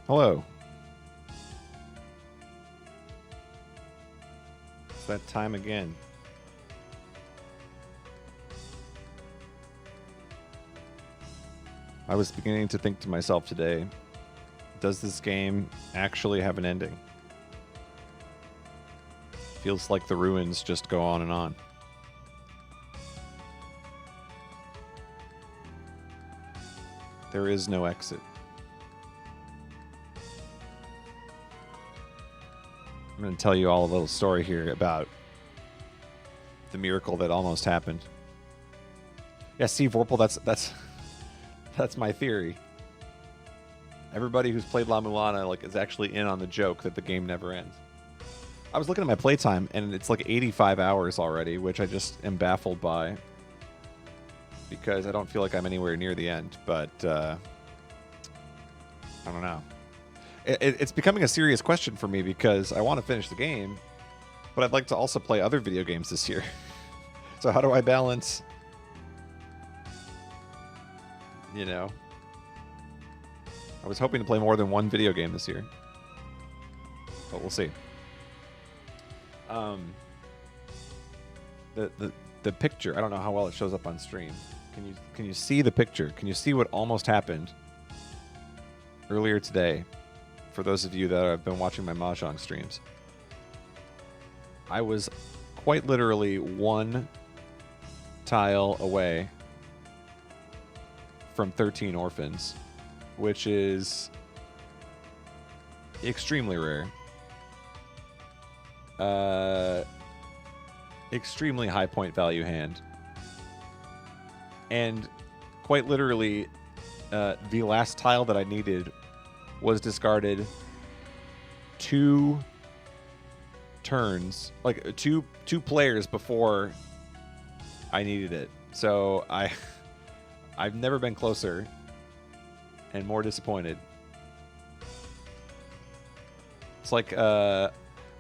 Hello. It's that time again. I was beginning to think to myself today, does this game actually have an ending? Feels like the ruins just go on and on. There is no exit. I'm going to tell you all a little story here about the miracle that almost happened. Yeah, Steve Vorpal, that's my theory. Everybody who's played La-Mulana is actually in on the joke that the game never ends. I was looking at my playtime, and it's like 85 hours already, which I just am baffled by because I don't feel like I'm anywhere near the end. But I don't know. It's becoming a serious question for me because I want to finish the game, but I'd like to also play other video games this year. So how do I balance, I was hoping to play more than one video game this year, but we'll see. The picture, I don't know how well it shows up on stream. Can you see the picture? Can you see what almost happened earlier today? For those of you that have been watching my Mahjong streams, I was quite literally one tile away from 13 orphans, which is extremely rare. Extremely high point value hand. And quite literally, the last tile that I needed was discarded 2 turns, like two players before I needed it. So I've never been closer and more disappointed. It's like I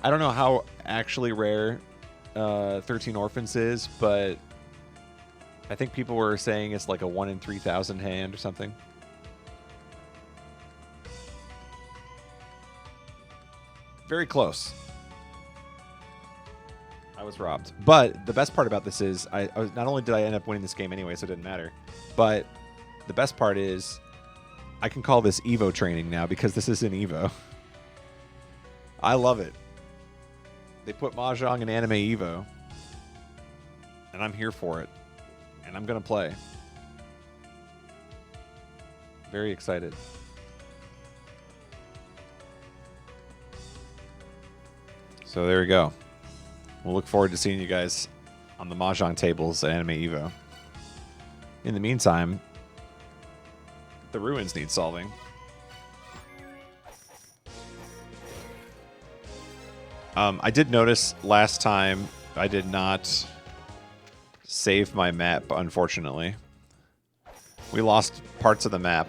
don't know how actually rare 13 Orphans is, but I think people were saying it's like a 1 in 3,000 hand or something. Very close. I was robbed. But the best part about this is, I was, not only did I end up winning this game anyway, so it didn't matter, but the best part is I can call this Evo training now because this is an Evo. I love it. They put Mahjong in Anime Evo, and I'm here for it, and I'm going to play. Very excited. So there we go. We'll look forward to seeing you guys on the Mahjong tables at Anime Evo. In the meantime, the ruins need solving. I did notice last time I did not save my map, unfortunately. We lost parts of the map.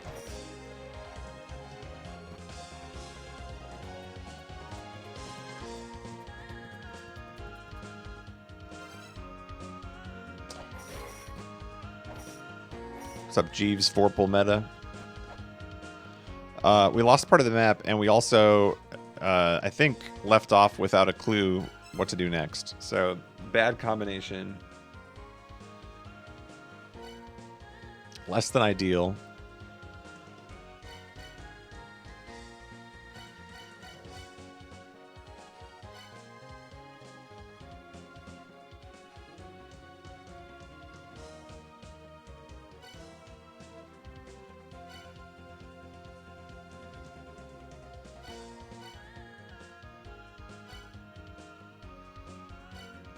What's up, Jeeves? Vorpal meta. We lost part of the map, and we also, I think, left off without a clue what to do next. So, bad combination. Less than ideal.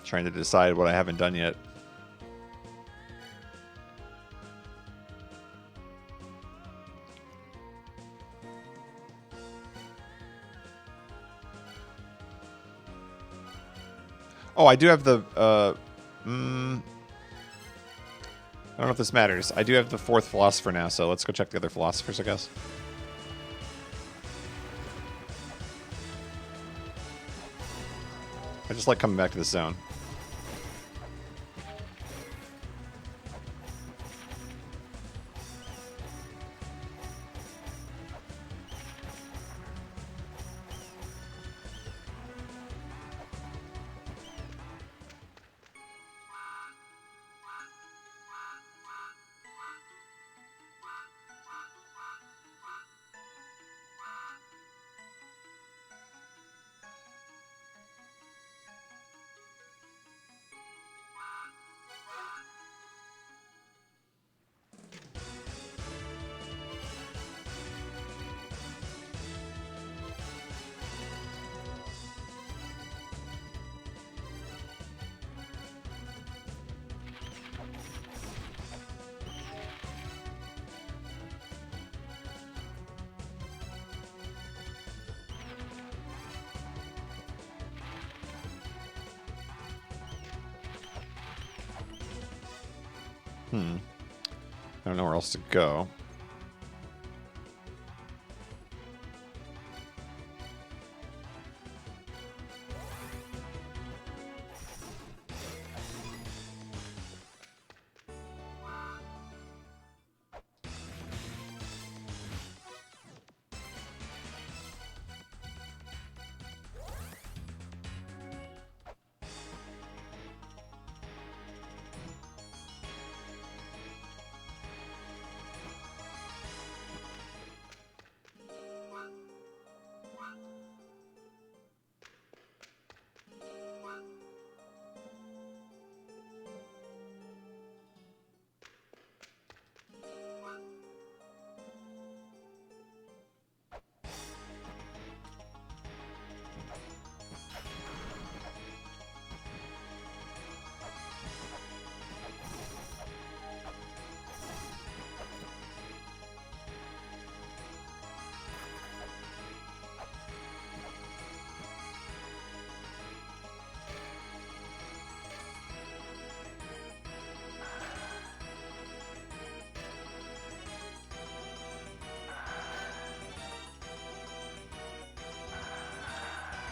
Trying to decide what I haven't done yet. Oh, I do have the... I don't know if this matters. I do have the 4th philosopher now, so let's go check the other philosophers, I guess. I just like coming back to this zone. I don't know where else to go.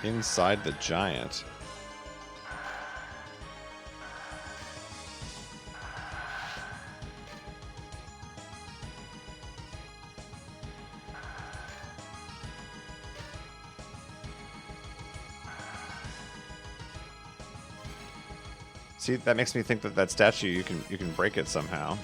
Inside the giant. See, that makes me think that that statue, you can break it somehow.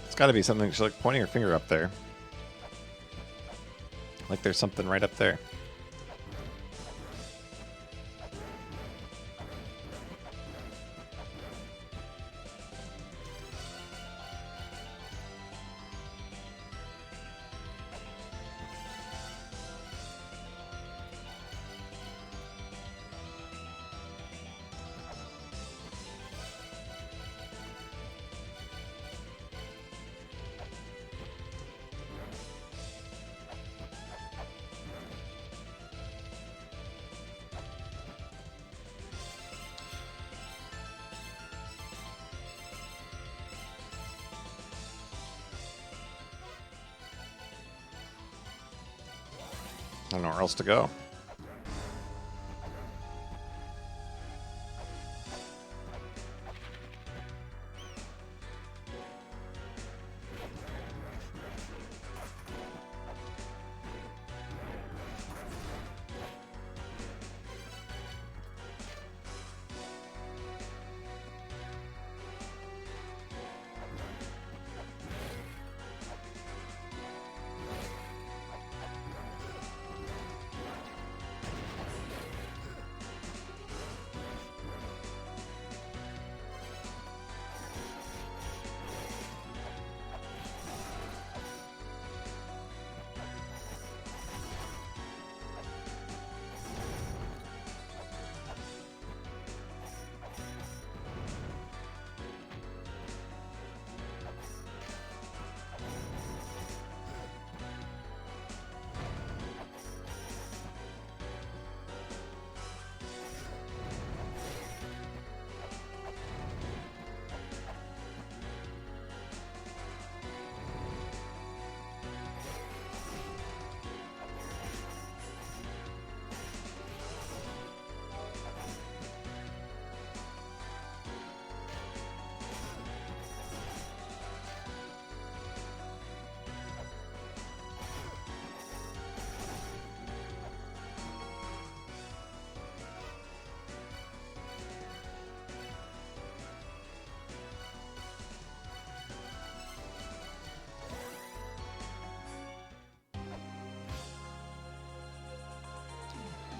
It's got to be something. She's like pointing her finger up there. Like there's something right up there. I don't know where else to go.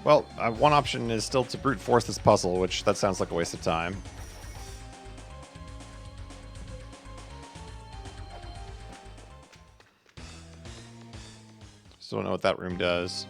Well, one option is still to brute force this puzzle, which that sounds like a waste of time. Still don't know what that room does.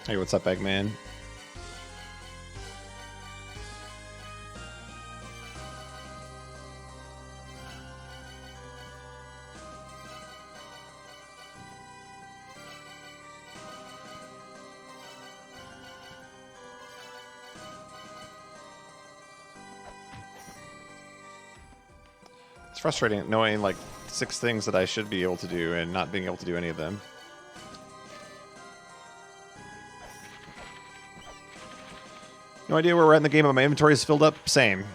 Hey, what's up, Eggman? It's frustrating knowing like 6 things that I should be able to do and not being able to do any of them. No idea where we're at in the game, but my inventory is filled up. Same.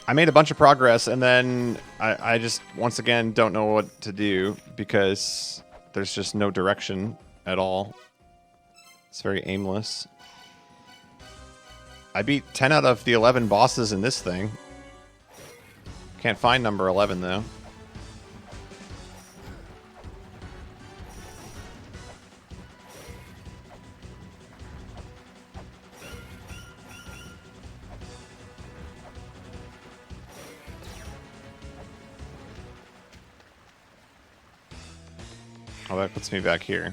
I made a bunch of progress, and then I just, once again, don't know what to do because there's just no direction at all. It's very aimless. I beat 10 out of the 11 bosses in this thing. Can't find number 11, though. Oh, that puts me back here.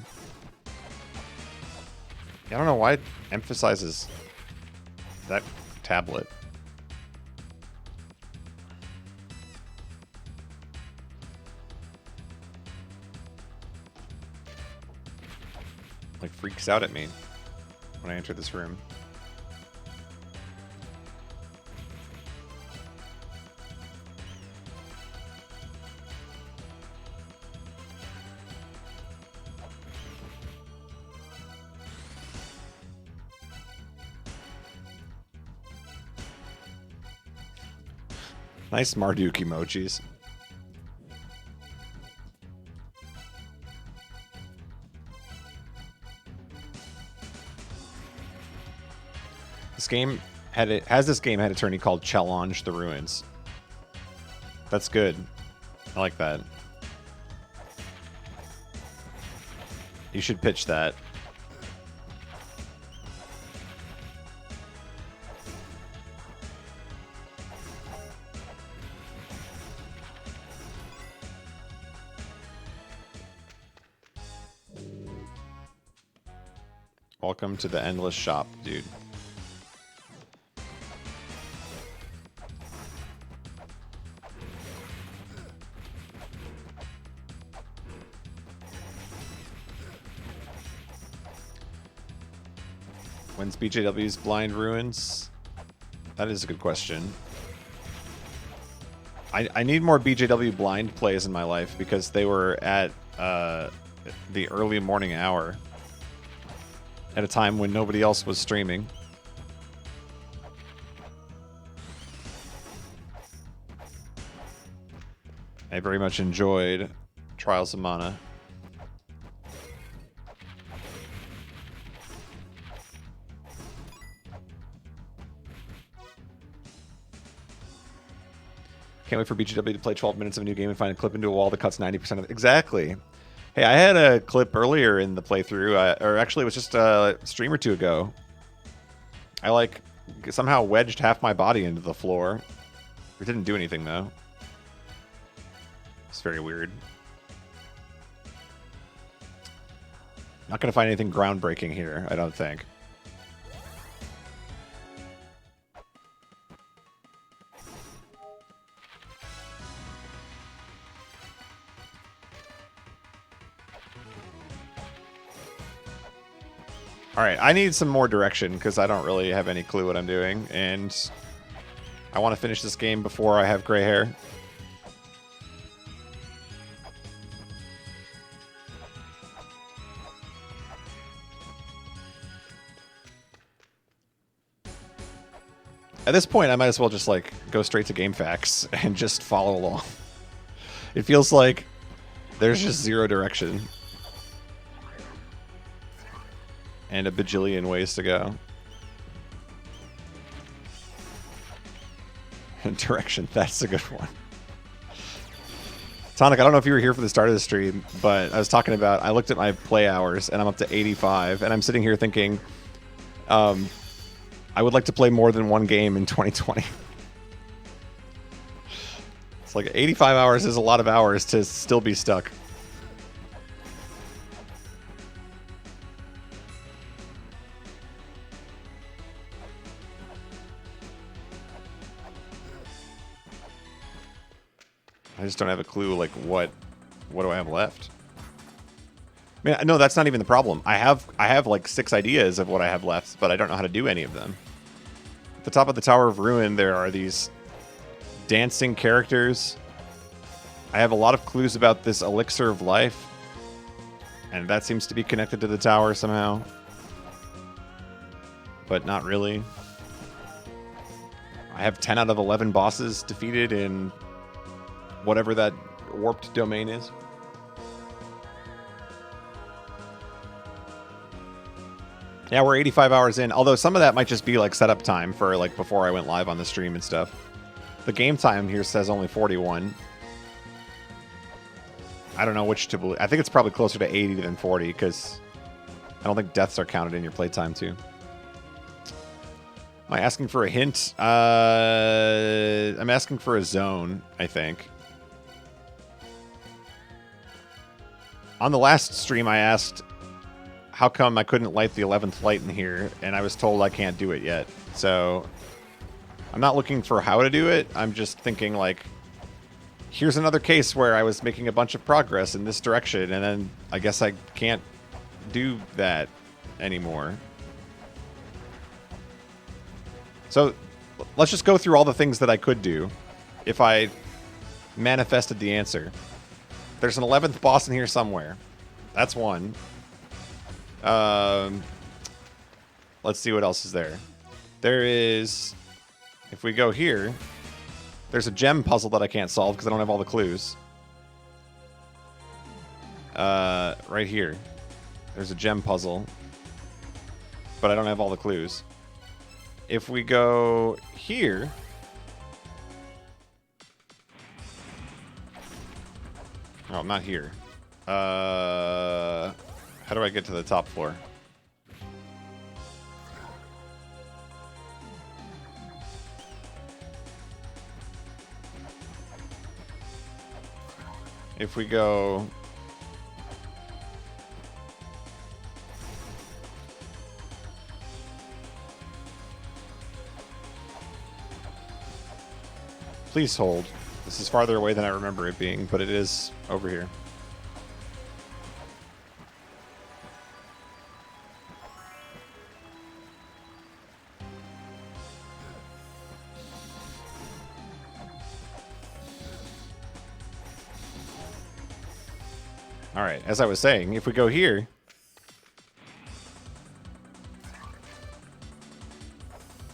I don't know why it emphasizes that tablet. Like, freaks out at me when I enter this room. Nice Marduk emojis. This game has this game had a tourney called Challenge the Ruins. That's good. I like that. You should pitch that. Welcome to the endless shop, dude. When's BJW's Blind Ruins? That is a good question. I need more BJW blind plays in my life because they were at the early morning hour at a time when nobody else was streaming. I very much enjoyed Trials of Mana. Can't wait for BGW to play 12 minutes of a new game and find a clip into a wall that cuts 90% of it. Exactly. Hey, I had a clip earlier in the playthrough, or actually it was just a stream or two ago. I, like, somehow wedged half my body into the floor. It didn't do anything, though. It's very weird. Not going to find anything groundbreaking here, I don't think. Alright, I need some more direction because I don't really have any clue what I'm doing, and I want to finish this game before I have gray hair. At this point, I might as well just, like, go straight to game facts and just follow along. It feels like there's just zero direction. And a bajillion ways to go. Direction, that's a good one. Tonic, I don't know if you were here for the start of the stream, but I was talking about, I looked at my play hours, and I'm up to 85, and I'm sitting here thinking, I would like to play more than one game in 2020. It's like 85 hours is a lot of hours to still be stuck. I just don't have a clue, like, what do I have left? I mean, no, that's not even the problem. I have like 6 ideas of what I have left, but I don't know how to do any of them. At the top of the Tower of Ruin, there are these dancing characters. I have a lot of clues about this elixir of life, and that seems to be connected to the tower somehow. But not really. I have 10 out of 11 bosses defeated in whatever that warped domain is. Yeah, we're 85 hours in, although some of that might just be like setup time for like before I went live on the stream and stuff. The game time here says only 41. I don't know which to believe. I think it's probably closer to 80 than 40 because I don't think deaths are counted in your playtime too. Am I asking for a hint? I'm asking for a zone, I think. On the last stream, I asked how come I couldn't light the 11th light in here, and I was told I can't do it yet. So I'm not looking for how to do it. I'm just thinking, like, here's another case where I was making a bunch of progress in this direction, and then I guess I can't do that anymore. So let's just go through all the things that I could do if I manifested the answer. There's an 11th boss in here somewhere. That's one. Let's see what else is there. There is, if we go here, there's a gem puzzle that I can't solve because I don't have all the clues. Right here. There's a gem puzzle, but I don't have all the clues. If we go here, oh, not here. How do I get to the top floor? If we go... Please hold. This is farther away than I remember it being, but it is over here. All right, as I was saying, if we go here,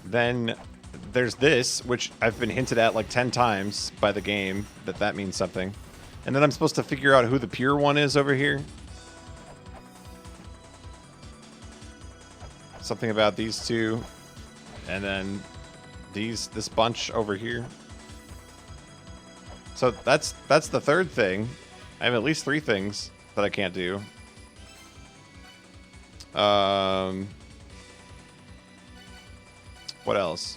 then there's this, which I've been hinted at like 10 times by the game, that means something. And then I'm supposed to figure out who the pure one is over here. Something about these two. And then this bunch over here. So that's the third thing. I have at least 3 things that I can't do. What else?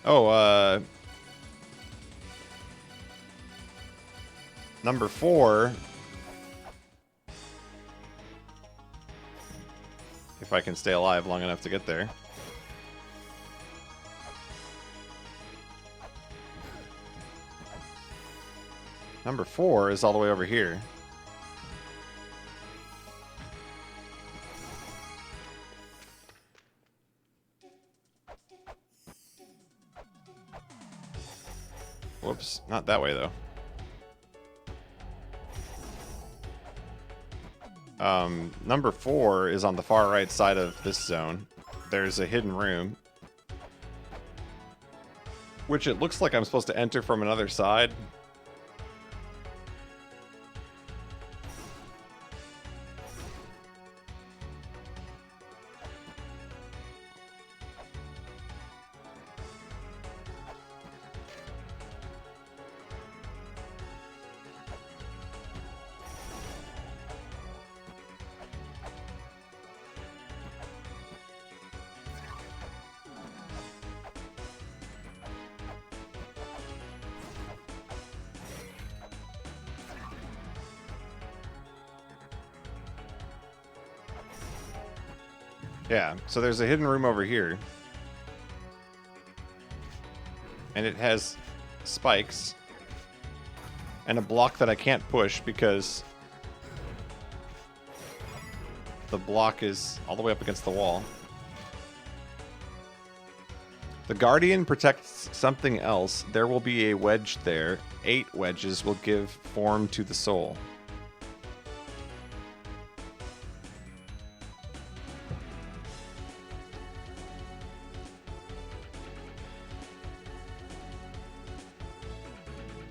Oh, number 4. If I can stay alive long enough to get there. Number 4 is all the way over here. Whoops, not that way though. Number 4 is on the far right side of this zone. There's a hidden room, which it looks like I'm supposed to enter from another side. Yeah, so there's a hidden room over here. And it has spikes. And a block that I can't push because the block is all the way up against the wall. The Guardian protects something else. There will be a wedge there. 8 wedges will give form to the soul.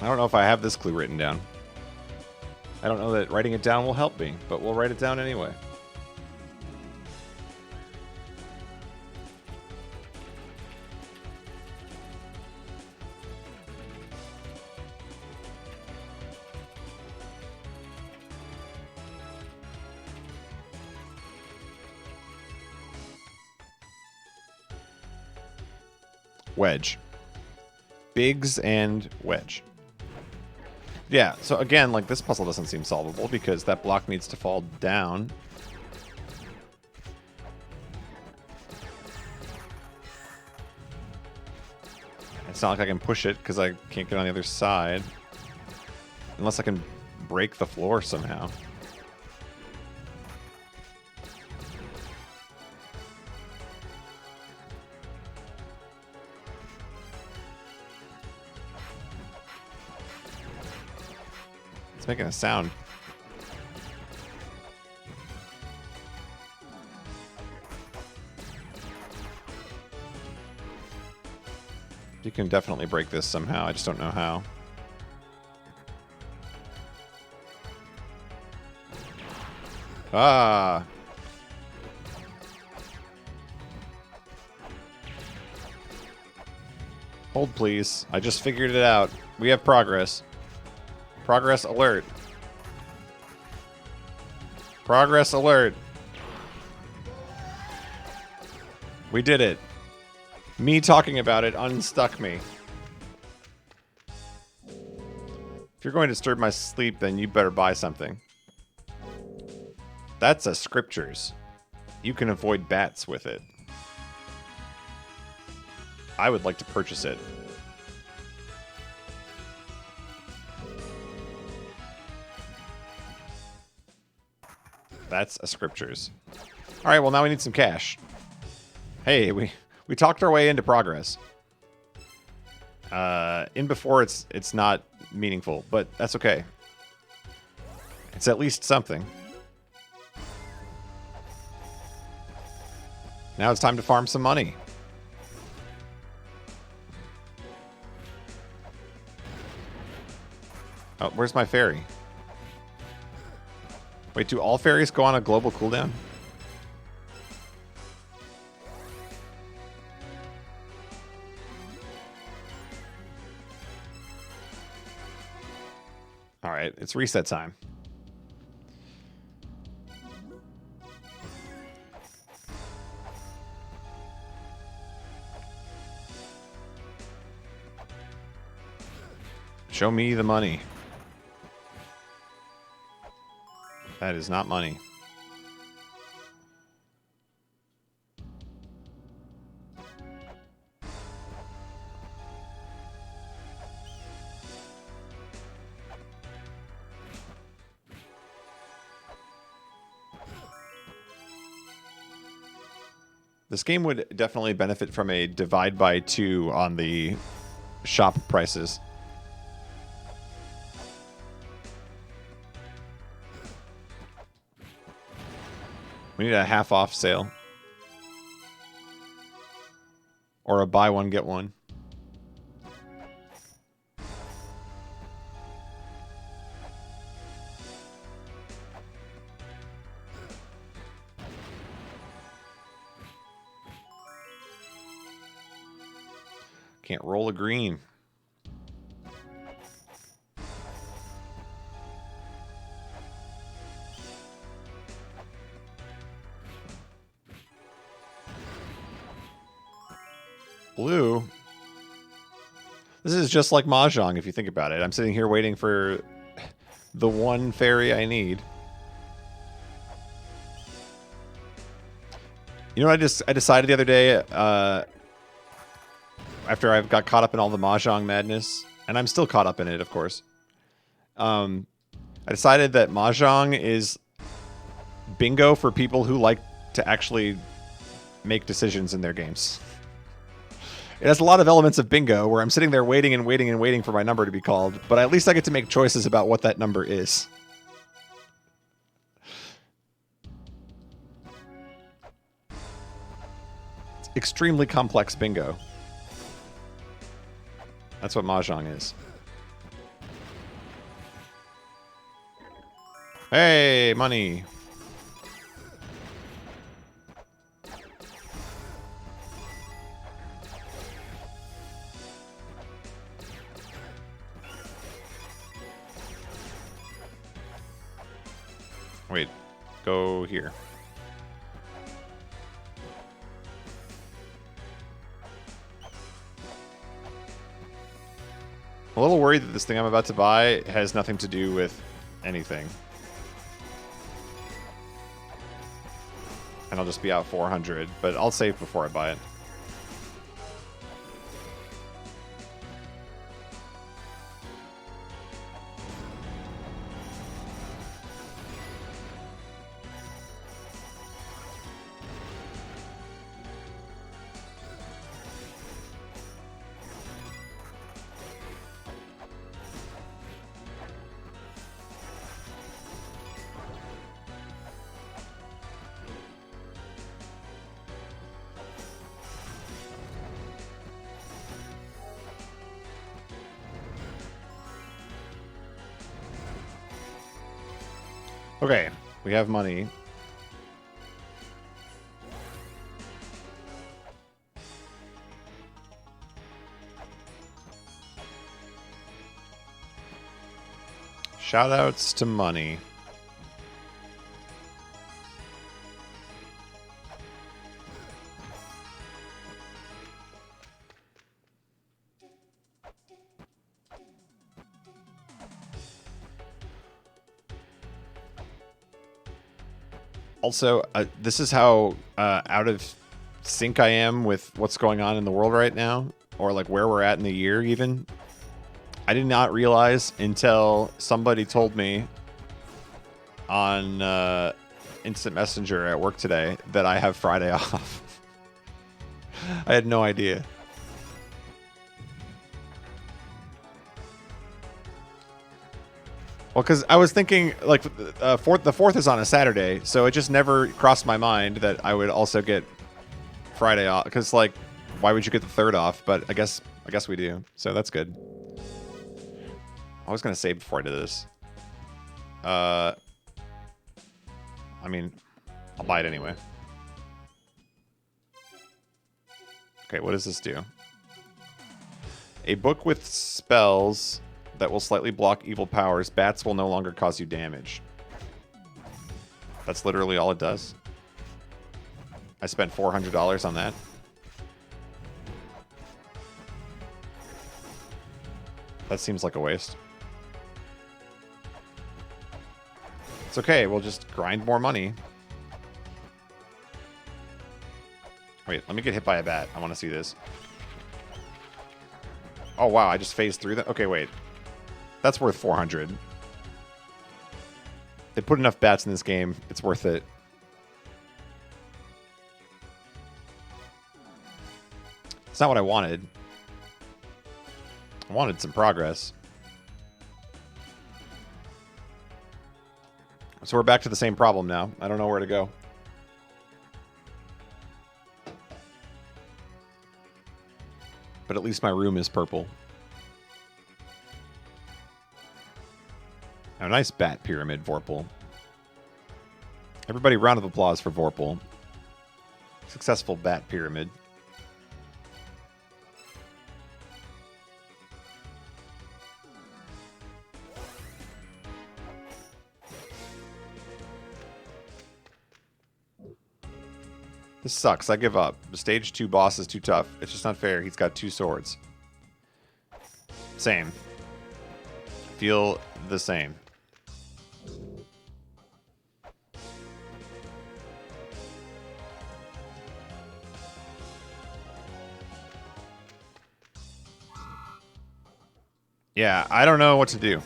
I don't know if I have this clue written down. I don't know that writing it down will help me, but we'll write it down anyway. Wedge. Biggs and wedge. Yeah, so again, like, this puzzle doesn't seem solvable because that block needs to fall down. It's not like I can push it because I can't get on the other side. Unless I can break the floor somehow. It's making a sound. You can definitely break this somehow. I just don't know how. Ah! Hold, please. I just figured it out. We have progress. Progress alert. Progress alert. We did it. Me talking about it unstuck me. If you're going to disturb my sleep, then you better buy something. That's a scriptures. You can avoid bats with it. I would like to purchase it. That's a scriptures. All right, well, now we need some cash. Hey, we talked our way into progress. In before it's not meaningful, but that's okay. It's at least something. Now it's time to farm some money. Oh, where's my ferry? Wait, do all ferries go on a global cooldown? It's reset time. Show me the money. That is not money. This game would definitely benefit from a divide by 2 on the shop prices. We need a half off sale. Or a buy one, get one. Can't roll a green. Blue. This is just like Mahjong if you think about it. I'm sitting here waiting for the one fairy I need. You know what I decided the other day, after I got caught up in all the Mahjong madness, and I'm still caught up in it, of course. I decided that Mahjong is bingo for people who like to actually make decisions in their games. It has a lot of elements of bingo where I'm sitting there waiting and waiting and waiting for my number to be called, but at least I get to make choices about what that number is. It's extremely complex bingo. That's what Mahjong is. Hey, money. Wait, go here. I'm a little worried that this thing I'm about to buy has nothing to do with anything. And I'll just be out 400, but I'll save before I buy it. Okay, we have money. Shoutouts to money. Also, this is how out of sync I am with what's going on in the world right now, or like where we're at in the year even. I did not realize until somebody told me on Instant Messenger at work today that I have Friday off. I had no idea. Well, because I was thinking, like, the 4th is on a Saturday, so it just never crossed my mind that I would also get Friday off. Because, like, why would you get the 3rd off? But I guess we do, so that's good. I was gonna save before I did this. I mean, I'll buy it anyway. Okay, what does this do? A book with spells that will slightly block evil powers. Bats will no longer cause you damage. That's literally all it does. I spent $400 on that. That seems like a waste. It's okay, we'll just grind more money. Wait, let me get hit by a bat. I want to see this. Oh, wow, I just phased through that? Okay, wait. That's worth 400. They put enough bats in this game. It's worth it. It's not what I wanted. I wanted some progress. So we're back to the same problem now. I don't know where to go. But at least my room is purple. A nice bat pyramid, Vorpal. Everybody, round of applause for Vorpal. Successful bat pyramid. This sucks. I give up. The stage 2 boss is too tough. It's just not fair. He's got 2 swords. Same. Feel the same. Yeah, I don't know what to do.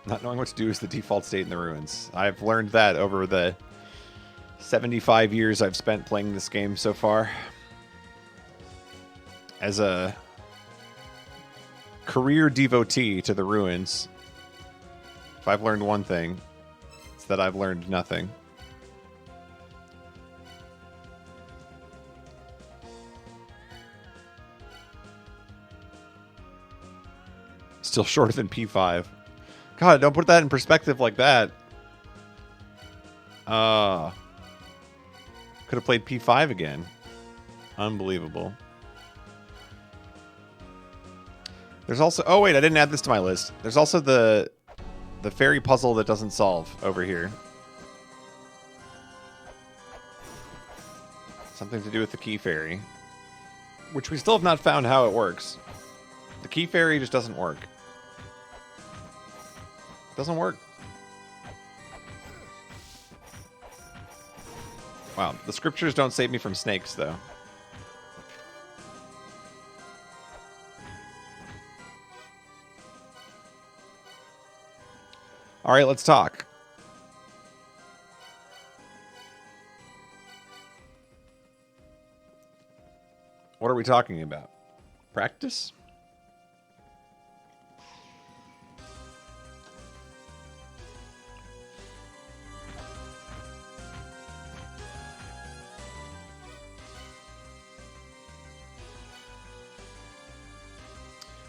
Not knowing what to do is the default state in the ruins. I've learned that over the 75 years I've spent playing this game so far. As a career devotee to the ruins, if I've learned one thing, it's that I've learned nothing. Still shorter than P5. God, don't put that in perspective like that. Could have played P5 again. Unbelievable. There's also... Oh, wait, I didn't add this to my list. There's also the fairy puzzle that doesn't solve over here. Something to do with the key fairy. Which we still have not found how it works. The key fairy just doesn't work. Doesn't work. Wow, the scriptures don't save me from snakes, though. All right, let's talk. What are we talking about? Practice?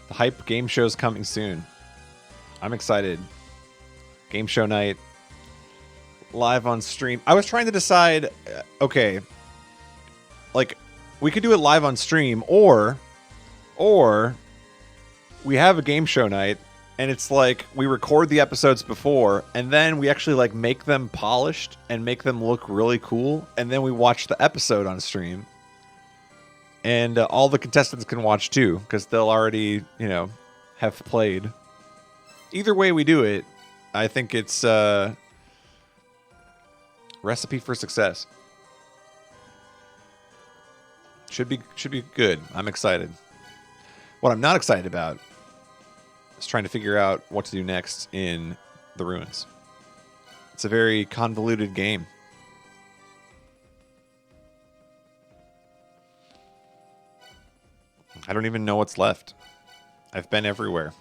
The hype game show's coming soon. I'm excited. Game show night. Live on stream. I was trying to decide, okay, like, we could do it live on stream, or we have a game show night, and it's like, we record the episodes before, and then we actually, like, make them polished and make them look really cool, and then we watch the episode on stream. And all the contestants can watch too, because they'll already, you know, have played. Either way we do it, I think it's a recipe for success. Should be good. I'm excited. What I'm not excited about is trying to figure out what to do next in the ruins. It's a very convoluted game. I don't even know what's left. I've been everywhere.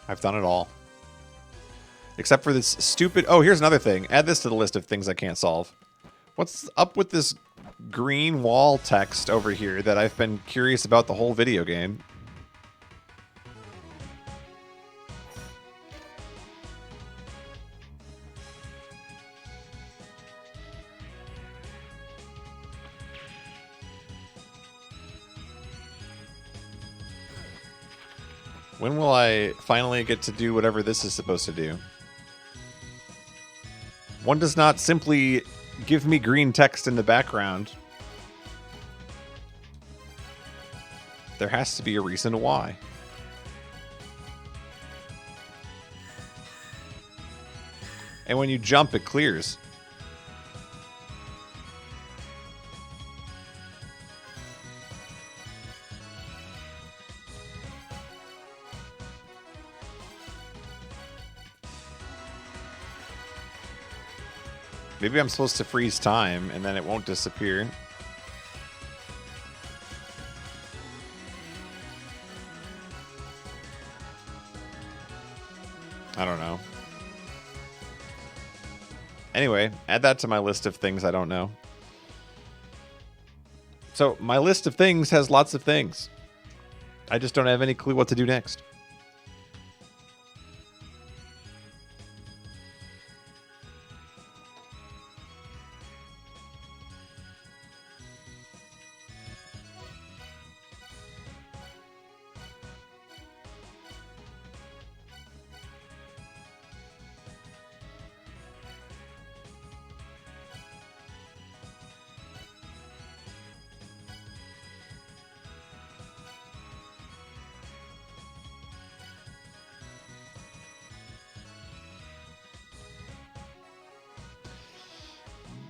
I've done it all. Except for this stupid... Oh, here's another thing. Add this to the list of things I can't solve. What's up with this green wall text over here that I've been curious about the whole video game? When will I finally get to do whatever this is supposed to do? One does not simply give me green text in the background. There has to be a reason why. And when you jump, it clears. Maybe I'm supposed to freeze time and then it won't disappear. I don't know. Anyway, add that to my list of things I don't know. So my list of things has lots of things. I just don't have any clue what to do next.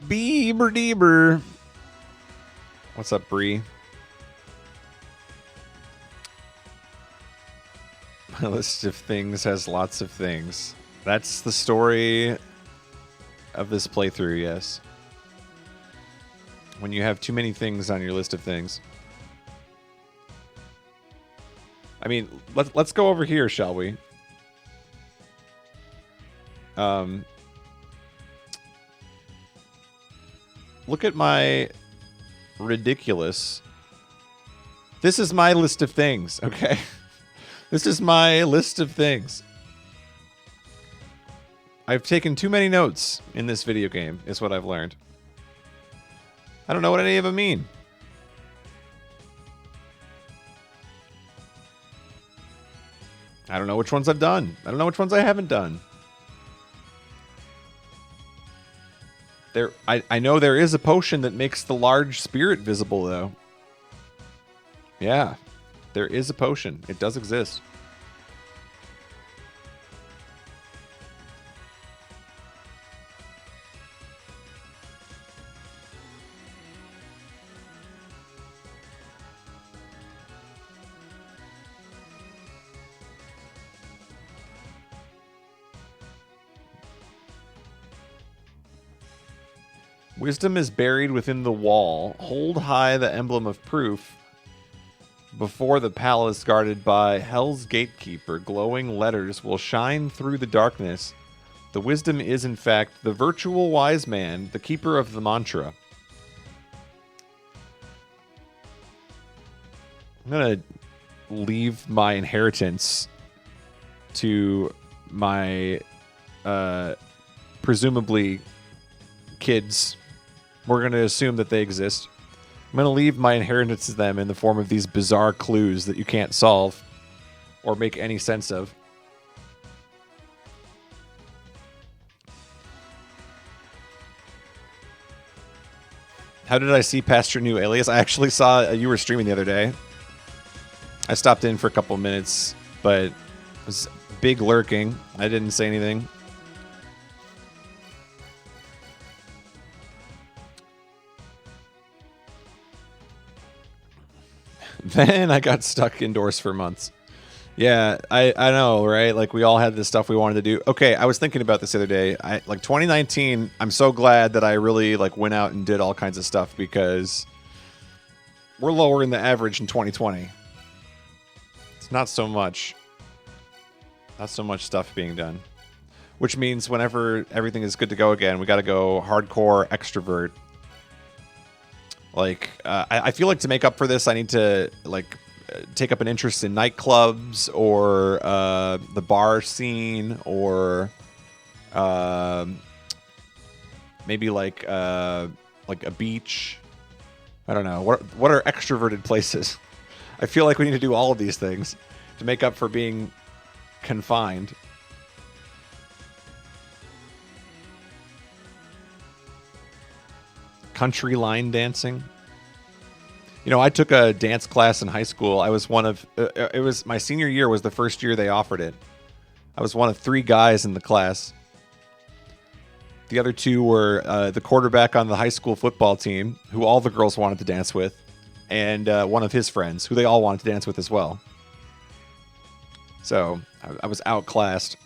Beaver Deeber. What's up, Bree? My list of things has lots of things. That's the story of this playthrough, yes. When you have too many things on your list of things. I mean, let's go over here, shall we? Look at my ridiculous... This is my list of things, okay? This is my list of things. I've taken too many notes in this video game, is what I've learned. I don't know what any of them mean. I don't know which ones I've done. I don't know which ones I haven't done. I know there is a potion that makes the large spirit visible, though. Yeah, there is a potion. It does exist. Wisdom is buried within the wall. Hold high the emblem of proof before the palace guarded by Hell's Gatekeeper. Glowing letters will shine through the darkness. The wisdom is, in fact, the virtual wise man, the keeper of the mantra. I'm going to leave my inheritance to my presumably kids. We're going to assume that they exist. I'm going to leave my inheritance to them in the form of these bizarre clues that you can't solve or make any sense of. How did I see past your new alias? I actually saw you were streaming the other day. I stopped in for a couple minutes, but it was big lurking. I didn't say anything. Then I got stuck indoors for months. Yeah, I know, right? Like, we all had this stuff we wanted to do. Okay, I was thinking about this the other day. Like 2019, I'm so glad that I really went out and did all kinds of stuff, because we're lower in the average in 2020. It's not so much stuff being done. which means whenever everything is good to go again, we got to go hardcore extrovert. Like, I feel like to make up for this, I need to like take up an interest in nightclubs or the bar scene, or maybe like a beach. I don't know. What are extroverted places? I feel like we need to do all of these things to make up for being confined. Country line dancing. You know, I took a dance class in high school. I was one of, it was my senior year was the first year they offered it. I was one of 3 guys in the class. The other 2 were the quarterback on the high school football team, who all the girls wanted to dance with, and one of his friends, who they all wanted to dance with as well. So I was outclassed.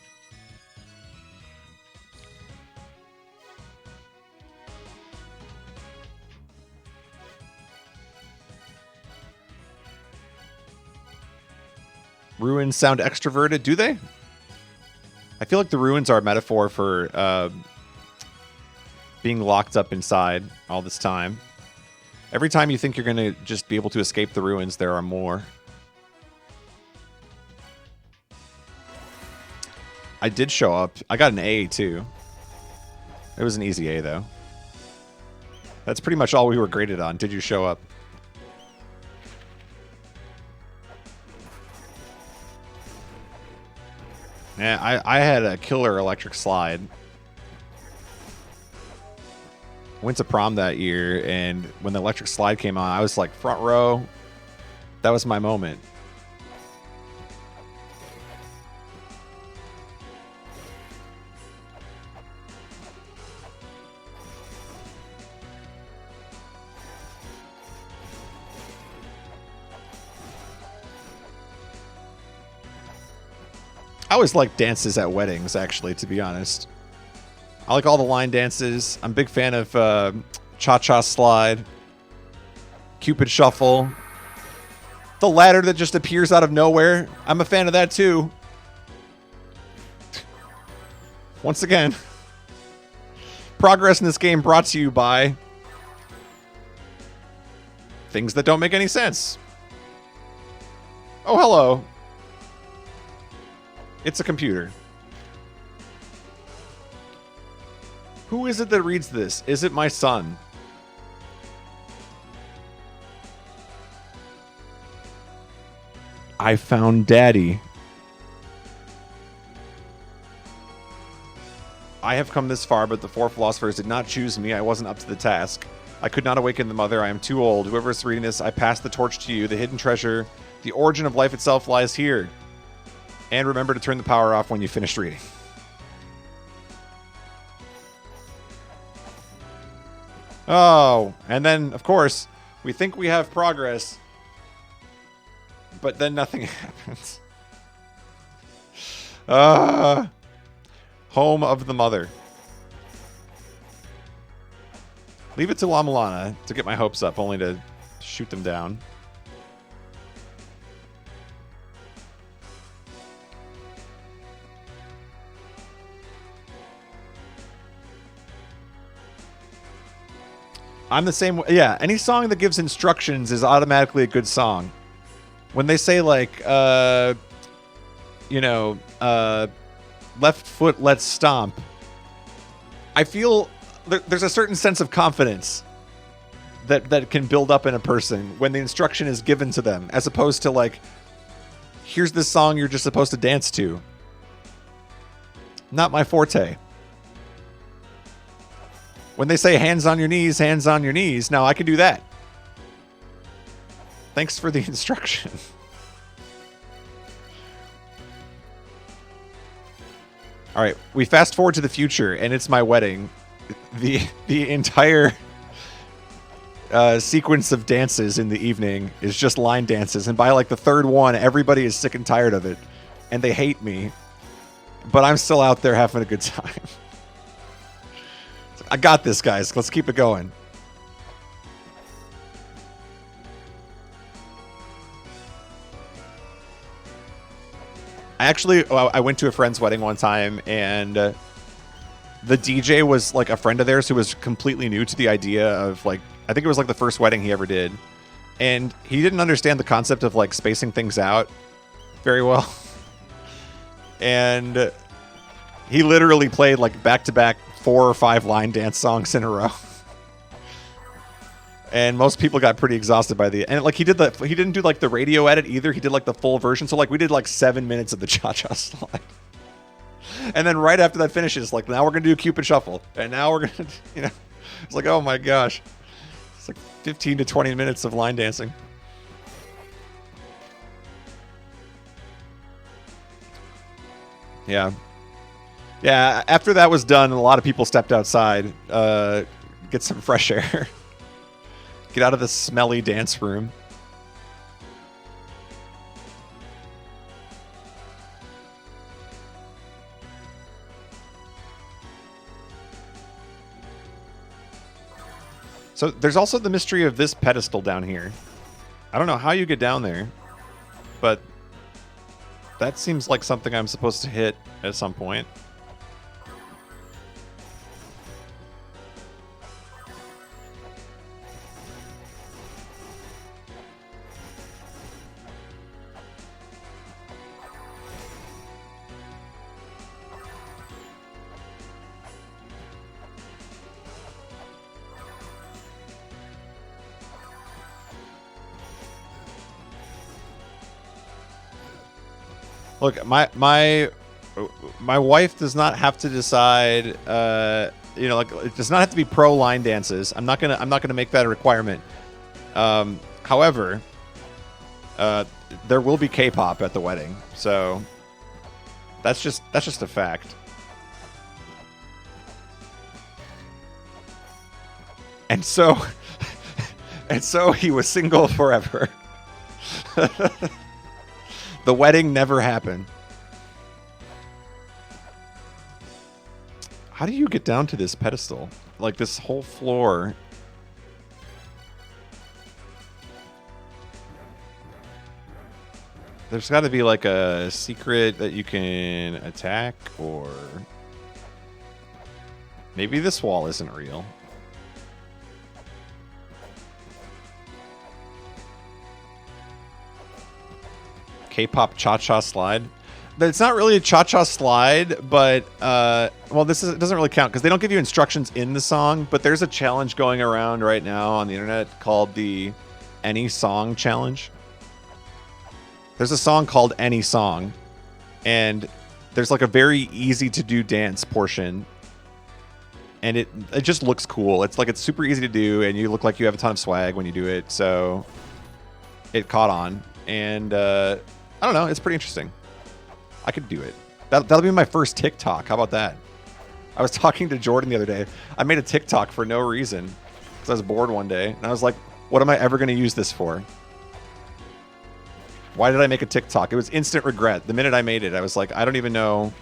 Ruins sound extroverted, do they? I feel like the ruins are a metaphor for being locked up inside all this time. Every time you think you're going to just be able to escape the ruins, there are more. I did show up. I got an A, too. It was an easy A, though. That's pretty much all we were graded on. Did you show up? Yeah, I had a killer electric slide. Went to prom that year, and when the electric slide came on, I was like front row. That was my moment. I always like dances at weddings, actually, to be honest. I like all the line dances. I'm a big fan of cha-cha slide, Cupid shuffle, the ladder that just appears out of nowhere. I'm a fan of that, too. Once again, progress in this game brought to you by things that don't make any sense. Oh, hello. It's a computer. Who is it that reads this? Is it my son? I found Daddy. I have come this far, but the 4 philosophers did not choose me. I wasn't up to the task. I could not awaken the mother. I am too old. Whoever's reading this, I pass the torch to you. The hidden treasure, the origin of life itself lies here. And remember to turn the power off when you finished reading. Oh, and then, of course, we think we have progress, but then nothing happens. Home of the Mother. Leave it to La-Mulana to get my hopes up, only to shoot them down. I'm the same way. Yeah, any song that gives instructions is automatically a good song. When they say, like, left foot, let's stomp, I feel there's a certain sense of confidence that can build up in a person when the instruction is given to them, as opposed to, like, here's this song you're just supposed to dance to. Not my forte. When they say hands on your knees, now I can do that. Thanks for the instruction. All right, we fast forward to the future, and it's my wedding. The entire sequence of dances in the evening is just line dances, and by like the 3rd one, everybody is sick and tired of it, and they hate me. But I'm still out there having a good time. I got this, guys. Let's keep it going. I went to a friend's wedding one time, and the DJ was like a friend of theirs who was completely new to the idea of like, I think it was like the first wedding he ever did. And he didn't understand the concept of like spacing things out very well. And he literally played like back-to-back 4 or 5 line dance songs in a row. And most people got pretty exhausted by the and like he didn't do like the radio edit either. He did like the full version. So like we did like 7 minutes of the cha-cha slide. And then right after that finishes, like now we're gonna do Cupid Shuffle. And now we're gonna it's like, oh my gosh. It's like 15 to 20 minutes of line dancing. Yeah. Yeah, after that was done, a lot of people stepped outside, get some fresh air. Get out of the smelly dance room. So there's also the mystery of this pedestal down here. I don't know how you get down there, but that seems like something I'm supposed to hit at some point. Look, my wife does not have to decide. Like it does not have to be pro line dances. I'm not gonna make that a requirement. However, there will be K-pop at the wedding, so that's just a fact. And so he was single forever. The wedding never happened. How do you get down to this pedestal? Like this whole floor. There's got to be like a secret that you can attack, or maybe this wall isn't real. K-pop cha-cha slide. It's not really a cha-cha slide, but well, it doesn't really count because they don't give you instructions in the song. But there's a challenge going around right now on the internet called the Any Song Challenge. There's a song called Any Song, and there's like a very easy to do dance portion, and it just looks cool. It's super easy to do, and you look like you have a ton of swag when you do it. So it caught on, and I don't know. It's pretty interesting. I could do it. That'll be my first TikTok. How about that? I was talking to Jordan the other day. I made a TikTok for no reason because I was bored one day, and I was like, "What am I ever going to use this for? Why did I make a TikTok?" It was instant regret. The minute I made it, I was like, "I don't even know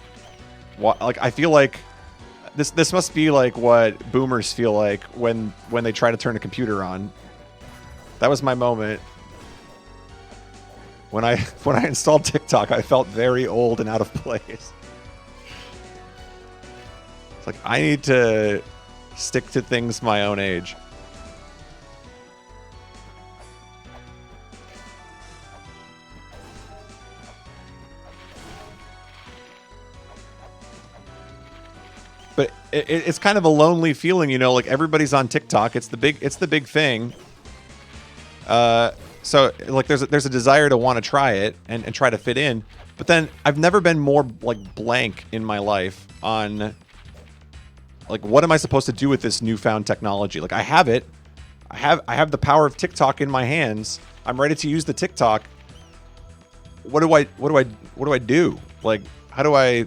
what." Like, I feel like this must be like what boomers feel like when they try to turn a computer on. That was my moment. When I installed TikTok, I felt very old and out of place. It's like, I need to stick to things my own age. But it's kind of a lonely feeling, like everybody's on TikTok. It's the big thing. So like there's a desire to want to try it and try to fit in, but then I've never been more like blank in my life on like, what am I supposed to do with this newfound technology? Like, I have it. I have the power of TikTok in my hands. I'm ready to use the TikTok. What do I do? Like, how do I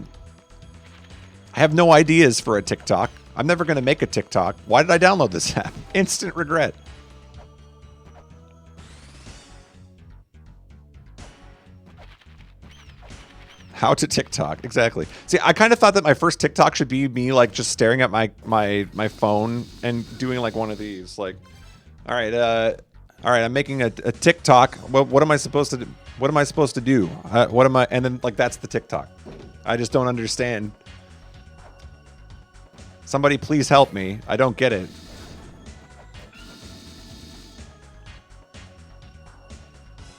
have no ideas for a TikTok. I'm never going to make a TikTok. Why did I download this app? Instant regret. How to TikTok, exactly. See, I kind of thought that my first TikTok should be me like just staring at my phone and doing like one of these, like, all right, I'm making a TikTok. What am I supposed to do? What am I supposed to do? What am I? And then, like, that's the TikTok. I just don't understand. Somebody please help me. I don't get it.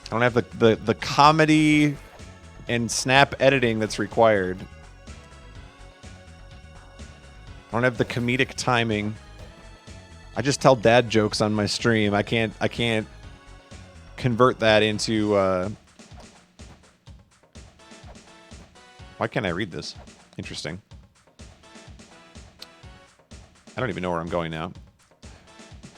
I don't have the comedy and snap editing that's required. I don't have the comedic timing. I just tell dad jokes on my stream. I can't convert that into why can't I read this? Interesting. I don't even know where I'm going now.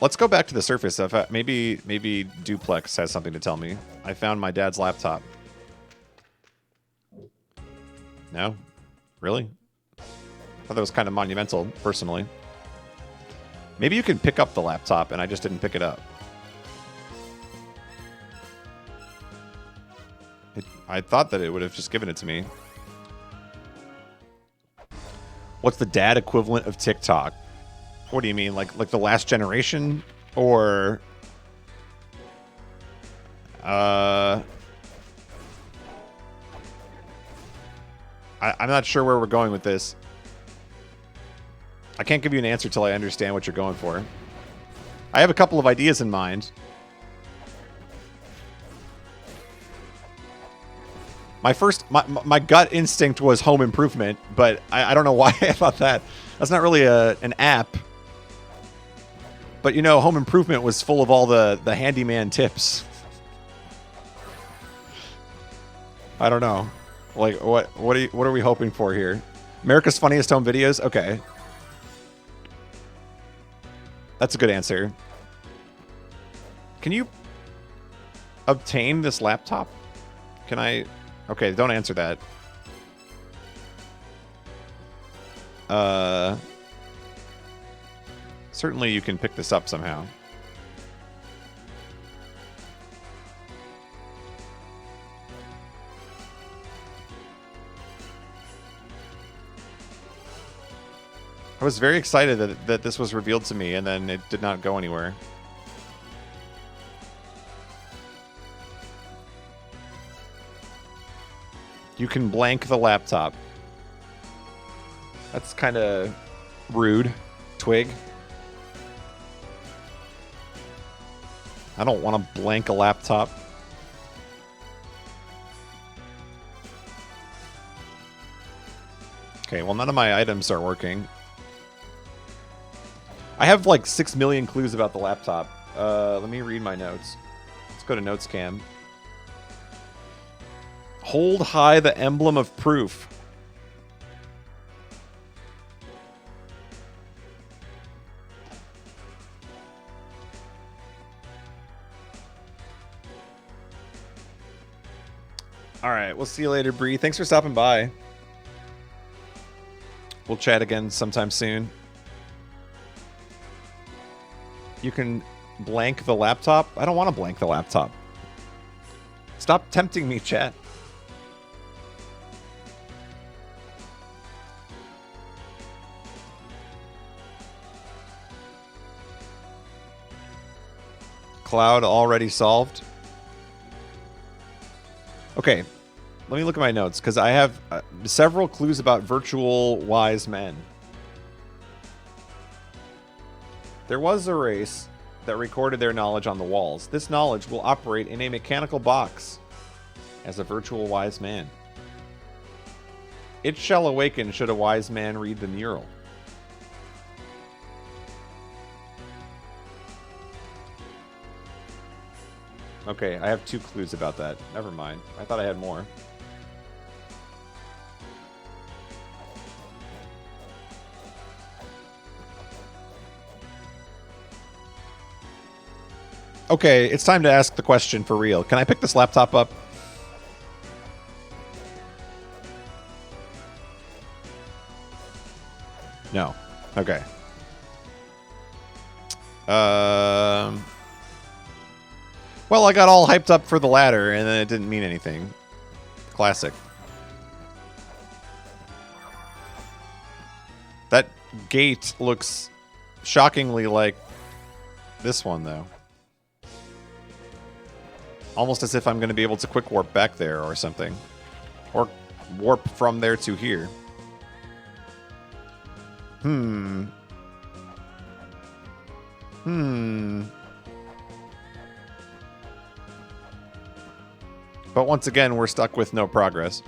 Let's go back to the surface. Maybe Duplex has something to tell me. I found my dad's laptop. No? Really? I thought that was kind of monumental, personally. Maybe you can pick up the laptop, and I just didn't pick it up. I thought that it would have just given it to me. What's the dad equivalent of TikTok? What do you mean? Like the last generation? Or... I'm not sure where we're going with this. I can't give you an answer till I understand what you're going for. I have a couple of ideas in mind. My gut instinct was Home Improvement, but I don't know why I thought that. That's not really an app. But, you know, Home Improvement was full of all the handyman tips. I don't know. Like, what are we hoping for here? America's Funniest Home Videos? Okay. That's a good answer. Can you obtain this laptop? Can I... Okay, don't answer that. Certainly you can pick this up somehow. I was very excited that this was revealed to me, and then it did not go anywhere. You can blank the laptop. That's kind of rude. Twig. I don't want to blank a laptop. Okay, well, none of my items are working. I have like 6 million clues about the laptop. Let me read my notes. Let's go to Notes Cam. Hold high the emblem of proof. All right, we'll see you later, Bree. Thanks for stopping by. We'll chat again sometime soon. You can blank the laptop? I don't want to blank the laptop. Stop tempting me, chat. Cloud already solved. Okay, let me look at my notes, because I have several clues about virtual wise men. There was a race that recorded their knowledge on the walls. This knowledge will operate in a mechanical box as a virtual wise man. It shall awaken should a wise man read the mural. Okay, I have 2 clues about that. Never mind. I thought I had more. Okay, it's time to ask the question for real. Can I pick this laptop up? No. Okay. Well, I got all hyped up for the ladder, and then it didn't mean anything. Classic. That gate looks shockingly like this one, though. Almost as if I'm going to be able to quick warp back there or something. Or warp from there to here. But once again, we're stuck with no progress.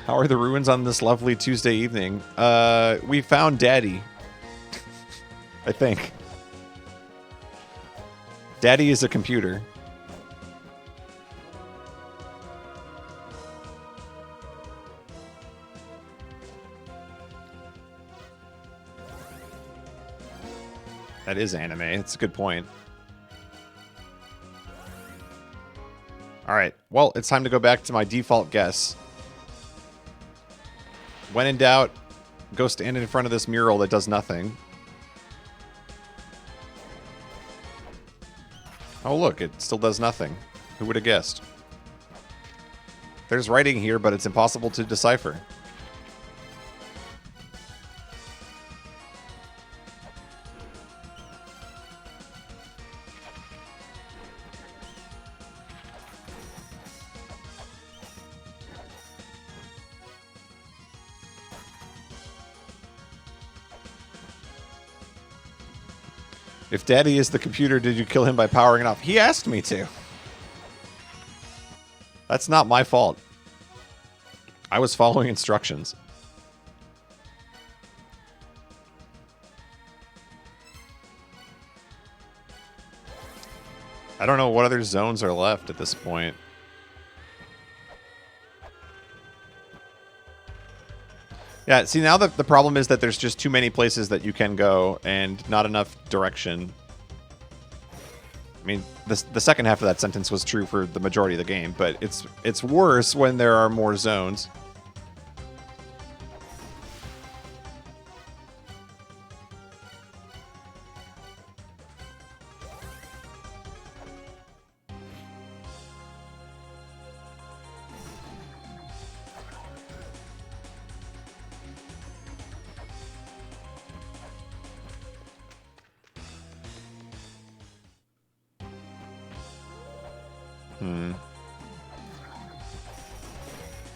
How are the ruins on this lovely Tuesday evening? We found Daddy. I think. Daddy is a computer. That is anime. It's a good point. Alright, well, it's time to go back to my default guess. When in doubt, go stand in front of this mural that does nothing. Oh look, it still does nothing. Who would have guessed? There's writing here, but it's impossible to decipher. If Daddy is the computer, did you kill him by powering it off? He asked me to. That's not my fault. I was following instructions. I don't know what other zones are left at this point. Yeah, see, now the problem is that there's just too many places that you can go and not enough direction. I mean, the second half of that sentence was true for the majority of the game, but it's worse when there are more zones.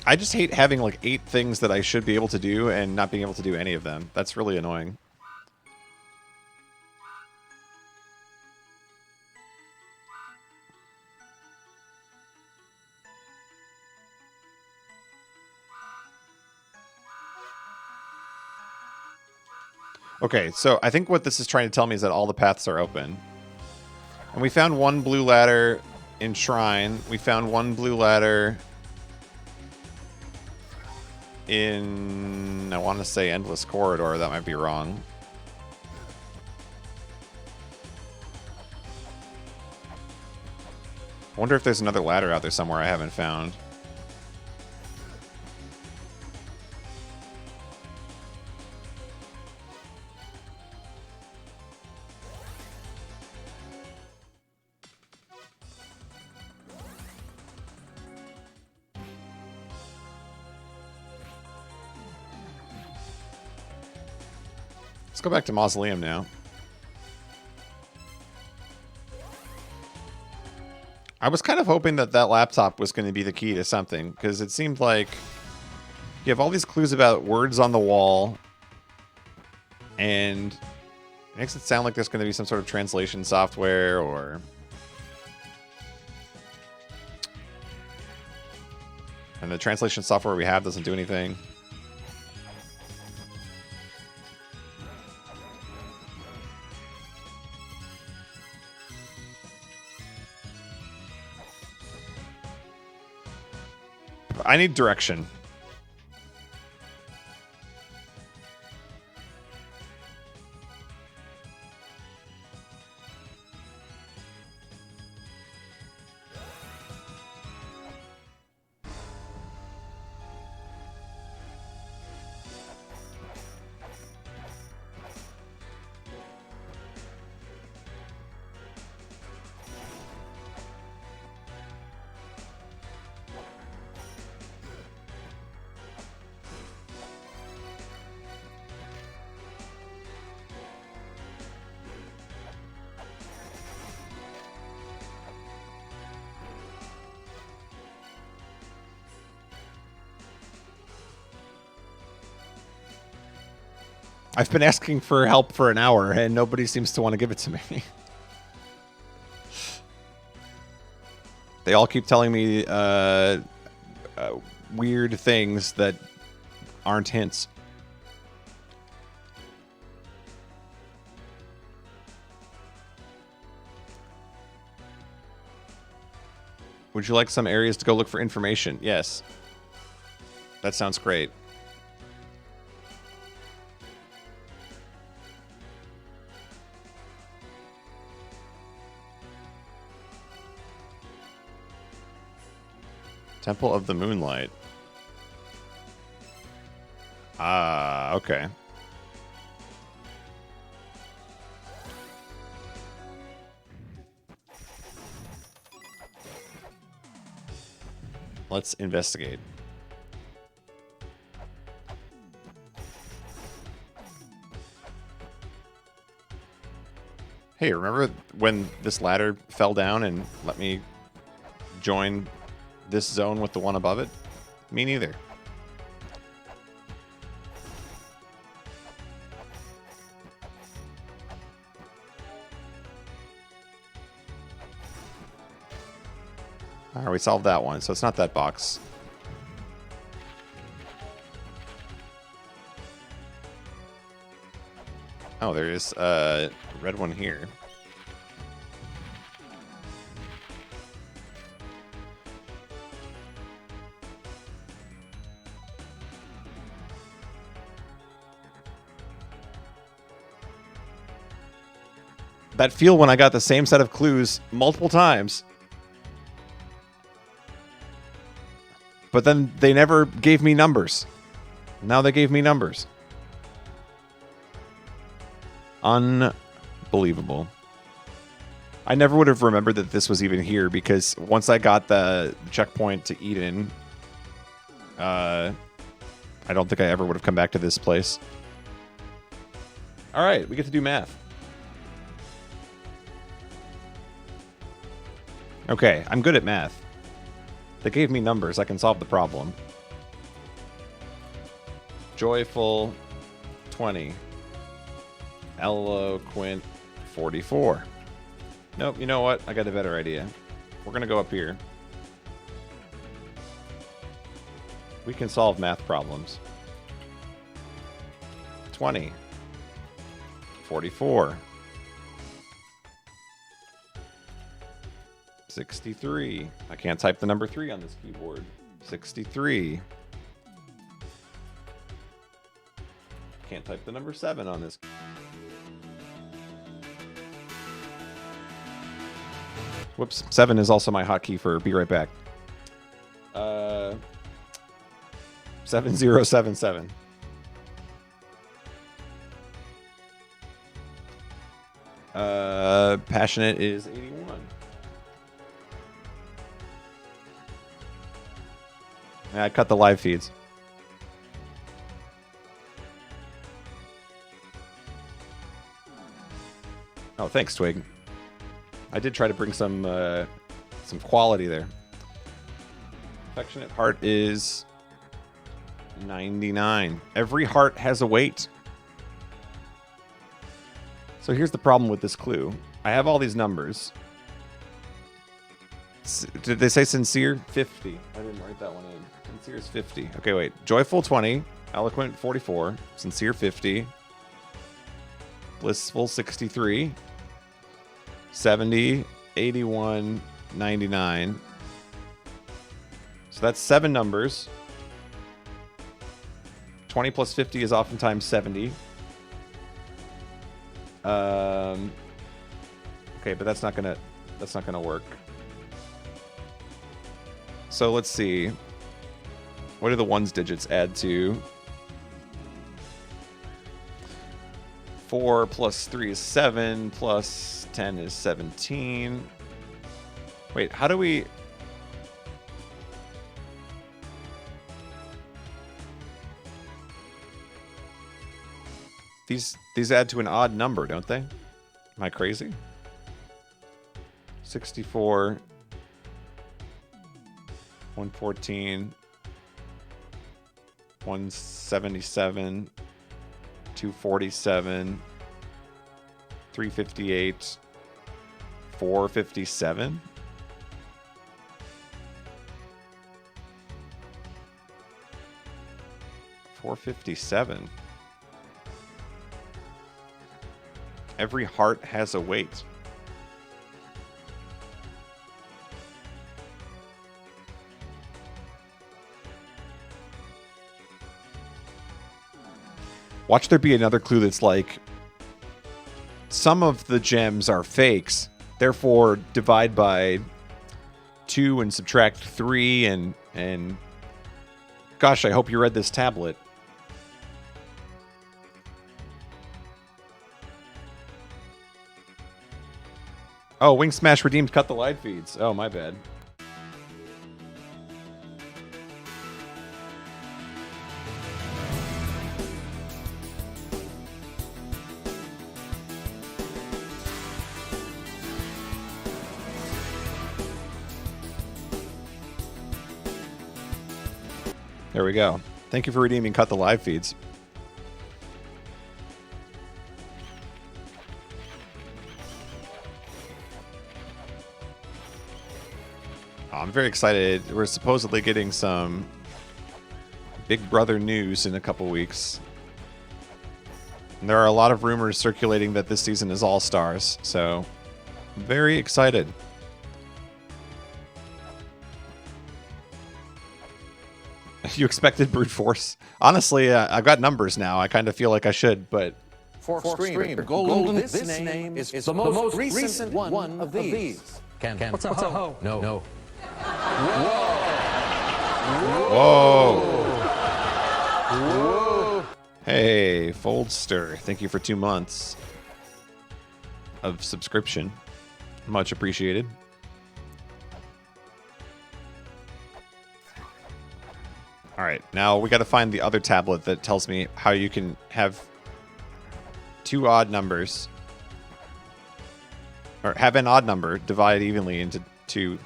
I just hate having like 8 things that I should be able to do and not being able to do any of them. That's really annoying. Okay, so I think what this is trying to tell me is that all the paths are open. And we found one blue ladder in Shrine. We found one blue ladder in, I want to say Endless Corridor. That might be wrong. I wonder if there's another ladder out there somewhere I haven't found. Let's go back to Mausoleum now. I was kind of hoping that that laptop was going to be the key to something, because it seemed like you have all these clues about words on the wall, and it makes it sound like there's going to be some sort of translation software, or... And the translation software we have doesn't do anything. I need direction. I've been asking for help for an hour, and nobody seems to want to give it to me. They all keep telling me weird things that aren't hints. Would you like some areas to go look for information? Yes. That sounds great. Temple of the Moonlight. Ah, okay. Let's investigate. Hey, remember when this ladder fell down and let me join this zone with the one above it? Me neither. All right, we solved that one, so it's not that box. Oh, there is a red one here. That feel when I got the same set of clues multiple times. But then they never gave me numbers. Now they gave me numbers. Unbelievable. I never would have remembered that this was even here because once I got the checkpoint to Eden, I don't think I ever would have come back to this place. All right, we get to do math. Okay, I'm good at math. They gave me numbers. I can solve the problem. Joyful, 20. Eloquent, 44. Nope, you know what? I got a better idea. We're going to go up here. We can solve math problems. 20. 44. 63. I can't type the number 3 on this keyboard. 63. Can't type the number 7 on this. Whoops. 7 is also my hotkey for be right back. 7077. Passionate is 81. I cut the live feeds. Oh, thanks, Twig. I did try to bring some quality there. Affectionate heart is 99. Every heart has a weight. So here's the problem with this clue. I have all these numbers. Did they say sincere? 50. I didn't write that one in. Sincere is 50. Okay, wait. Joyful, 20. Eloquent, 44. Sincere, 50. Blissful, 63. 70, 81, 99. So that's 7 numbers. 20 plus 50 is oftentimes 70. Okay, but that's not gonna work. So let's see. What do the ones digits add to? 4 plus 3 is 7, plus 10 is 17. Wait, how do we... These add to an odd number, don't they? Am I crazy? 64, 114, 177, 247, 358, 457. $457. Every heart has a weight. Watch there be another clue that's like, some of the gems are fakes, therefore divide by 2 and subtract 3 and gosh, I hope you read this tablet. Oh, Wing Smash redeemed cut the live feeds. Oh, my bad. There we go. Thank you for redeeming cut the live feeds. I'm very excited. We're supposedly getting some Big Brother news in a couple weeks. And there are a lot of rumors circulating that this season is All Stars, so I'm very excited. You expected brute force? Honestly, I've got numbers now. I kind of feel like I should, but... Fork Stream. Go1den, this name is the most recent one of these. What's a ho? No. Whoa. Hey, Foldster. Thank you for 2 months of subscription. Much appreciated. All right, now we got to find the other tablet that tells me how you can have 2 odd numbers, or have an odd number divide evenly into 2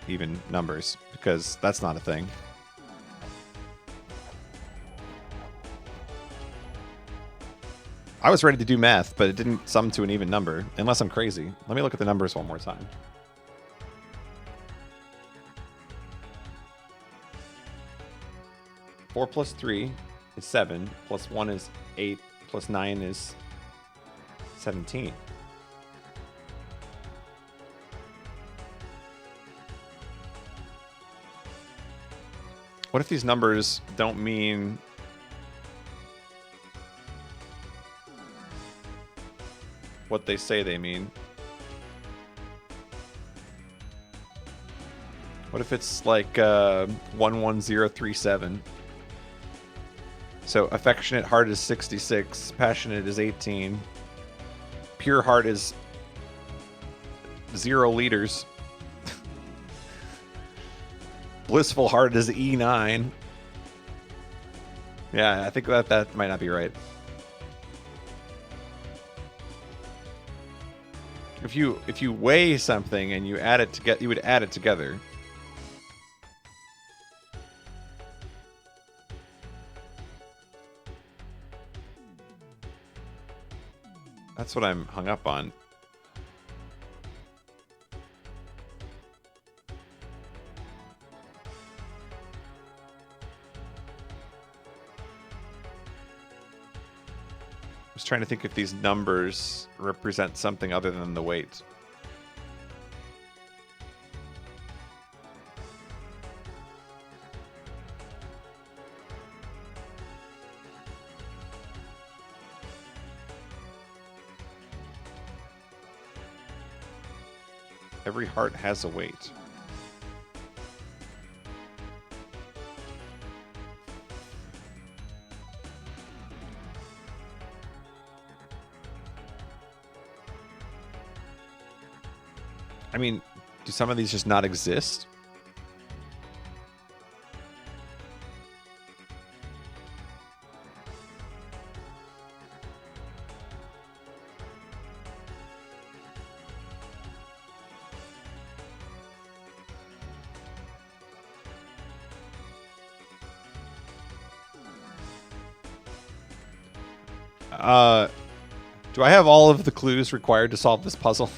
even numbers, because that's not a thing. I was ready to do math, but it didn't sum to an even number, unless I'm crazy. Let me look at the numbers one more time. Four plus 3 is 7, plus 1 is 8, plus 9 is 17. What if these numbers don't mean what they say they mean? What if it's like 11037? So affectionate heart is 66, passionate is 18, pure heart is 0 liters, blissful heart is E9. Yeah, I think that might not be right. If you weigh something and you add it together, you would add it together. That's what I'm hung up on. I was trying to think if these numbers represent something other than the weight. Every heart has a weight. I mean, do some of these just not exist? Do I have all of the clues required to solve this puzzle?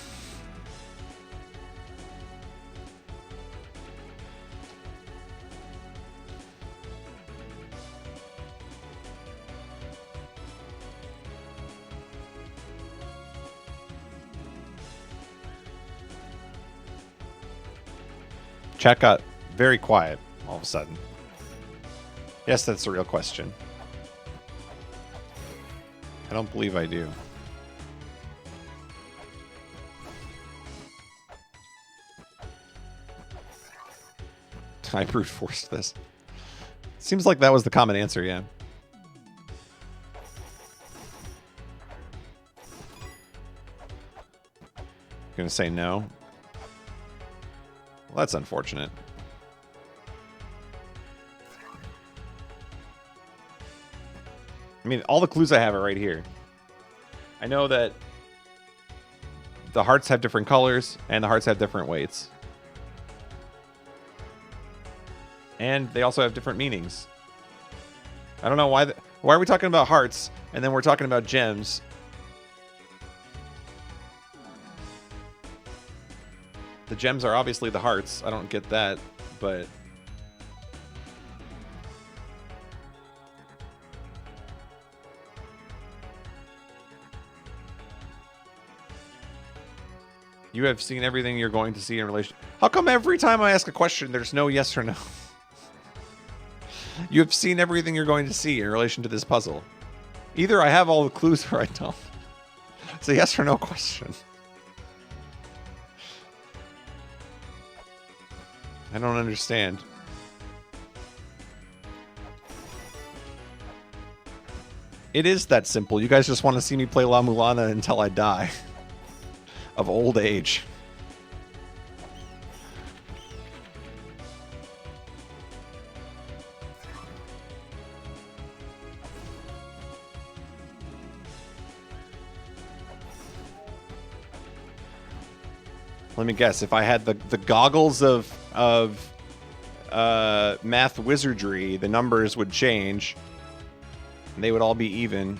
Chat got very quiet all of a sudden. Yes, that's a real question. I don't believe I do. I brute forced this. Seems like that was the common answer, yeah. Gonna say no. Well, that's unfortunate. I mean, all the clues I have are right here. I know that the hearts have different colors, and the hearts have different weights. And they also have different meanings. I don't know why... why are we talking about hearts, and then we're talking about gems? The gems are obviously the hearts. I don't get that, but... You have seen everything you're going to see in relation... How come every time I ask a question, there's no yes or no? You have seen everything you're going to see in relation to this puzzle. Either I have all the clues or I don't. It's a yes or no question. I don't understand. It is that simple. You guys just want to see me play La-Mulana until I die. Of old age. Let me guess. If I had the goggles of math wizardry, the numbers would change. And they would all be even.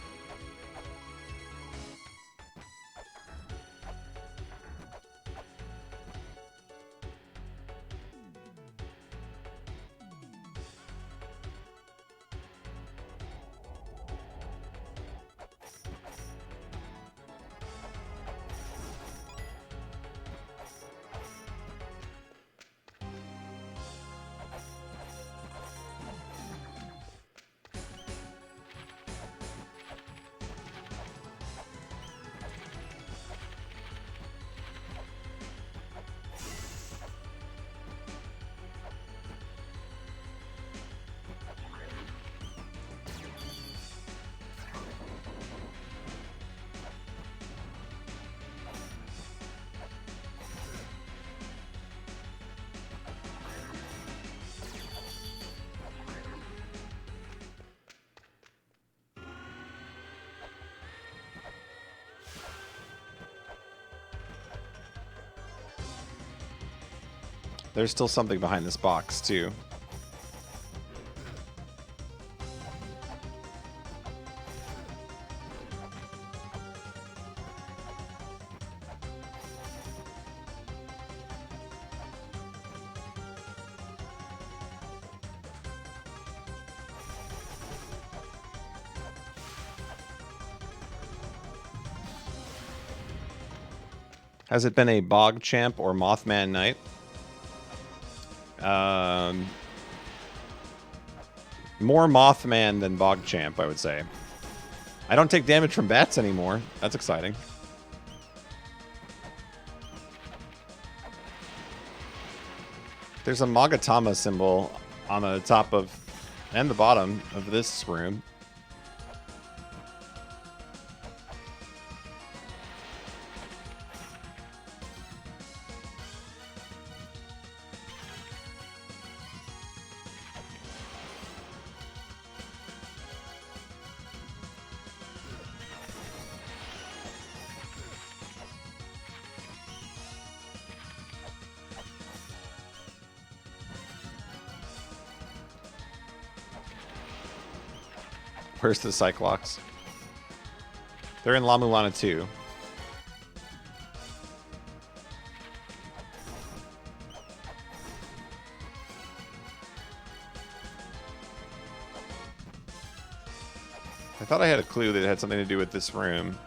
There's still something behind this box, too. Has it been a Bog Champ or Mothman Knight? More Mothman than Bog Champ, I would say. I don't take damage from bats anymore. That's exciting. There's a Magatama symbol on the top of and the bottom of this room. Where's the Cyclops? They're in La-Mulana too. I thought I had a clue that it had something to do with this room.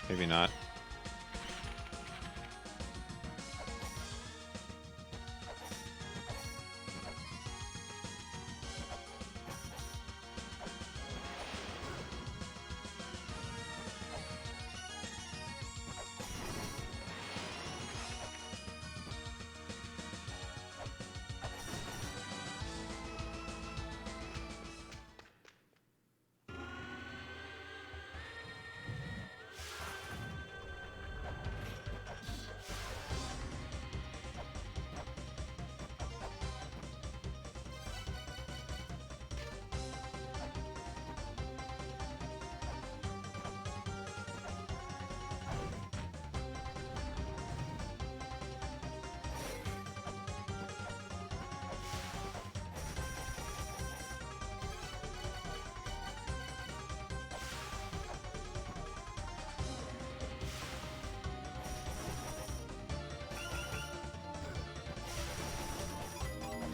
Maybe not.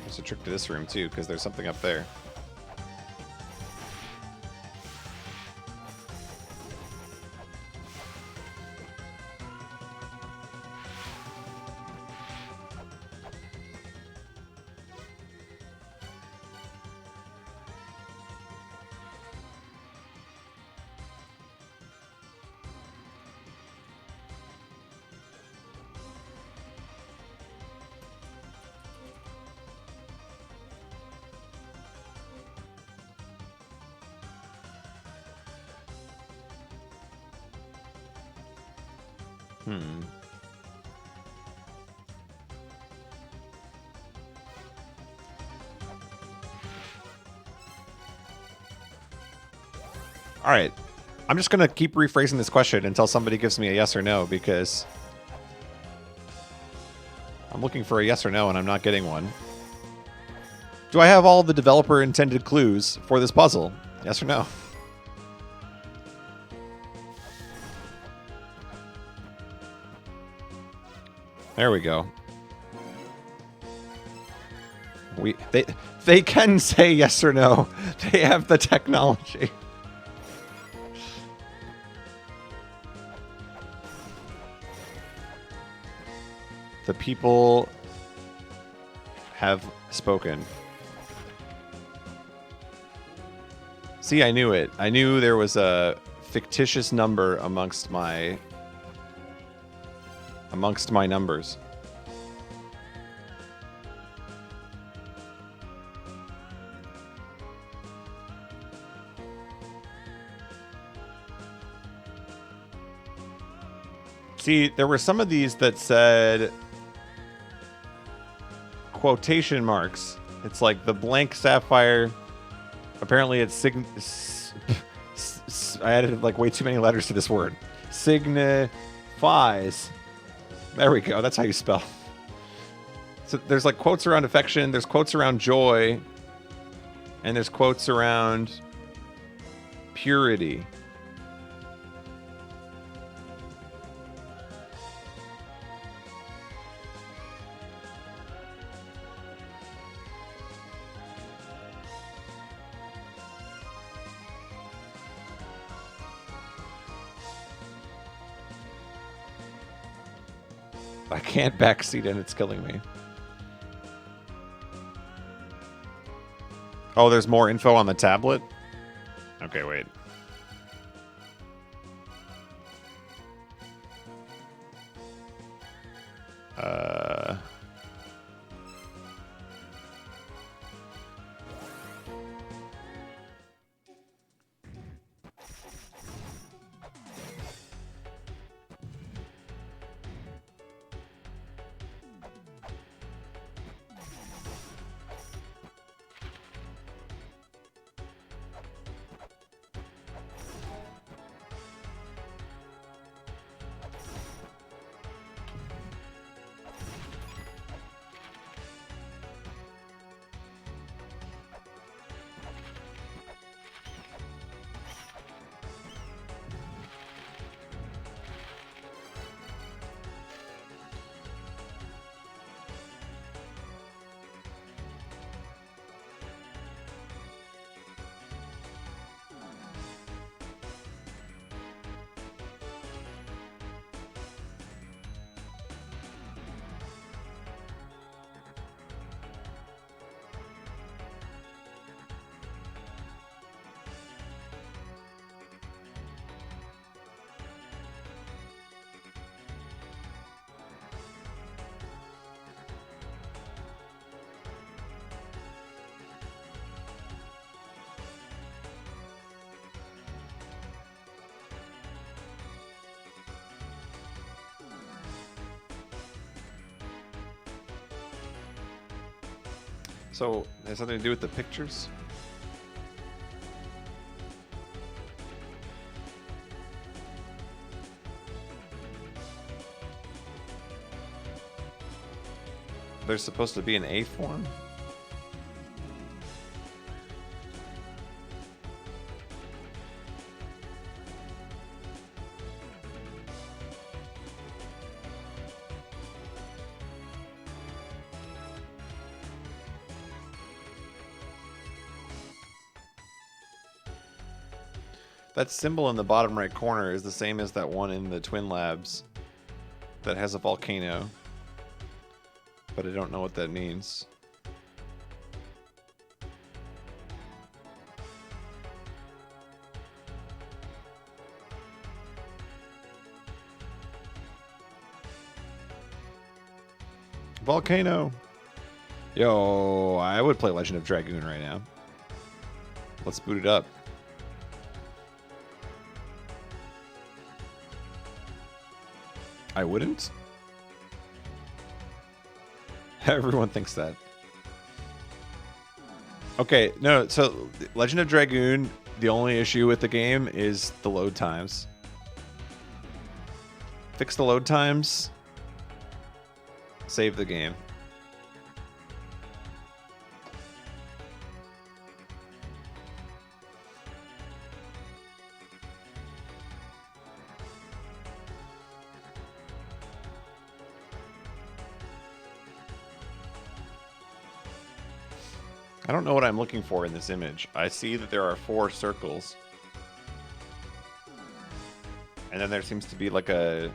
There's a trick to this room too, because there's something up there. All right. I'm just going to keep rephrasing this question until somebody gives me a yes or no, because I'm looking for a yes or no and I'm not getting one. Do I have all the developer intended clues for this puzzle? Yes or no? There we go. They can say yes or no. They have the technology. The people have spoken. See, I knew it. I knew there was a fictitious number amongst my numbers. See, there were some of these that said quotation marks. It's like the blank sapphire. Apparently it's I added like way too many letters to this word. Signifies. There we go. That's how you spell. So there's like quotes around affection. There's quotes around joy. And there's quotes around purity. I can't backseat and it's killing me. Oh, there's more info on the tablet? Okay, wait. So, it has something to do with the pictures? There's supposed to be an A form? That symbol in the bottom right corner is the same as that one in the Twin Labs that has a volcano. But I don't know what that means. Volcano! Yo, I would play Legend of Dragoon right now. Let's boot it up. I wouldn't? Everyone thinks that. Okay, no, so Legend of Dragoon, the only issue with the game is the load times. Fix the load times. Save the game. I don't know what I'm looking for in this image. I see that there are 4 circles. And then there seems to be like a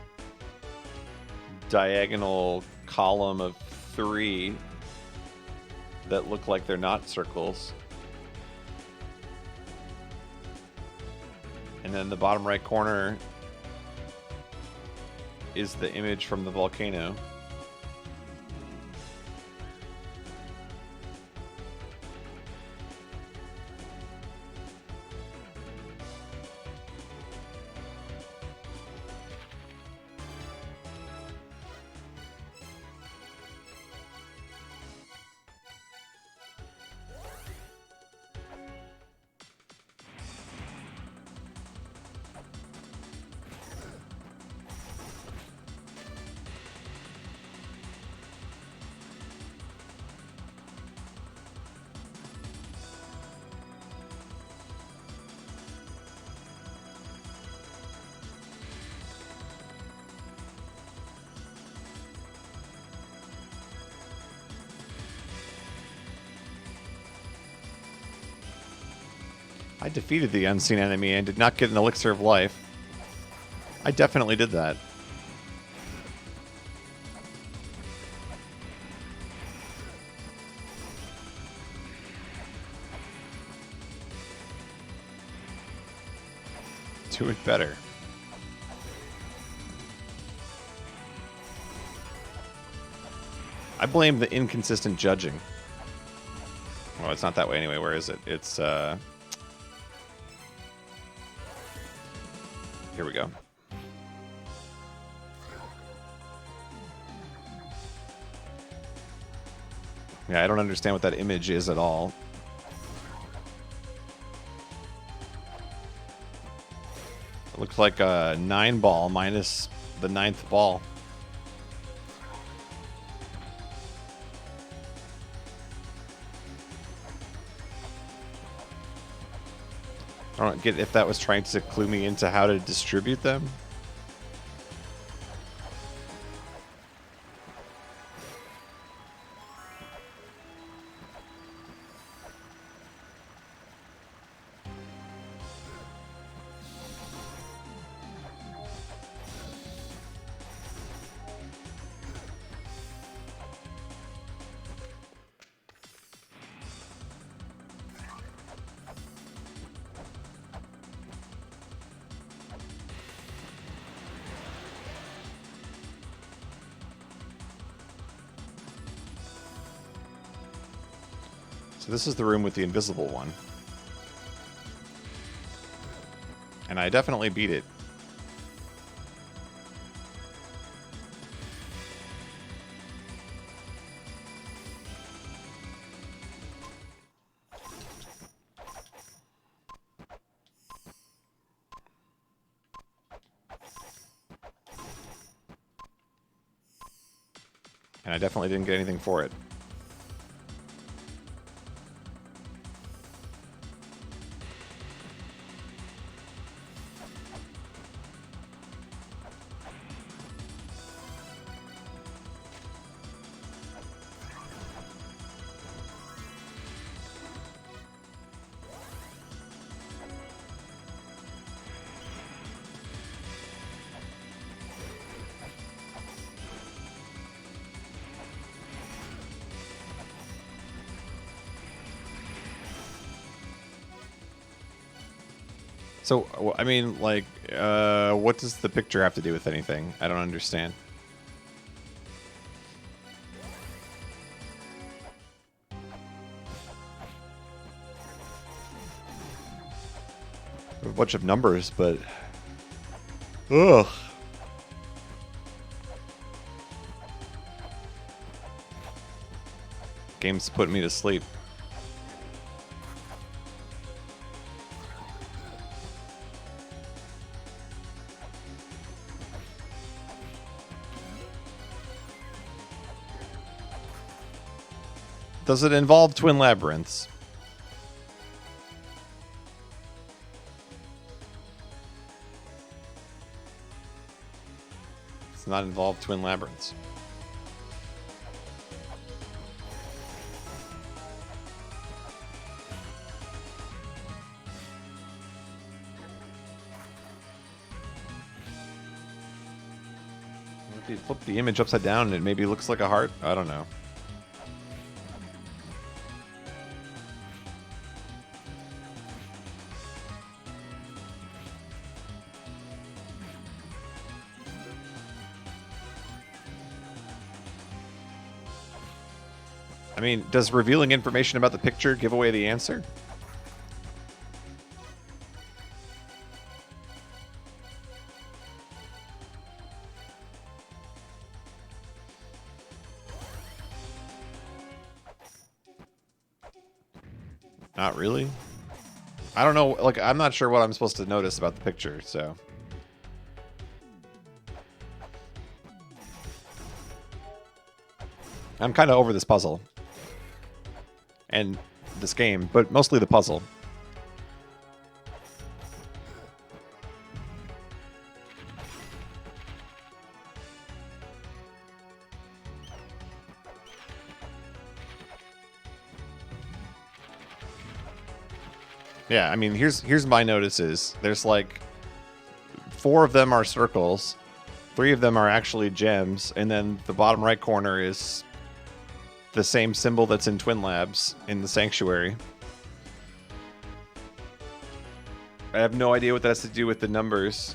diagonal column of 3 that look like they're not circles. And then the bottom right corner is the image from the volcano. I defeated the unseen enemy and did not get an elixir of life. I definitely did that. Do it better. I blame the inconsistent judging. Well, it's not that way anyway. Where is it? It's, here we go. Yeah, I don't understand what that image is at all. It looks like a 9 ball minus the 9th ball. I don't get if that was trying to clue me into how to distribute them. So this is the room with the invisible one. And I definitely beat it. And I definitely didn't get anything for it. So, I mean, like, what does the picture have to do with anything? I don't understand. A bunch of numbers, but... Ugh. Game's putting me to sleep. Does it involve twin labyrinths? It's not involved twin labyrinths. If you flip the image upside down, it maybe looks like a heart. I don't know. I mean, does revealing information about the picture give away the answer? Not really. I don't know, like, I'm not sure what I'm supposed to notice about the picture, so... I'm kind of over this puzzle. And this game, but mostly the puzzle. Yeah, I mean, here's my notices. There's like 4 of them are circles, 3 of them are actually gems, and then the bottom right corner is the same symbol that's in Twin Labs in the Sanctuary. I have no idea what that has to do with the numbers.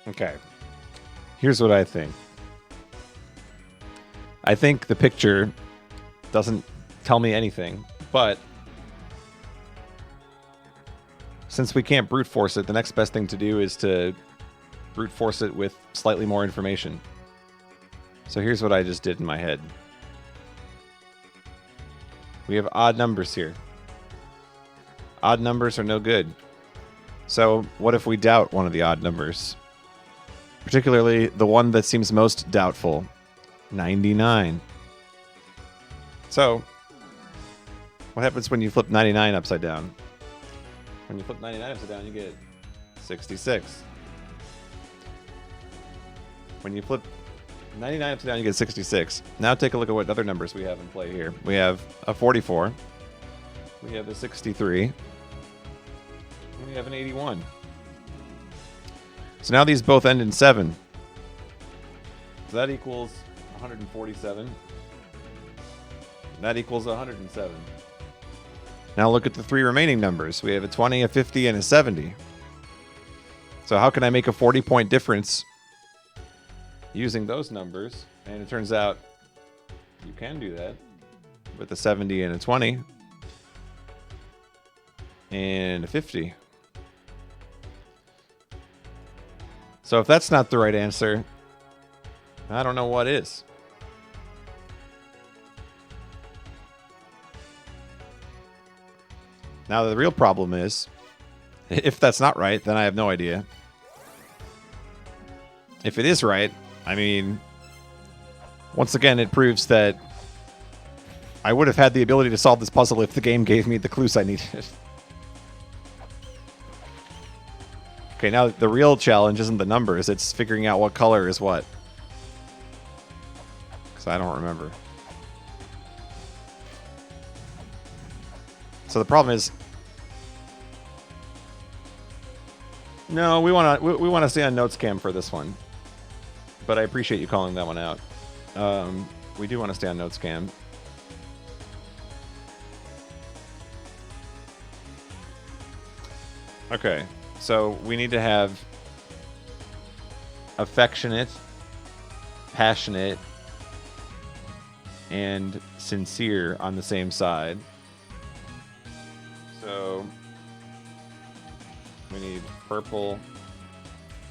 Okay. Here's what I think. I think the picture doesn't tell me anything, but since we can't brute force it, the next best thing to do is to brute force it with slightly more information. So here's what I just did in my head. We have odd numbers here. Odd numbers are no good. So what if we doubt one of the odd numbers? Particularly the one that seems most doubtful, 99. So what happens when you flip 99 upside down? When you flip 99 upside down, you get 66. When you flip 99 upside down, you get 66. Now take a look at what other numbers we have in play here. We have a 44. We have a 63. And we have an 81. So now these both end in 7. So that equals 147. That equals 107. Now look at the 3 remaining numbers. We have a 20, a 50, and a 70. So how can I make a 40-point difference using those numbers? And it turns out you can do that with a 70 and a 20 and a 50. So if that's not the right answer, I don't know what is. Now the real problem is, if that's not right, then I have no idea. If it is right, I mean, once again, it proves that I would have had the ability to solve this puzzle if the game gave me the clues I needed. Okay, now the real challenge isn't the numbers, it's figuring out what color is what. Because I don't remember. So the problem is, no, we want to stay on notes cam for this one. But I appreciate you calling that one out. We do want to stay on notes cam. Okay, so we need to have affectionate, passionate, and sincere on the same side. So we need purple,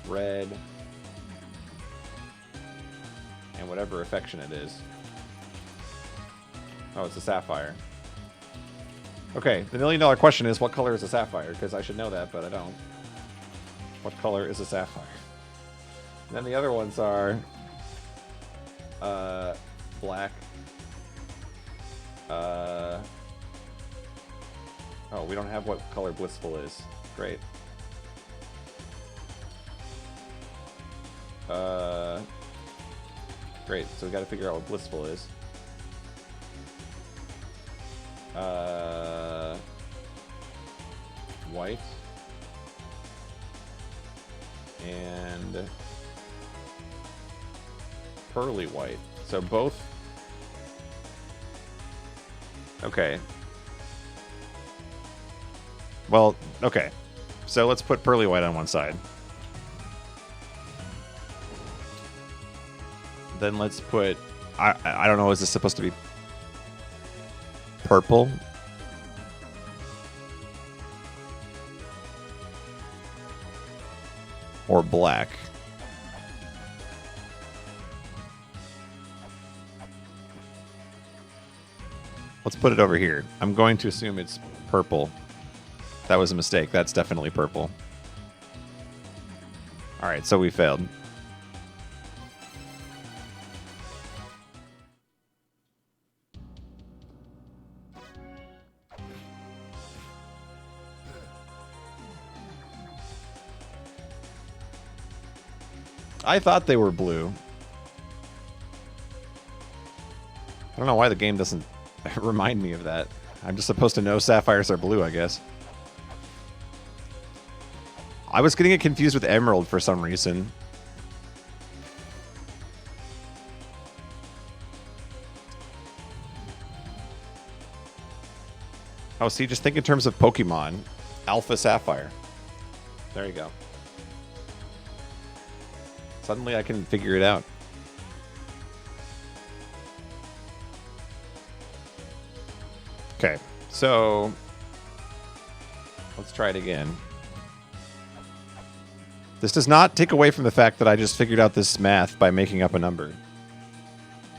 red, and whatever affectionate is. Oh, it's a sapphire. Okay, the $1 million question is, what color is a sapphire? Because I should know that, but I don't. What color is a sapphire? And then the other ones are black. Oh, we don't have what color blissful is. Great. Great, so we gotta figure out what blissful is. White. And pearly white. So both. Okay. Well, okay. So let's put pearly white on one side. Then let's put, I don't know, is this supposed to be purple? Or black? Let's put it over here. I'm going to assume it's purple. That was a mistake. That's definitely purple. Alright, so we failed. I thought they were blue. I don't know why the game doesn't remind me of that. I'm just supposed to know sapphires are blue, I guess. I was getting it confused with emerald for some reason. Oh, see, just think in terms of Pokemon. Alpha Sapphire. There you go. Suddenly I can figure it out. Okay, so let's try it again. This does not take away from the fact that I just figured out this math by making up a number.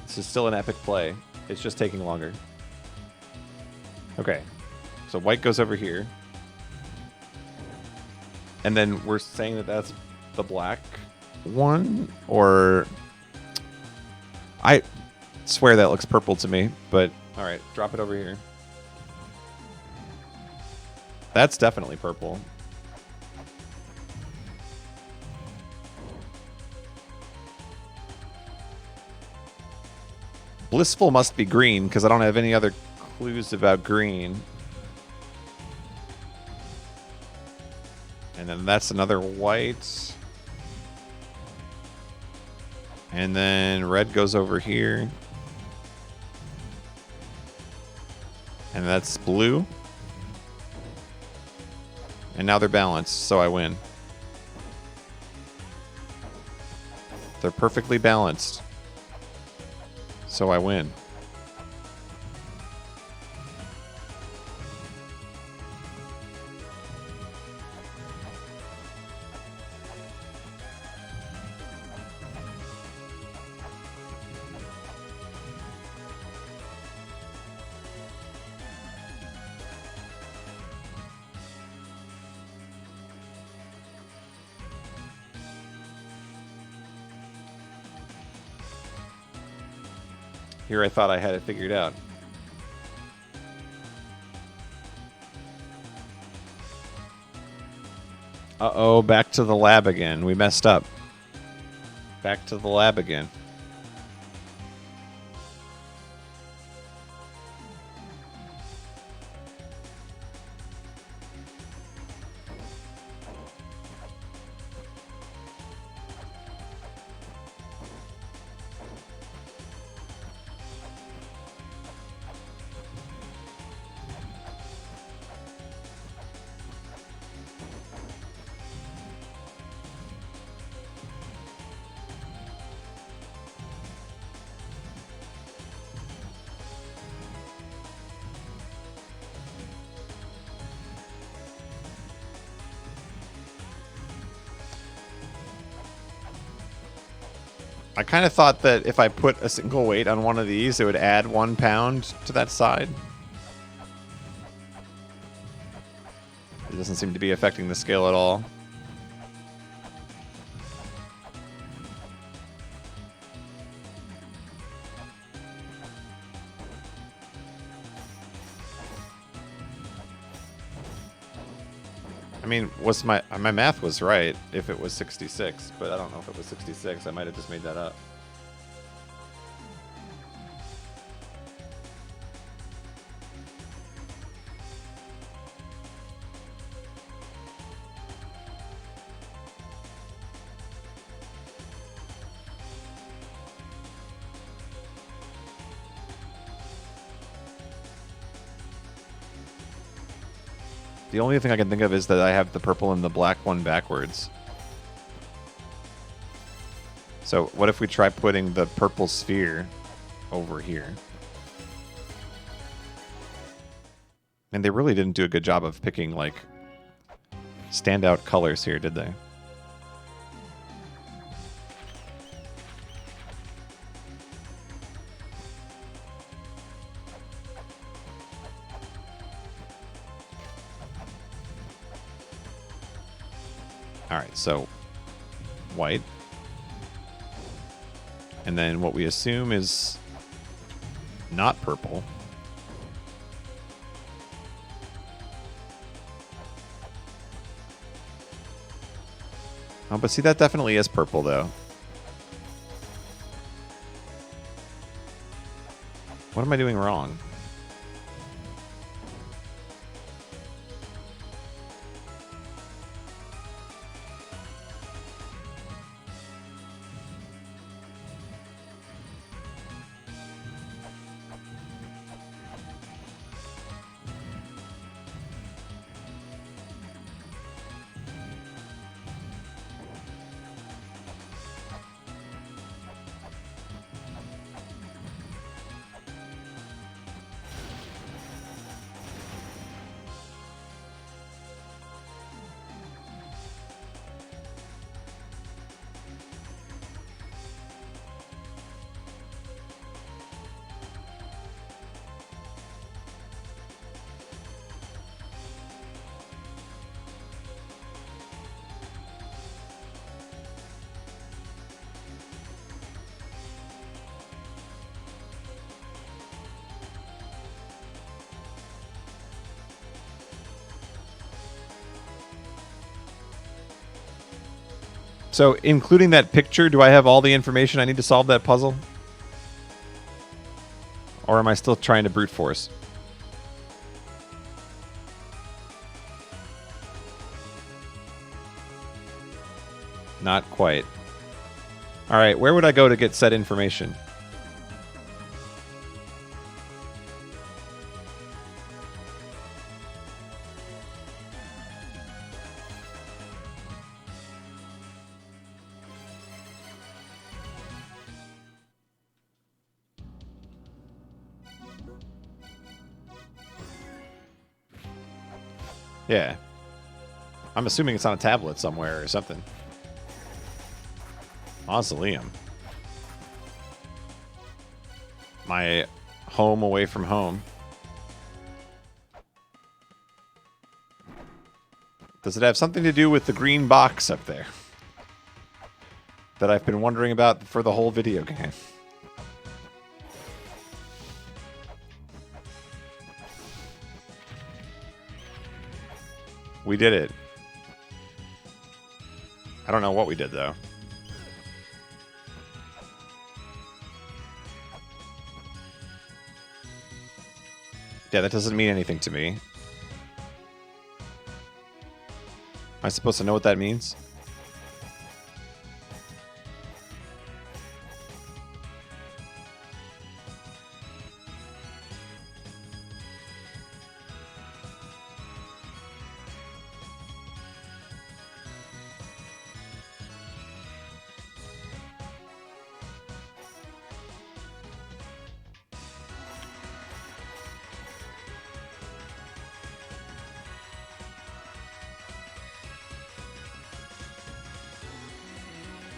This is still an epic play. It's just taking longer. Okay, so white goes over here. And then we're saying that that's the black one, or... I swear that looks purple to me, but all right, drop it over here. That's definitely purple. Blissful must be green, because I don't have any other clues about green. And then that's another white. And then red goes over here. And that's blue. And now they're balanced, so I win. They're perfectly balanced. So I win. Here I thought I had it figured out. Uh-oh, back to the lab again. We messed up. Back to the lab again. I kind of thought that if I put a single weight on one of these, it would add 1 pound to that side. It doesn't seem to be affecting the scale at all. I mean, was my math was right if it was 66, but I don't know if it was 66. I might have just made that up. The only thing I can think of is that I have the purple and the black one backwards. So what if we try putting the purple sphere over here? And they really didn't do a good job of picking, like, standout colors here, did they? Alright, so white. And then what we assume is not purple. Oh, but see, that definitely is purple, though. What am I doing wrong? So, including that picture, do I have all the information I need to solve that puzzle? Or am I still trying to brute force? Not quite. All right, where would I go to get said information? Yeah. I'm assuming it's on a tablet somewhere or something. Mausoleum. My home away from home. Does it have something to do with the green box up there? That I've been wondering about for the whole video game. We did it. I don't know what we did, though. Yeah, that doesn't mean anything to me. Am I supposed to know what that means?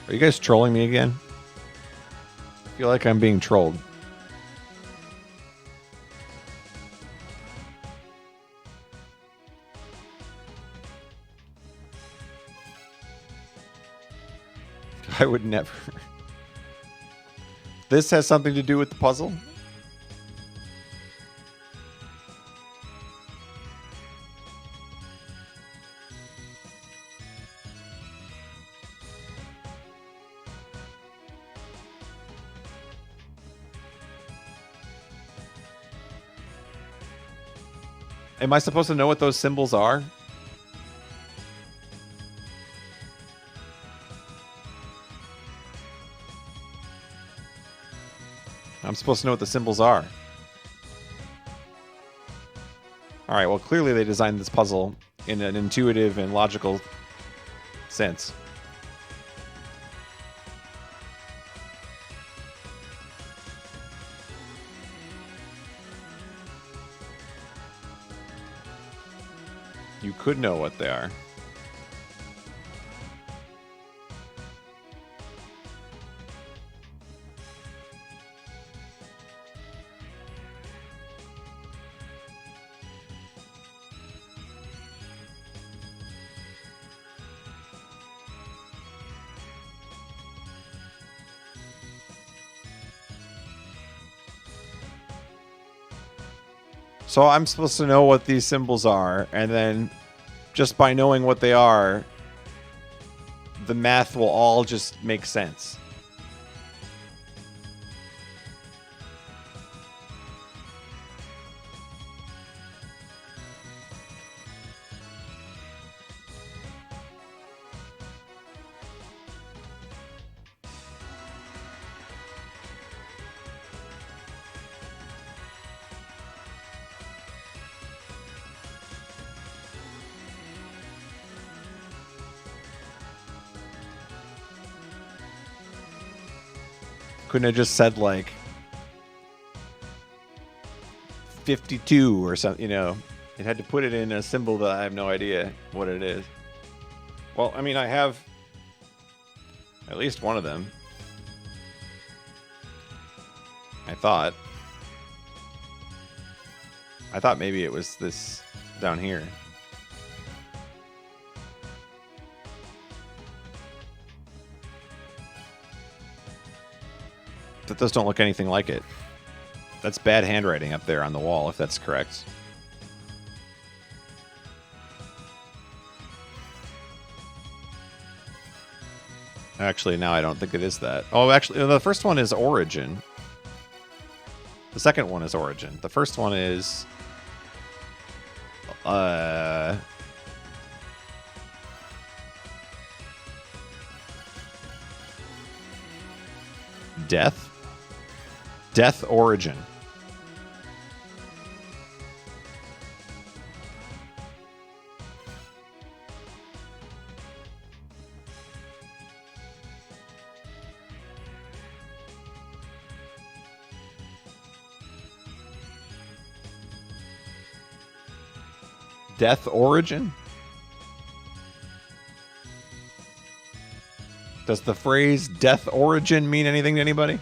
Are you guys trolling me again? I feel like I'm being trolled. I would never. This has something to do with the puzzle? Am I supposed to know what those symbols are? I'm supposed to know what the symbols are. Alright, well, clearly they designed this puzzle in an intuitive and logical sense. You could know what they are. So I'm supposed to know what these symbols are, and then just by knowing what they are, the math will all just make sense. Couldn't have just said, like, 52 or something, you know? It had to put it in a symbol that I have no idea what it is. Well, I mean, I have at least one of them. I thought maybe it was this down here. But those don't look anything like it. That's bad handwriting up there on the wall, if that's correct. Actually, now I don't think it is that. Oh, actually, the first one is origin. The second one is origin. The first one is... Death? Death origin. Death origin? Does the phrase death origin mean anything to anybody?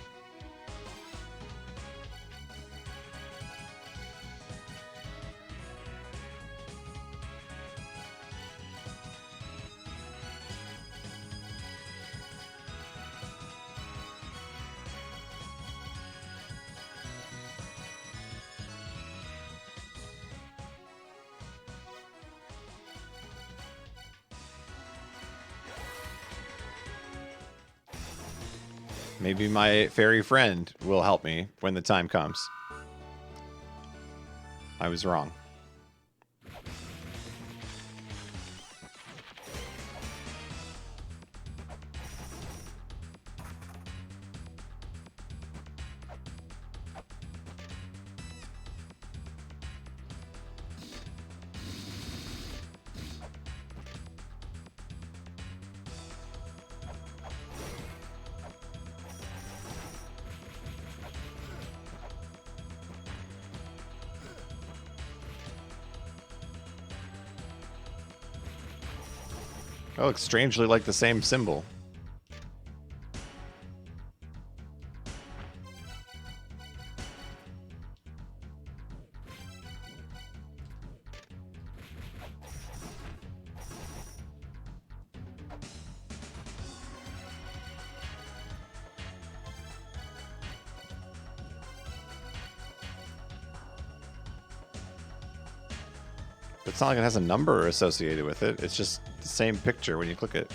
Maybe my fairy friend will help me when the time comes. I was wrong. That looks strangely like the same symbol. It's not like it has a number associated with it. It's just the same picture when you click it.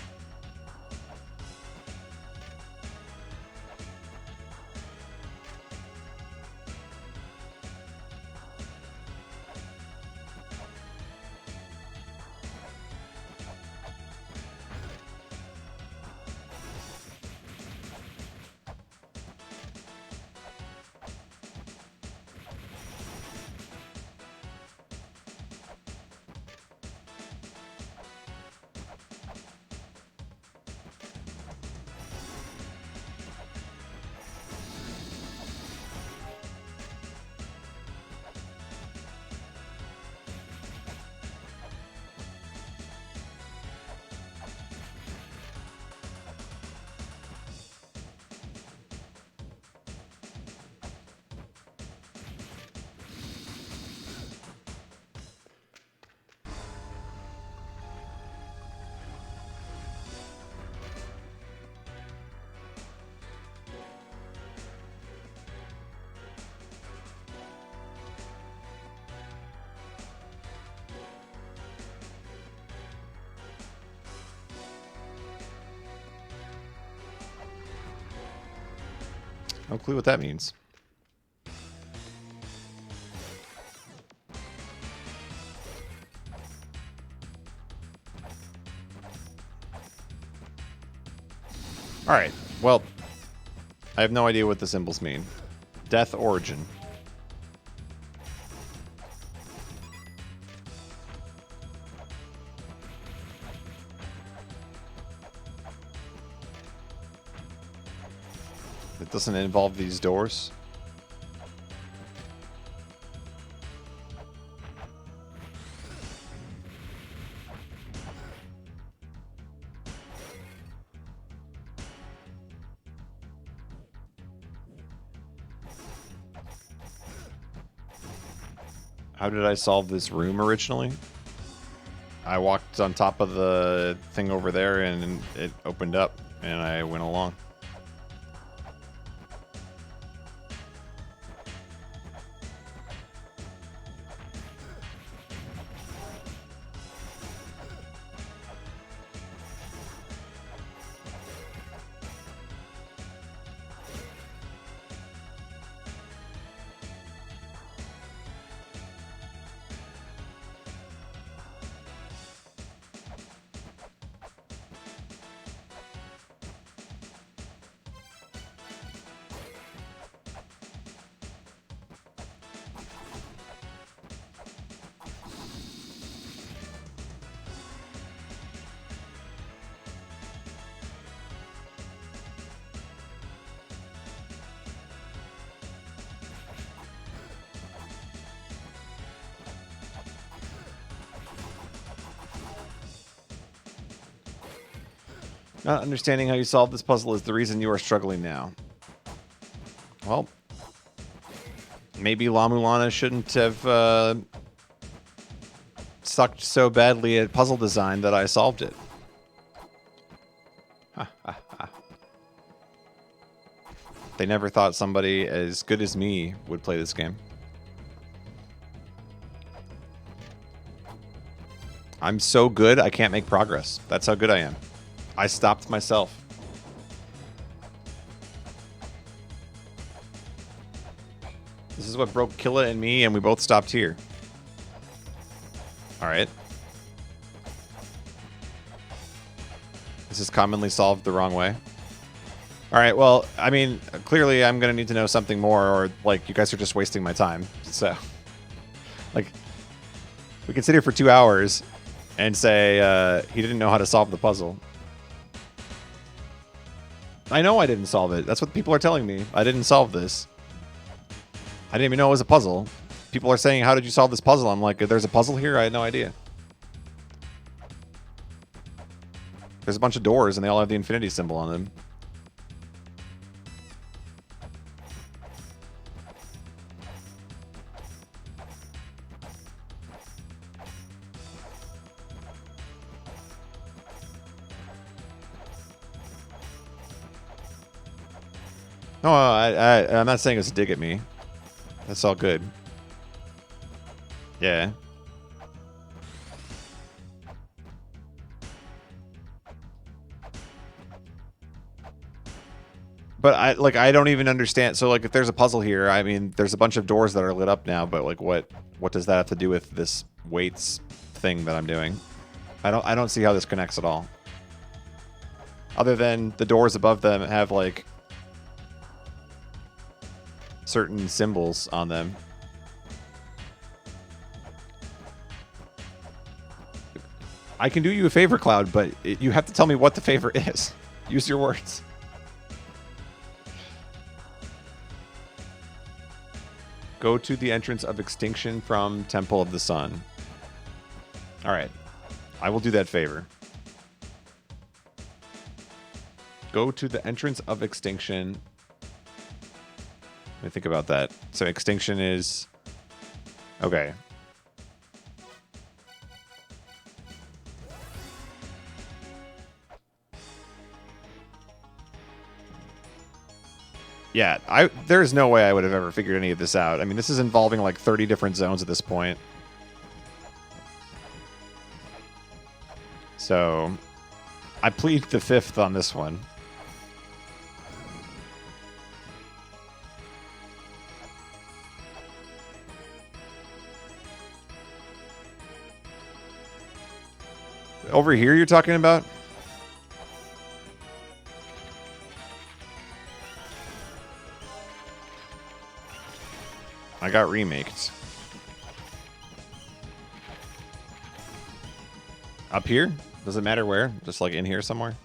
No clue what that means. Alright, well, I have no idea what the symbols mean. Death origin. It doesn't involve these doors. How did I solve this room originally? I walked on top of the thing over there and it opened up and I went along. Not understanding how you solve this puzzle is the reason you are struggling now. Well, maybe La-Mulana shouldn't have sucked so badly at puzzle design that I solved it. They never thought somebody as good as me would play this game. I'm so good, I can't make progress. That's how good I am. I stopped myself. This is what broke Killa and me, and we both stopped here. Alright. This is commonly solved the wrong way. Alright, well, I mean, clearly I'm going to need to know something more, or, like, you guys are just wasting my time. So, like, we can sit here for 2 hours and say he didn't know how to solve the puzzle. I know I didn't solve it. That's what people are telling me. I didn't solve this. I didn't even know it was a puzzle. People are saying, how did you solve this puzzle? I'm like, there's a puzzle here? I had no idea. There's a bunch of doors, and they all have the infinity symbol on them. No, I'm not saying it's a dig at me. That's all good. Yeah. But I don't even understand. So like if there's a puzzle here, I mean, there's a bunch of doors that are lit up now, but like what does that have to do with this weights thing that I'm doing? I don't see how this connects at all. Other than the doors above them have like certain symbols on them. I can do you a favor, Cloud, but you have to tell me what the favor is. Use your words. Go to the entrance of extinction from Temple of the Sun. All right. I will do that favor. Go to the entrance of extinction. Let me think about that. So extinction is... Okay. Yeah, there's no way I would have ever figured any of this out. I mean, this is involving like 30 different zones at this point. So, I plead the fifth on this one. Over here you're talking about? I got remaked. Up here? Does it matter where? Just like in here somewhere?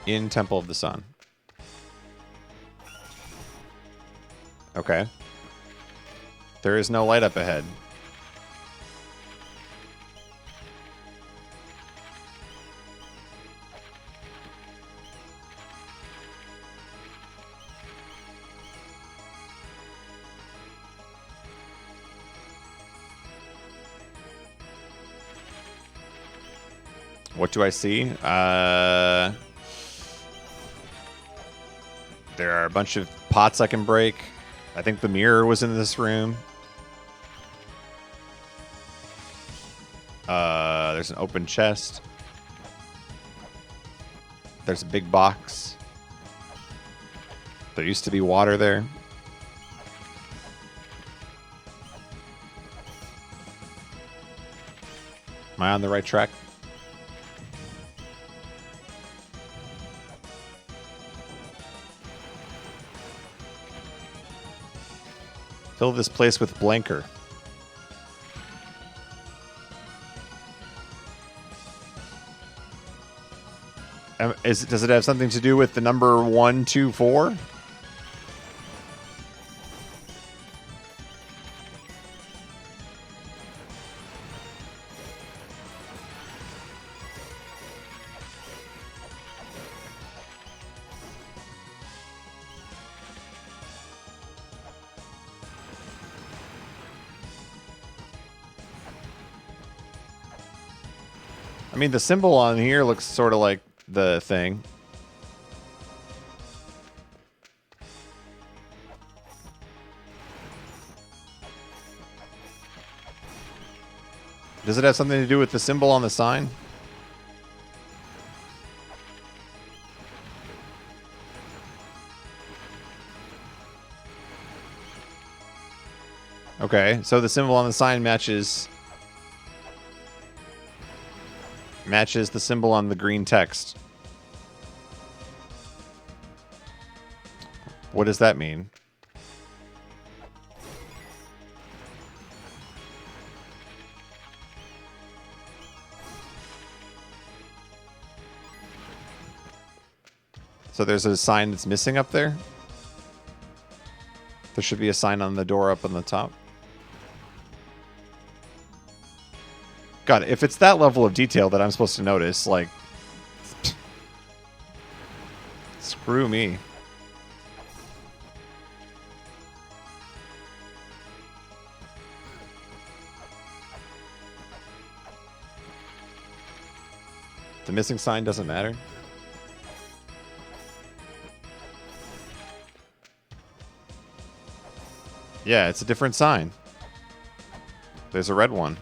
In Temple of the Sun. Okay. There is no light up ahead. What do I see? There are a bunch of pots I can break. I think the mirror was in this room. There's an open chest. There's a big box. There used to be water there. Am I on the right track? Fill this place with blanker. Does it have something to do with the number 1, 2, 4? I mean, the symbol on here looks sort of like the thing. Does it have something to do with the symbol on the sign? Okay, so the symbol on the sign matches the symbol on the green text. What does that mean? So there's a sign that's missing up there? There should be a sign on the door up on the top. God, if it's that level of detail that I'm supposed to notice, like... Screw me. The missing sign doesn't matter? Yeah, it's a different sign. There's a red one.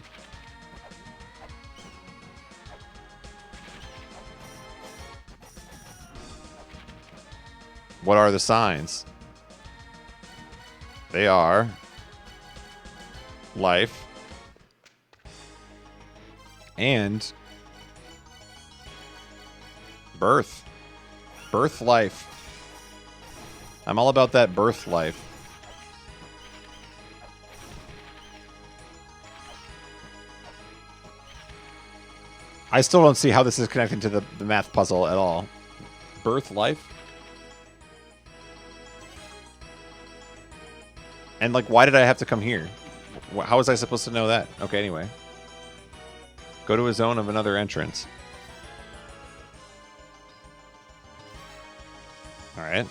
What are the signs? They are life and birth. Birth life. I'm all about that birth life. I still don't see how this is connected to the math puzzle at all. Birth life? And, like, why did I have to come here? How was I supposed to know that? Okay, anyway. Go to a zone of another entrance. Alright.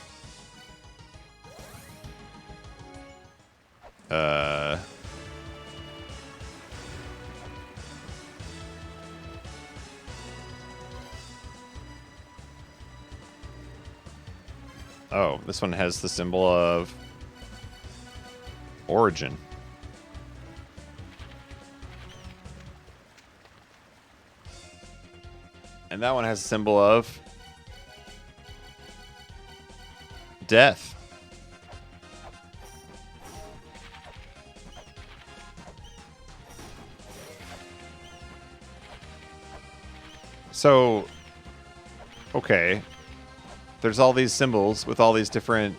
Oh, this one has the symbol of origin. And that one has a symbol of death. So, okay. There's all these symbols with all these different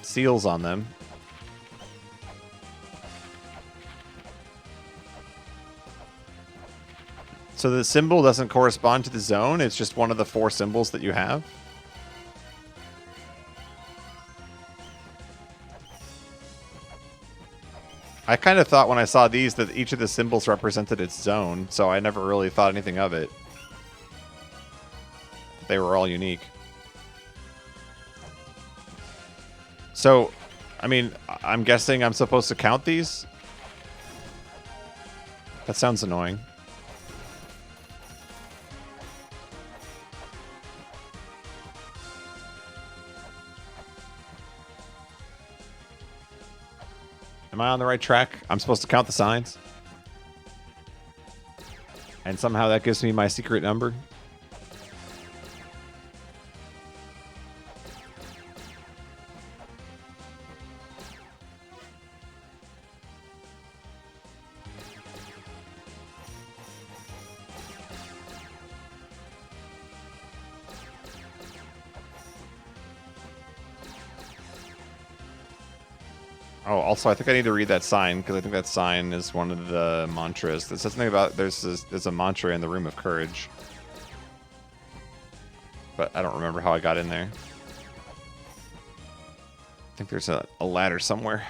seals on them. So the symbol doesn't correspond to the zone, it's just one of the 4 symbols that you have? I kind of thought when I saw these that each of the symbols represented its zone, so I never really thought anything of it. They were all unique. So, I mean, I'm guessing I'm supposed to count these? That sounds annoying. Am I on the right track? I'm supposed to count the signs? And somehow that gives me my secret number? Oh, also, I think I need to read that sign, because I think that sign is one of the mantras. It says something about there's a mantra in the Room of Courage. But I don't remember how I got in there. I think there's a ladder somewhere.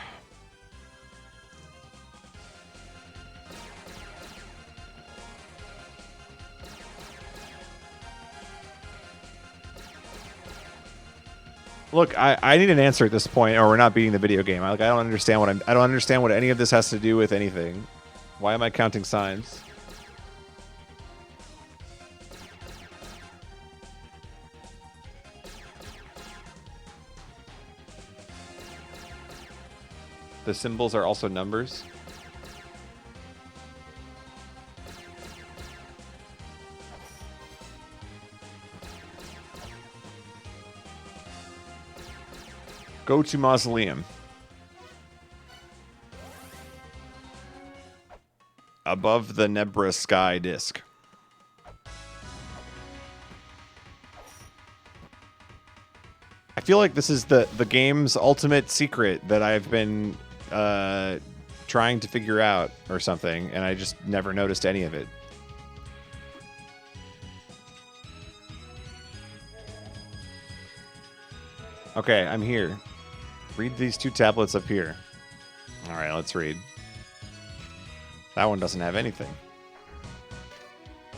Look, I need an answer at this point, or we're not beating the video game. I don't understand what I don't understand what any of this has to do with anything. Why am I counting signs? The symbols are also numbers. Go to mausoleum. Above the Nebra sky disk. I feel like this is the game's ultimate secret that I've been trying to figure out or something, and I just never noticed any of it. Okay, I'm here. Read these 2 tablets up here. All right, let's read. That one doesn't have anything.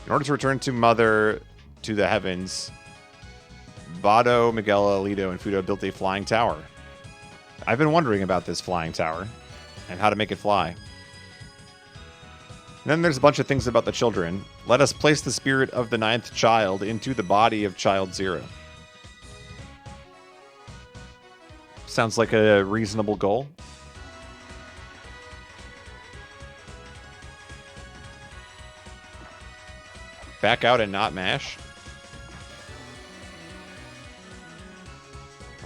In order to return to Mother to the heavens, Bado, Miguel, Alito, and Fudo built a flying tower. I've been wondering about this flying tower and how to make it fly. And then there's a bunch of things about the children. Let us place the spirit of the 9th child into the body of child 0. Sounds like a reasonable goal. Back out and not mash?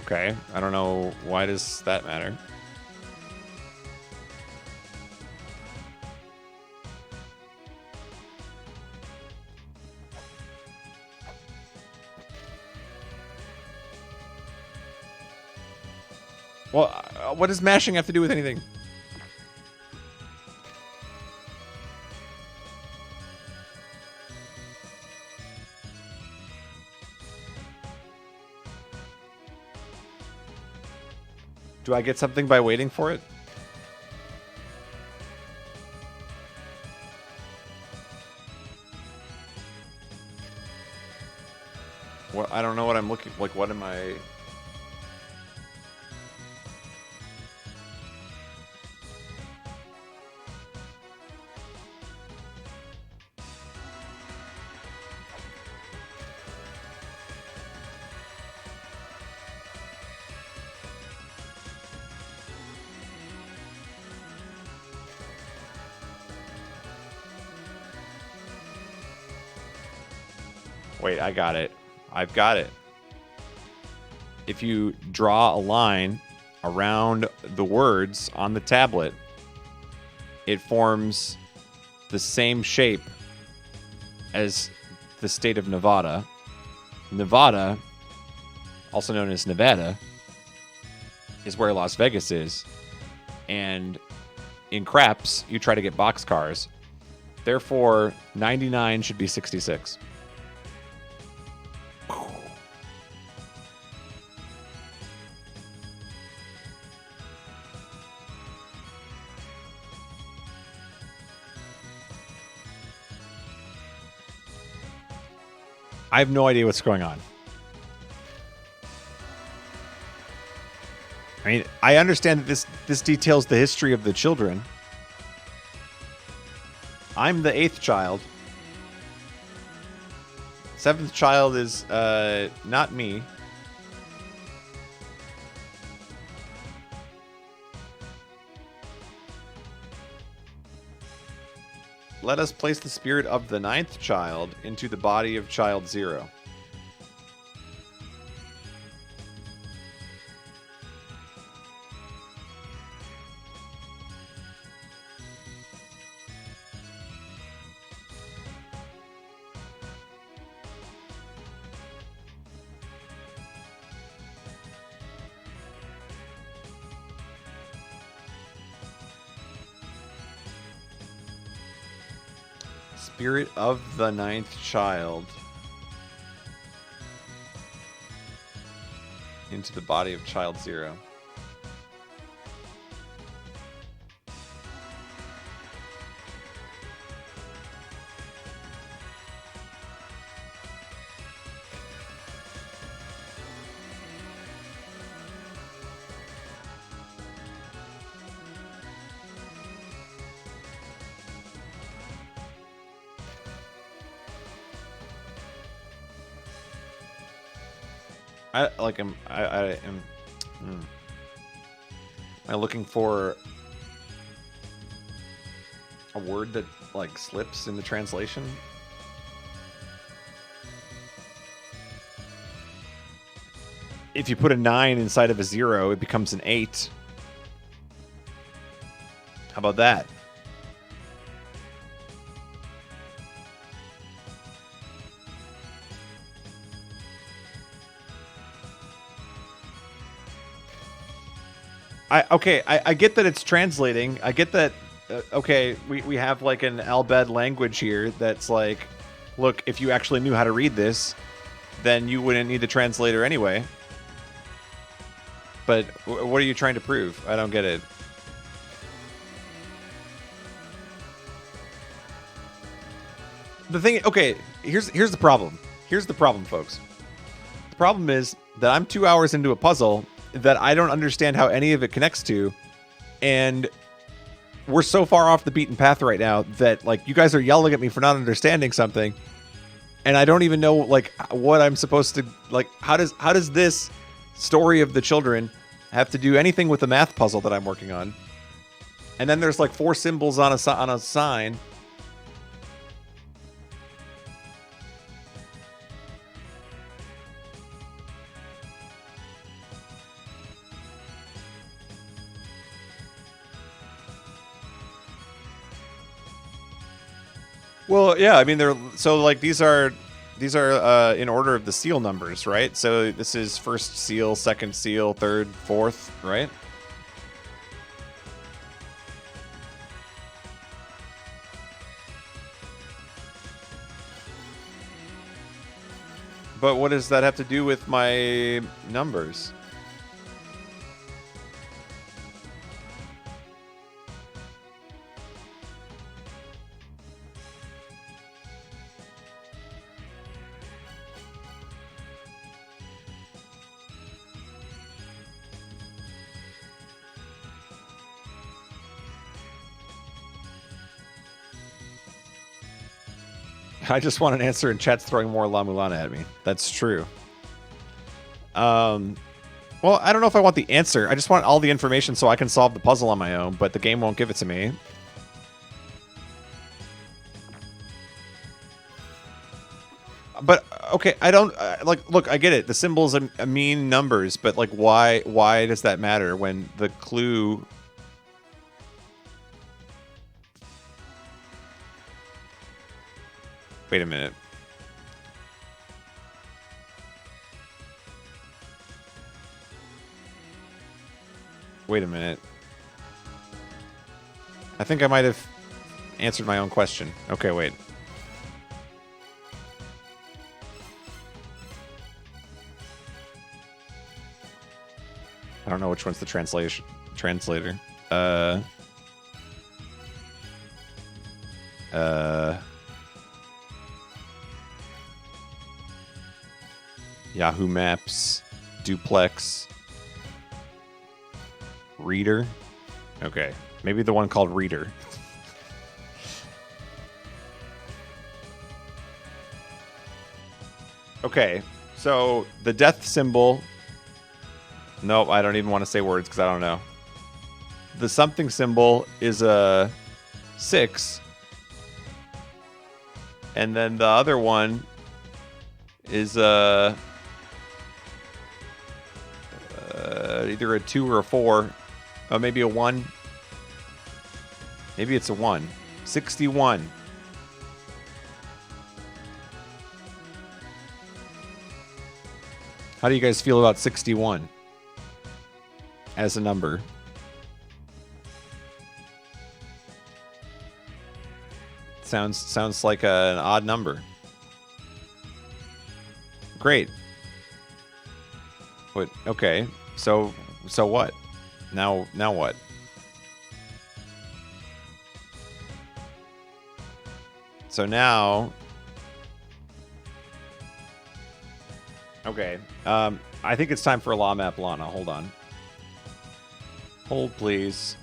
Okay, I don't know. Why does that matter? Well, what does mashing have to do with anything? Do I get something by waiting for it? What? I don't know what I'm looking like. What am I? Wait, I got it. I've got it. If you draw a line around the words on the tablet, it forms the same shape as the state of Nevada. Nevada, also known as Nevada, is where Las Vegas is. And in craps, you try to get boxcars. Therefore, 99 should be 66. I have no idea what's going on. I mean, I understand that this details the history of the children. I'm the 8th child. 7th child is not me. Let us place the spirit of the 9th child into the body of child 0. Spirit of the 9th child into the body of child 0. I am. Am I looking for a word that, like, slips in the translation? If you put a 9 inside of a 0, it becomes an 8. How about that? I get that it's translating. I get that, okay, we have like an Albed language here that's like, look, if you actually knew how to read this, then you wouldn't need the translator anyway. But what are you trying to prove? I don't get it. The thing, okay, here's the problem. Here's the problem, folks. The problem is that I'm 2 hours into a puzzle that I don't understand how any of it connects to, and we're so far off the beaten path right now that, like, you guys are yelling at me for not understanding something, and I don't even know, like, what I'm supposed to, like, how does this story of the children have to do anything with the math puzzle that I'm working on? And then there's like 4 symbols on a sign. Well, yeah, I mean, they're so like these are in order of the seal numbers, right? So this is first seal, second seal, third, fourth, right? But what does that have to do with my numbers? I just want an answer, and chat's throwing more La-Mulana at me. That's true. Well, I don't know if I want the answer. I just want all the information so I can solve the puzzle on my own, but the game won't give it to me. But, okay, I don't... like, look, I get it. The symbols mean numbers, but, like, why does that matter when the clue... Wait a minute. Wait a minute. I think I might have answered my own question. Okay, wait. I don't know which one's the translator. Yahoo Maps, Duplex, Reader. Okay, maybe the one called Reader. Okay, so the death symbol. Nope, I don't even want to say words because I don't know. The something symbol is a 6. And then the other one is either a 2 or a 4. Oh, maybe a 1. Maybe it's a 1. 61. How do you guys feel about 61 as a number? Sounds like an odd number. Great. But okay. So what? Now what? So now, okay. I think it's time for a law map, Lana. Hold on. Hold, please.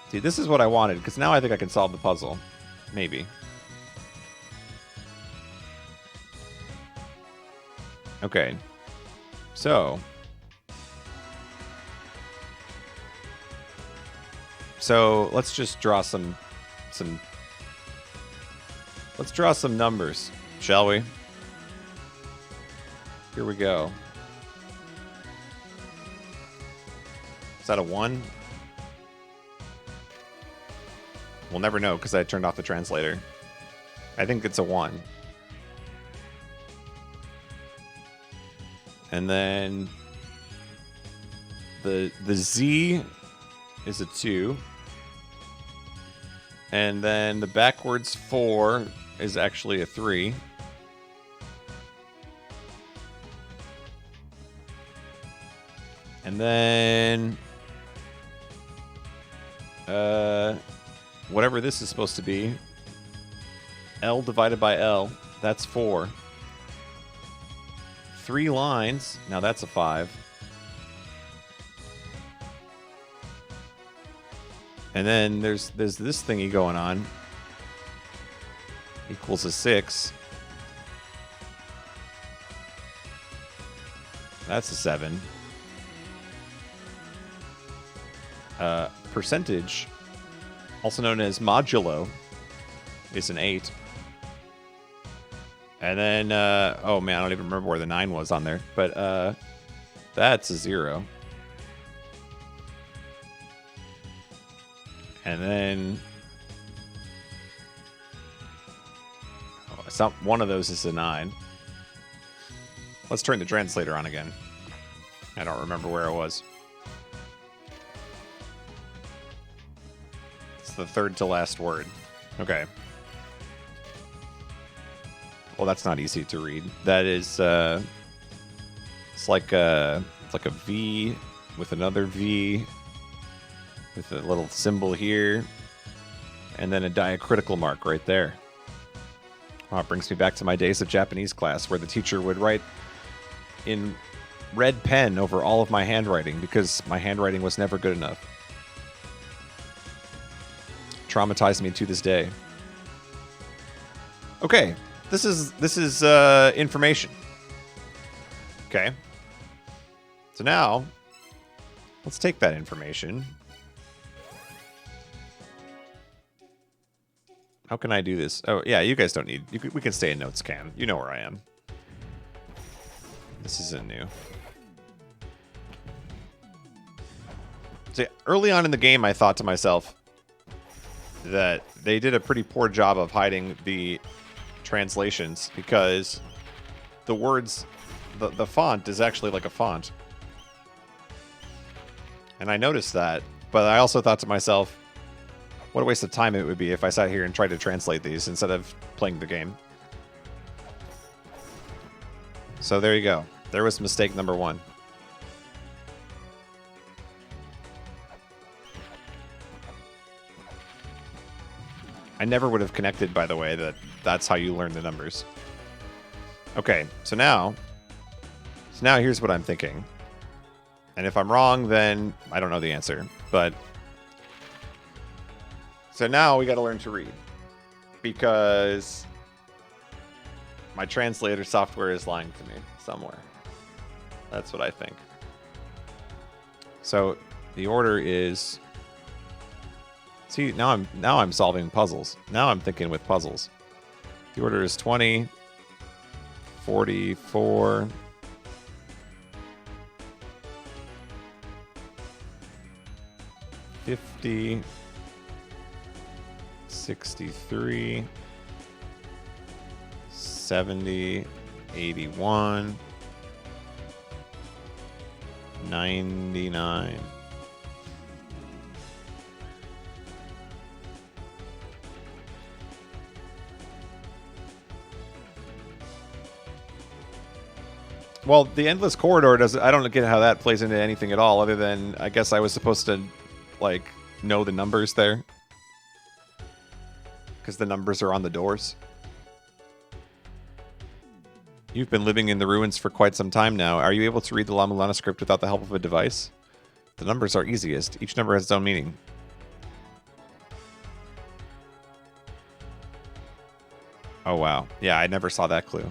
See, this is what I wanted, because now I think I can solve the puzzle. Maybe. Okay. So, So let's just draw some. Let's draw some numbers, shall we? Here we go. Is that a 1? We'll never know because I turned off the translator. I think it's a 1. And then the Z is a 2. And then the backwards 4 is actually a 3. And then whatever this is supposed to be, L divided by L, that's 4. 3 lines, now that's a 5. And then there's this thingy going on. Equals a 6. That's a 7. Percentage, also known as modulo, is an 8. And then, oh man, I don't even remember where the 9 was on there. But that's a 0. And then one of those is a 9. Let's turn the translator on again. I don't remember where it was. It's the third to last word. Okay. Well, that's not easy to read. That is, it's like a V with another V with a little symbol here, and then a diacritical mark right there. Wow, it brings me back to my days of Japanese class, where the teacher would write in red pen over all of my handwriting because my handwriting was never good enough. Traumatized me to this day. Okay, this is information. Okay, so now let's take that information. How can I do this? Oh, yeah, you guys don't need... we can stay in notes cam. You know where I am. This isn't new. So early on in the game, I thought to myself that they did a pretty poor job of hiding the translations because the words... The font is actually like a font. And I noticed that, but I also thought to myself, what a waste of time it would be if I sat here and tried to translate these instead of playing the game. So there you go. There was mistake number 1. I never would have connected, by the way, that that's how you learn the numbers. Okay, so now here's what I'm thinking. And if I'm wrong, then I don't know the answer. But so now we got to learn to read, because my translator software is lying to me somewhere. That's what I think. So the order is... See, now I'm solving puzzles. Now I'm thinking with puzzles. The order is 20, 44, 50, 63, 70, 81, 99. Well, the endless corridor doesn't... I don't get how that plays into anything at all, other than I guess I was supposed to, like, know the numbers there. Because the numbers are on the doors. You've been living in the ruins for quite some time now. Are you able to read the La-Mulana script without the help of a device? The numbers are easiest. Each number has its own meaning. Oh, wow. Yeah, I never saw that clue.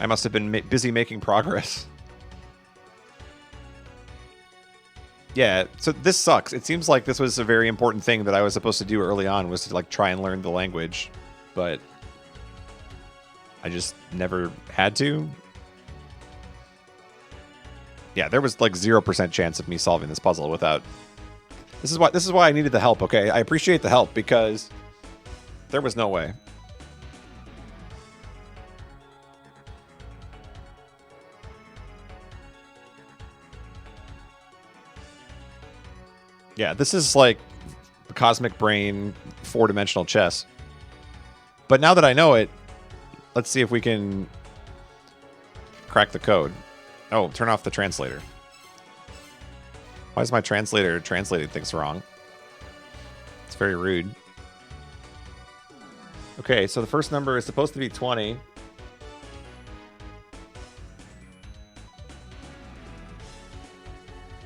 I must have been busy making progress. Yeah, so this sucks. It seems like this was a very important thing that I was supposed to do early on, was to like try and learn the language, but I just never had to. Yeah, there was like 0% chance of me solving this puzzle without. This is why I needed the help. Okay, I appreciate the help because there was no way. Yeah, this is like the cosmic brain 4-dimensional chess. But now that I know it, let's see if we can crack the code. Oh, turn off the translator. Why is my translator translating things wrong? It's very rude. Okay, so the first number is supposed to be 20.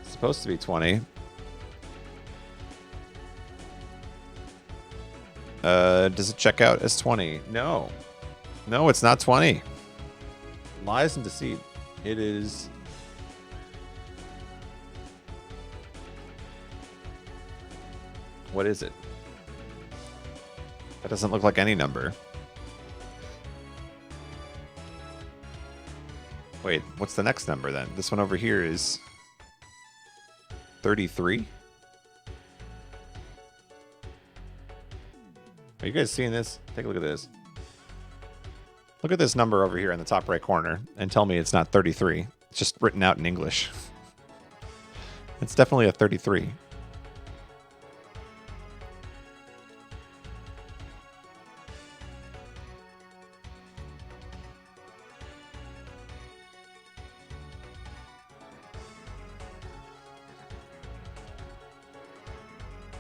It's supposed to be 20. Does it check out as 20? No. No, it's not 20. Lies and deceit. It is... What is it? That doesn't look like any number. Wait, what's the next number then? This one over here is 33? Are you guys seeing this? Take a look at this. Look at this number over here in the top right corner and tell me it's not 33. It's just written out in English. It's definitely a 33.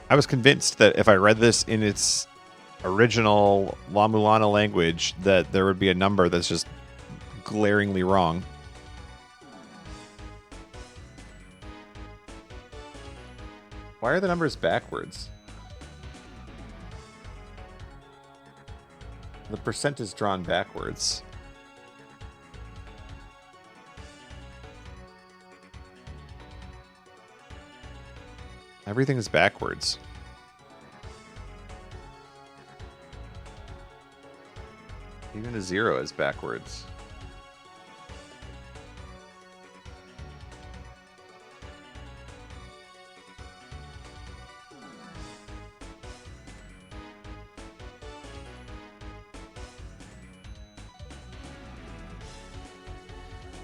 I was convinced that if I read this in its original La-Mulana language, that there would be a number that's just glaringly wrong. Why are the numbers backwards? The percent is drawn backwards. Everything is backwards. Even a 0 is backwards.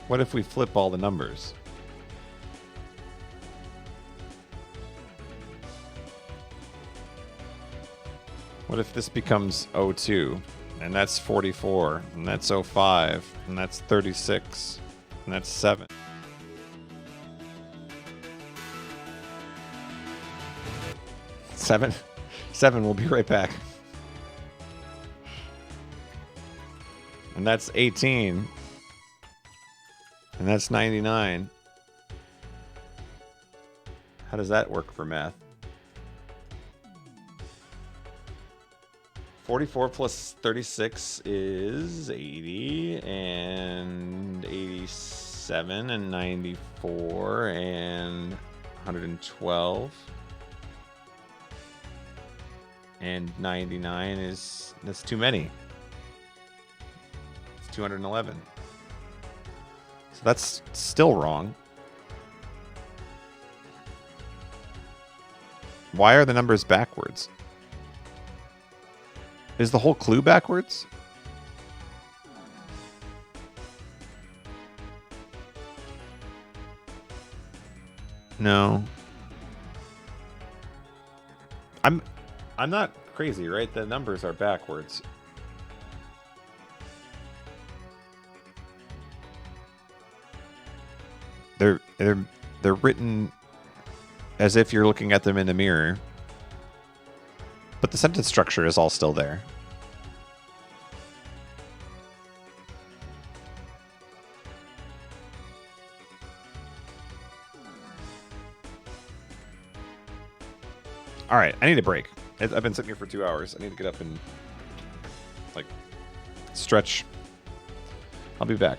What if we flip all the numbers? What if this becomes 02, and that's 44, and that's 05, and that's 36, and that's 7? Seven? 7, we'll be right back. And that's 18. And that's 99. How does that work for math? 44 plus 36 is 80, and 87, and 94, and 112. And 99 is... that's too many. It's 211. So that's still wrong. Why are the numbers backwards? Is the whole clue backwards? No. I'm not crazy, right? The numbers are backwards. They're written as if you're looking at them in a mirror. But the sentence structure is all still there. All right, I need a break. I've been sitting here for 2 hours. I need to get up and, like, stretch. I'll be back.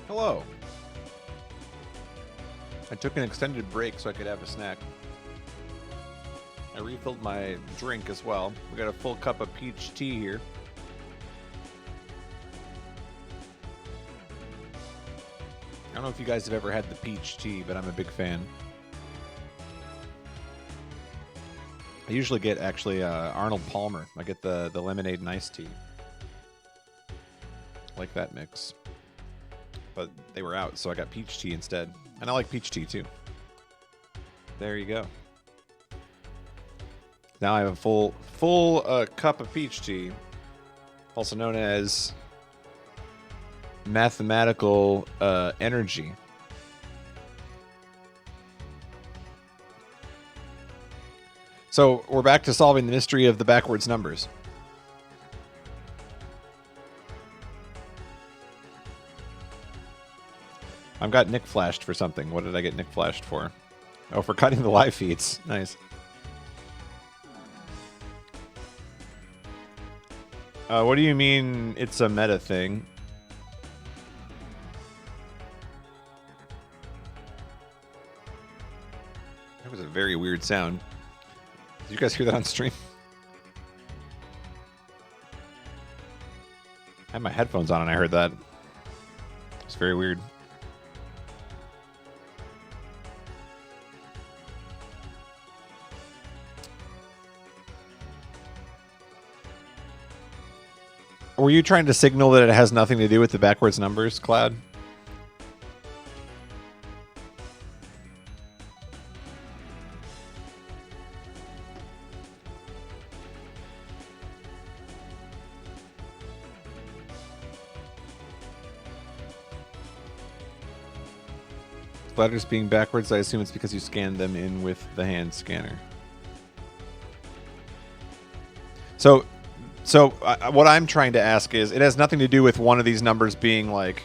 Hello. I took an extended break so I could have a snack. I refilled my drink as well. We got a full cup of peach tea here. I don't know if you guys have ever had the peach tea, but I'm a big fan. I usually get actually Arnold Palmer. I get the lemonade and iced tea. I like that mix. But they were out, so I got peach tea instead. And I like peach tea too. There you go. Now I have a full cup of peach tea, also known as mathematical energy. So we're back to solving the mystery of the backwards numbers. I've got Nick flashed for something. What did I get Nick flashed for? Oh, for cutting the live feeds. Nice. What do you mean it's a meta thing? That was a very weird sound. Did you guys hear that on stream? I had my headphones on and I heard that. It's very weird. Were you trying to signal that it has nothing to do with the backwards numbers, Cloud? Letters being backwards, I assume it's because you scanned them in with the hand scanner. So what I'm trying to ask is, it has nothing to do with one of these numbers being like,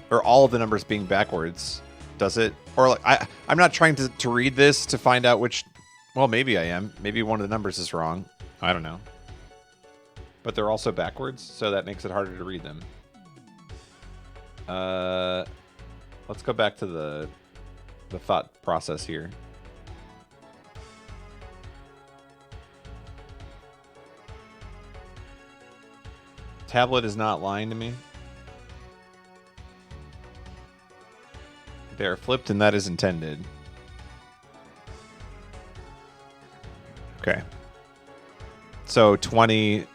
or all of the numbers being backwards, does it? Or like, I'm not trying to read this to find out which, well, maybe I am. Maybe one of the numbers is wrong. I don't know. But they're also backwards, so that makes it harder to read them. Let's go back to the thought process here. Tablet is not lying to me. They are flipped and that is intended. Okay. So 20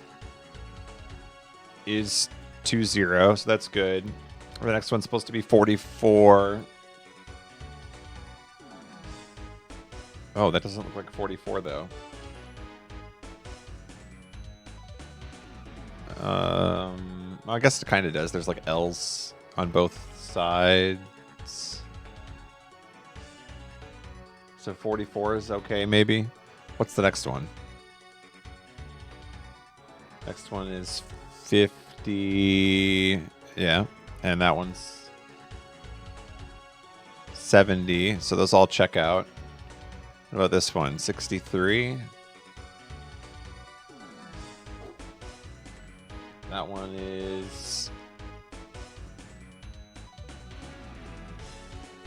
is 20, so that's good. The next one's supposed to be 44. Oh, that doesn't look like 44 though. I guess it kind of does. There's like L's on both sides. So 44 is okay, maybe. What's the next one? Next one is 50. Yeah. And that one's 70. So those all check out. What about this one? 63. That one is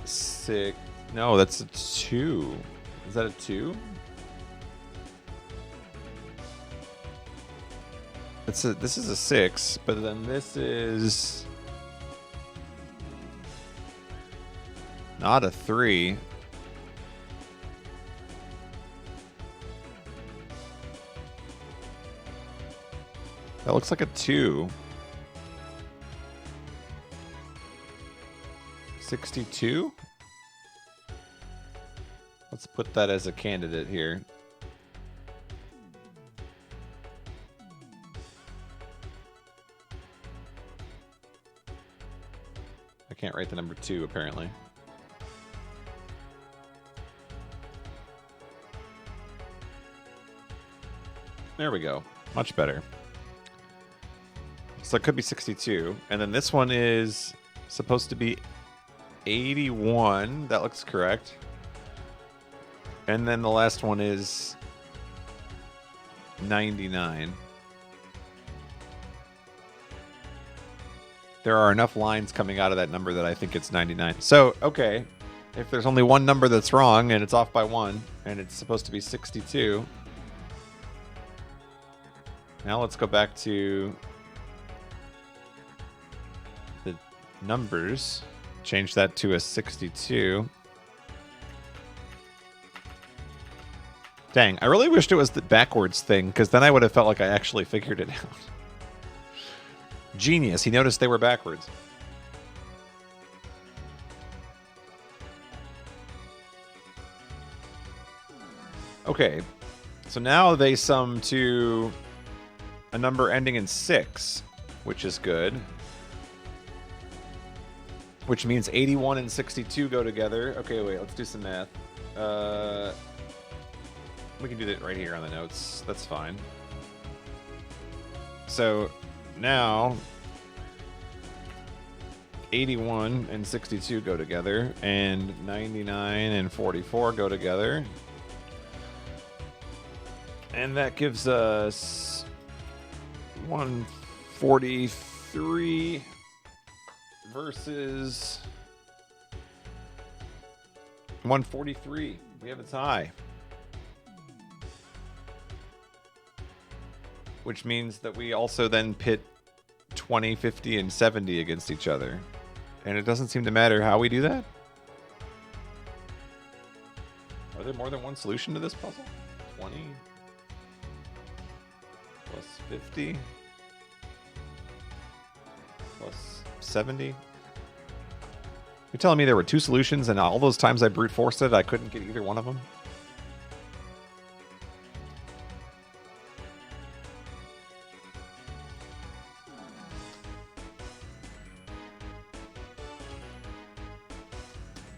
6. No, that's a 2. Is that a 2? This is a 6, but then this is not a 3. That looks like a 2. 62? Let's put that as a candidate here. I can't write the number 2, apparently. There we go. Much better. So it could be 62. And then this one is supposed to be 81. That looks correct. And then the last one is 99. There are enough lines coming out of that number that I think it's 99. So, okay, if there's only one number that's wrong and it's off by 1 and it's supposed to be 62, now let's go back to the numbers. Change that to a 62. Dang, I really wished it was the backwards thing, because then I would have felt like I actually figured it out. Genius, he noticed they were backwards. Okay, so now they sum to a number ending in 6, which is good. Which means 81 and 62 go together. Okay, wait, let's do some math. We can do that right here on the notes. That's fine. So now 81 and 62 go together, and 99 and 44 go together. And that gives us 143 versus 143. We have a tie. Which means that we also then pit 20, 50, and 70 against each other. And it doesn't seem to matter how we do that. Are there more than one solution to this puzzle? 20 plus 50 plus 70. You're telling me there were 2 solutions and all those times I brute forced it, I couldn't get either one of them?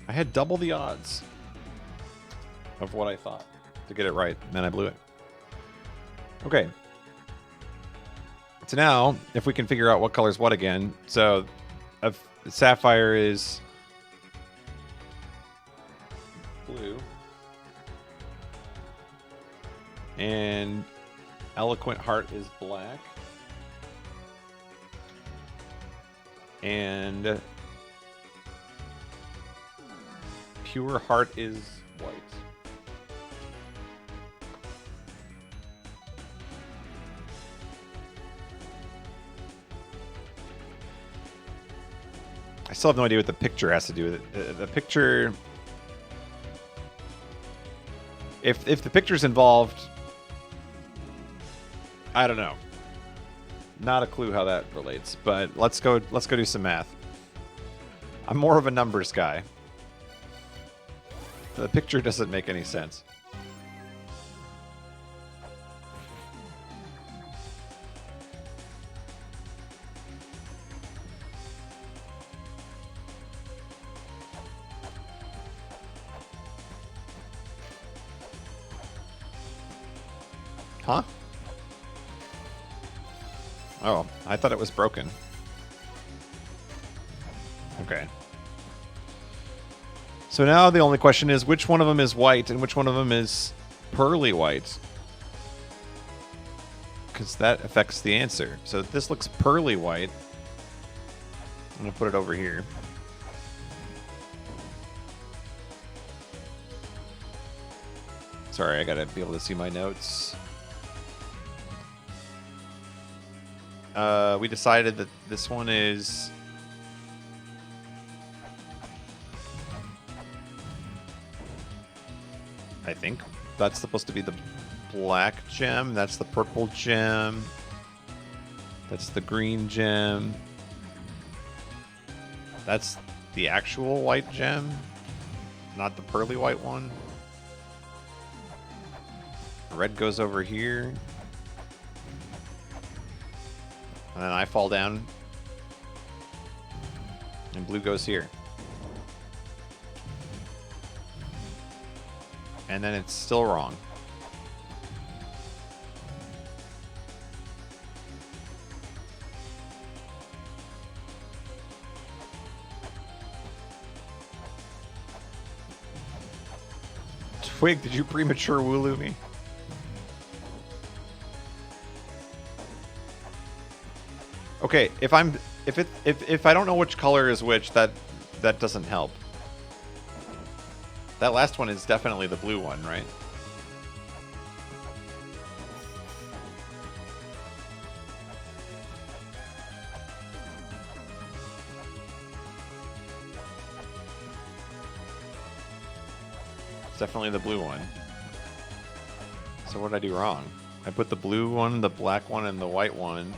I had double the odds of what I thought to get it right, and then I blew it. Okay. So now, if we can figure out what color's what again. So, sapphire is blue. And eloquent heart is black. And pure heart is white. I still have no idea what the picture has to do with it. The picture... If the picture's involved... I don't know. Not a clue how that relates, but let's go do some math. I'm more of a numbers guy. The picture doesn't make any sense. Huh? Oh, I thought it was broken. Okay. So now the only question is which one of them is white and which one of them is pearly white. Because that affects the answer. So this looks pearly white. I'm going to put it over here. Sorry, I got to be able to see my notes. We decided that this one is... I think that's supposed to be the black gem. That's the purple gem. That's the green gem. That's the actual white gem, not the pearly white one. Red goes over here. And then I fall down. And blue goes here. And then it's still wrong. Twig, did you premature Wooloo me? Okay, if I'm if I don't know which color is which, that doesn't help. That last one is definitely the blue one, right? It's definitely the blue one. So what did I do wrong? I put the blue one, the black one, and the white one.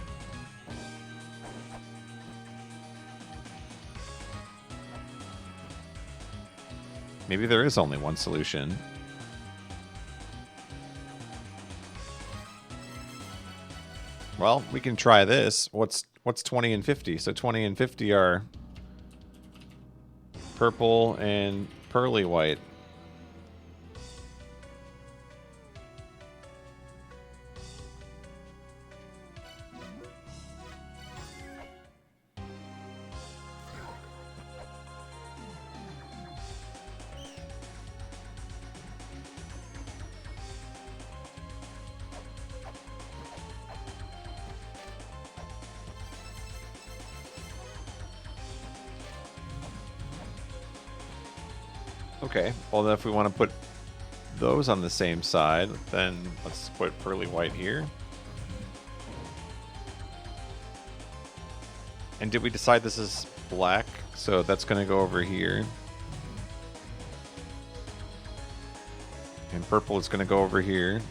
Maybe there is only one solution. Well, we can try this. What's 20 and 50? So 20 and 50 are purple and pearly white. Okay, well then if we want to put those on the same side, then let's put pearly white here. And did we decide this is black? So that's going to go over here. And purple is going to go over here.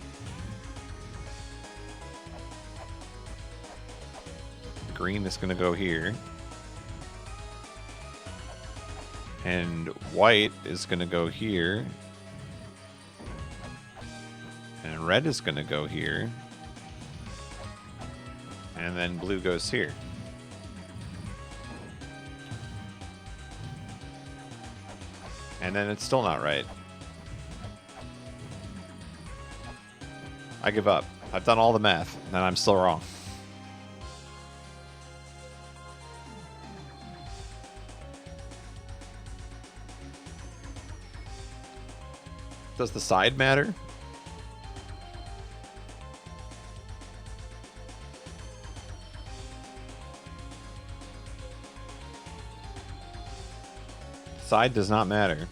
Green is going to go here. And white is going to go here. And red is going to go here. And then blue goes here. And then it's still not right. I give up. I've done all the math, and I'm still wrong. Does the side matter? Side does not matter.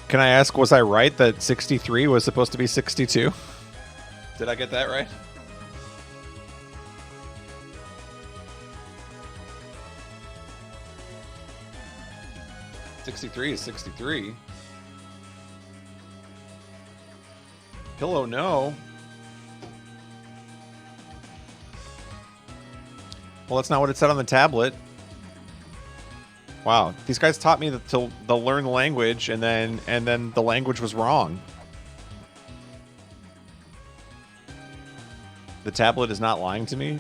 Can I ask, was I right that 63 was supposed to be 62? Did I get that right? '63 is 63. Pillow, no. Well, that's not what it said on the tablet. Wow, these guys taught me to learn the language, and then the language was wrong. The tablet is not lying to me?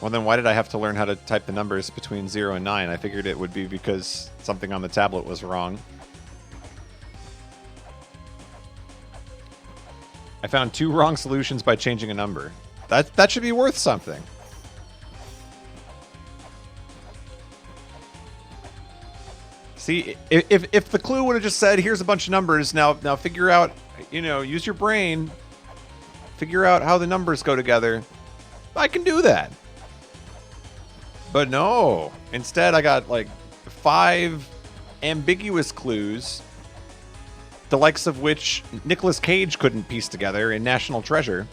Well, then why did I have to learn how to type the numbers between 0 and 9? I figured it would be because something on the tablet was wrong. I found 2 wrong solutions by changing a number. That should be worth something. See, if the clue would have just said, here's a bunch of numbers, now figure out, use your brain, figure out how the numbers go together, I can do that. But no, instead I got like 5 ambiguous clues, the likes of which Nicolas Cage couldn't piece together in National Treasure.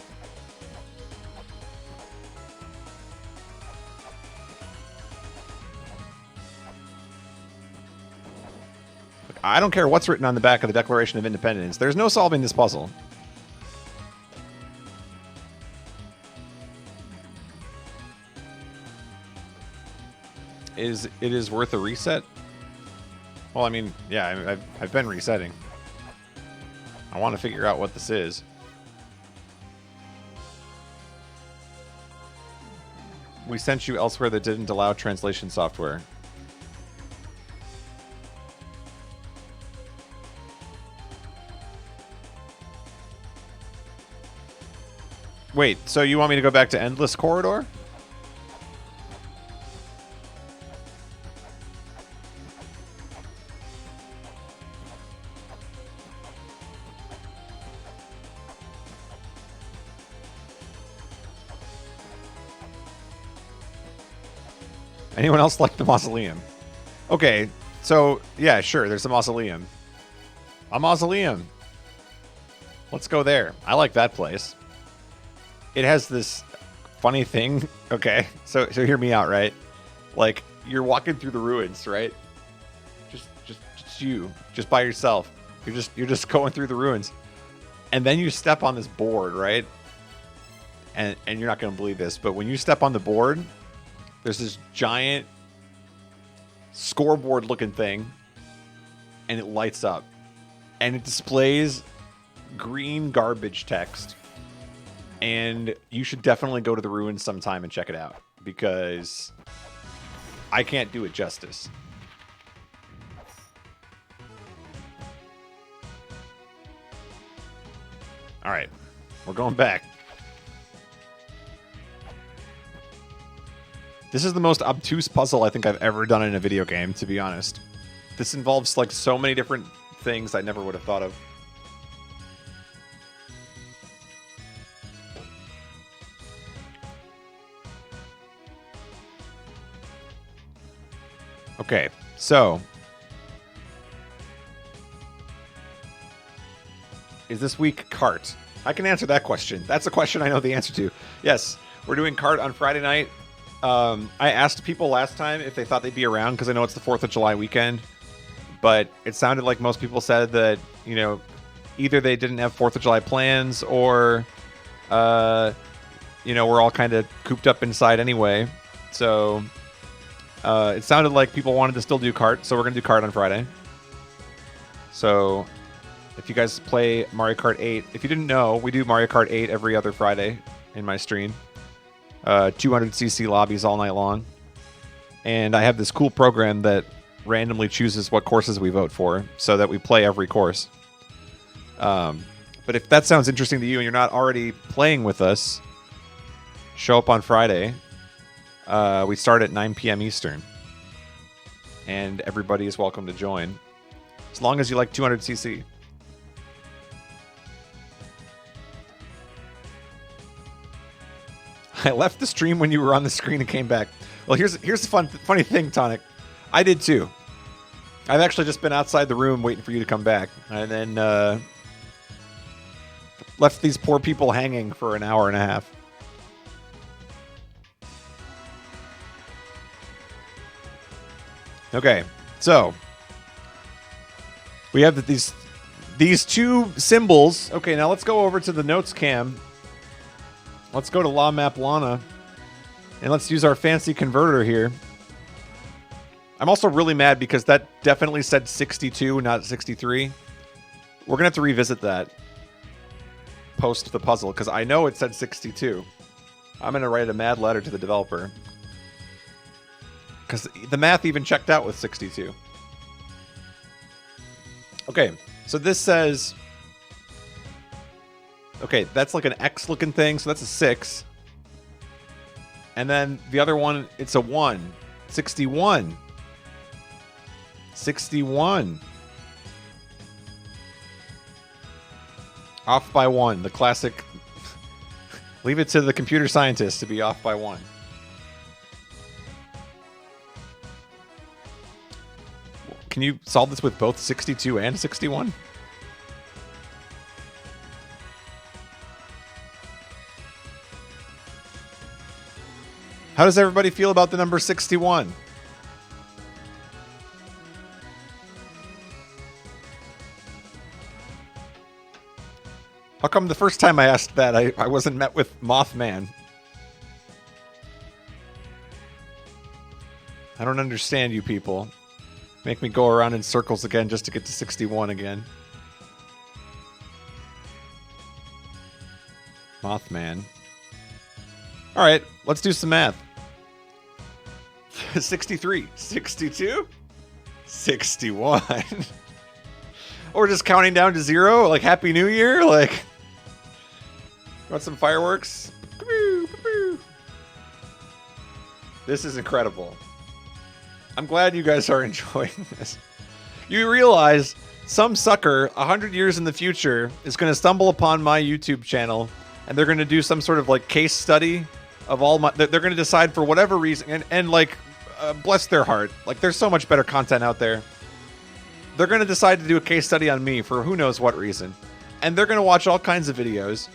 I don't care what's written on the back of the Declaration of Independence. There's no solving this puzzle. It is worth a reset? Well, I mean, yeah, I've been resetting. I want to figure out what this is. We sent you elsewhere that didn't allow translation software. Wait, so you want me to go back to Endless Corridor? Anyone else like the mausoleum? Okay, so yeah, sure, there's a mausoleum. A mausoleum. Let's go there. I like that place. It has this funny thing. Okay, so hear me out, right? Like you're walking through the ruins, right? Just you, just by yourself. You're just going through the ruins, and then you step on this board, right? And you're not gonna believe this, but when you step on the board, there's this giant scoreboard-looking thing, and it lights up, and it displays green garbage text. And you should definitely go to the ruins sometime and check it out, because I can't do it justice. All right, we're going back. This is the most obtuse puzzle I think I've ever done in a video game, to be honest. This involves like so many different things I never would have thought of. Okay, so is this week cart? I can answer that question. That's a question I know the answer to. Yes, we're doing cart on Friday night. I asked people last time if they thought they'd be around because I know it's the 4th of July weekend, but it sounded like most people said that, you know, either they didn't have 4th of July plans or, you know, we're all kind of cooped up inside anyway. So it sounded like people wanted to still do cart, so we're going to do cart on Friday. So if you guys play Mario Kart 8, if you didn't know, we do Mario Kart 8 every other Friday in my stream. 200cc lobbies all night long. And I have this cool program that randomly chooses what courses we vote for so that we play every course. But if that sounds interesting to you and you're not already playing with us, show up on Friday. We start at 9 p.m. Eastern. And everybody is welcome to join. As long as you like 200cc. I left the stream when you were on the screen and came back. Well, here's the funny thing, Tonic. I did too. I've actually just been outside the room waiting for you to come back. And then left these poor people hanging for an hour and a half. Okay, so we have these two symbols. Okay, now let's go over to the notes cam. Let's go to La-Mulana, and let's use our fancy converter here. I'm also really mad because that definitely said 62, not 63. We're going to have to revisit that post the puzzle, because I know it said 62. I'm going to write a mad letter to the developer, because the math even checked out with 62. Okay, so this says... Okay, that's like an X looking thing, so that's a 6. And then the other one, it's a 1. 61. 61. Off by 1. The classic. Leave it to the computer scientists to be off by 1. Can you solve this with both 62 and 61? How does everybody feel about the number 61? How come the first time I asked that, I wasn't met with Mothman? I don't understand you people. Make me go around in circles again just to get to 61 again. Mothman. All right, let's do some math. 63, 62, 61. Or just counting down to 0, like Happy New Year, like Want some fireworks? This is incredible. I'm glad you guys are enjoying this. You realize some sucker 100 years in the future is going to stumble upon my YouTube channel and they're going to do some sort of like case study of all my... They're going to decide for whatever reason and like, bless their heart. Like there's so much better content out there. They're going to decide to do a case study on me for who knows what reason. And they're going to watch all kinds of videos.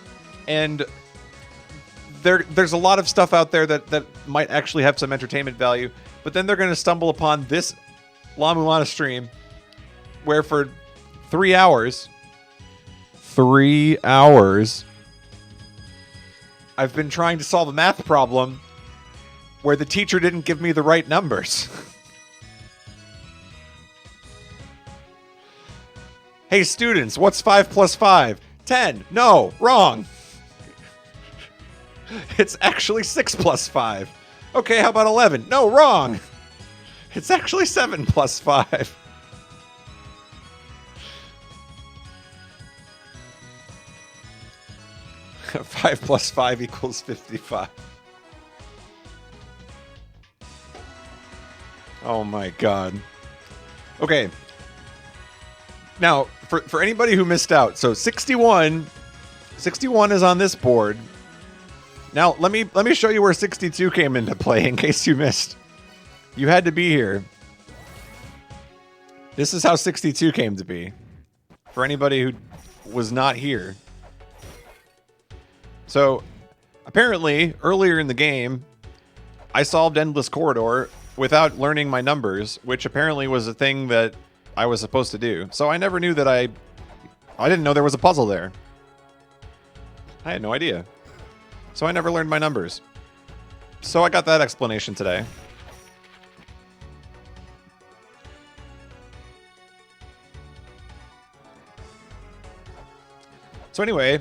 And there's a lot of stuff out there that might actually have some entertainment value. But then they're going to stumble upon this La-Mulana stream where for 3 hours, I've been trying to solve a math problem where the teacher didn't give me the right numbers. Hey students, what's 5 plus 5? 10. No, wrong. It's actually 6 plus 5. Okay, how about 11? No, wrong. It's actually 7 plus 5. Five plus 5 equals 55. Oh my god. Okay. Now, for anybody who missed out, so 61 is on this board. Now, let me show you where 62 came into play in case you missed. You had to be here. This is how 62 came to be. For anybody who was not here. So, apparently, earlier in the game, I solved Endless Corridor without learning my numbers, which apparently was a thing that I was supposed to do. So I never knew that I didn't know there was a puzzle there. I had no idea. So I never learned my numbers. So I got that explanation today. So anyway,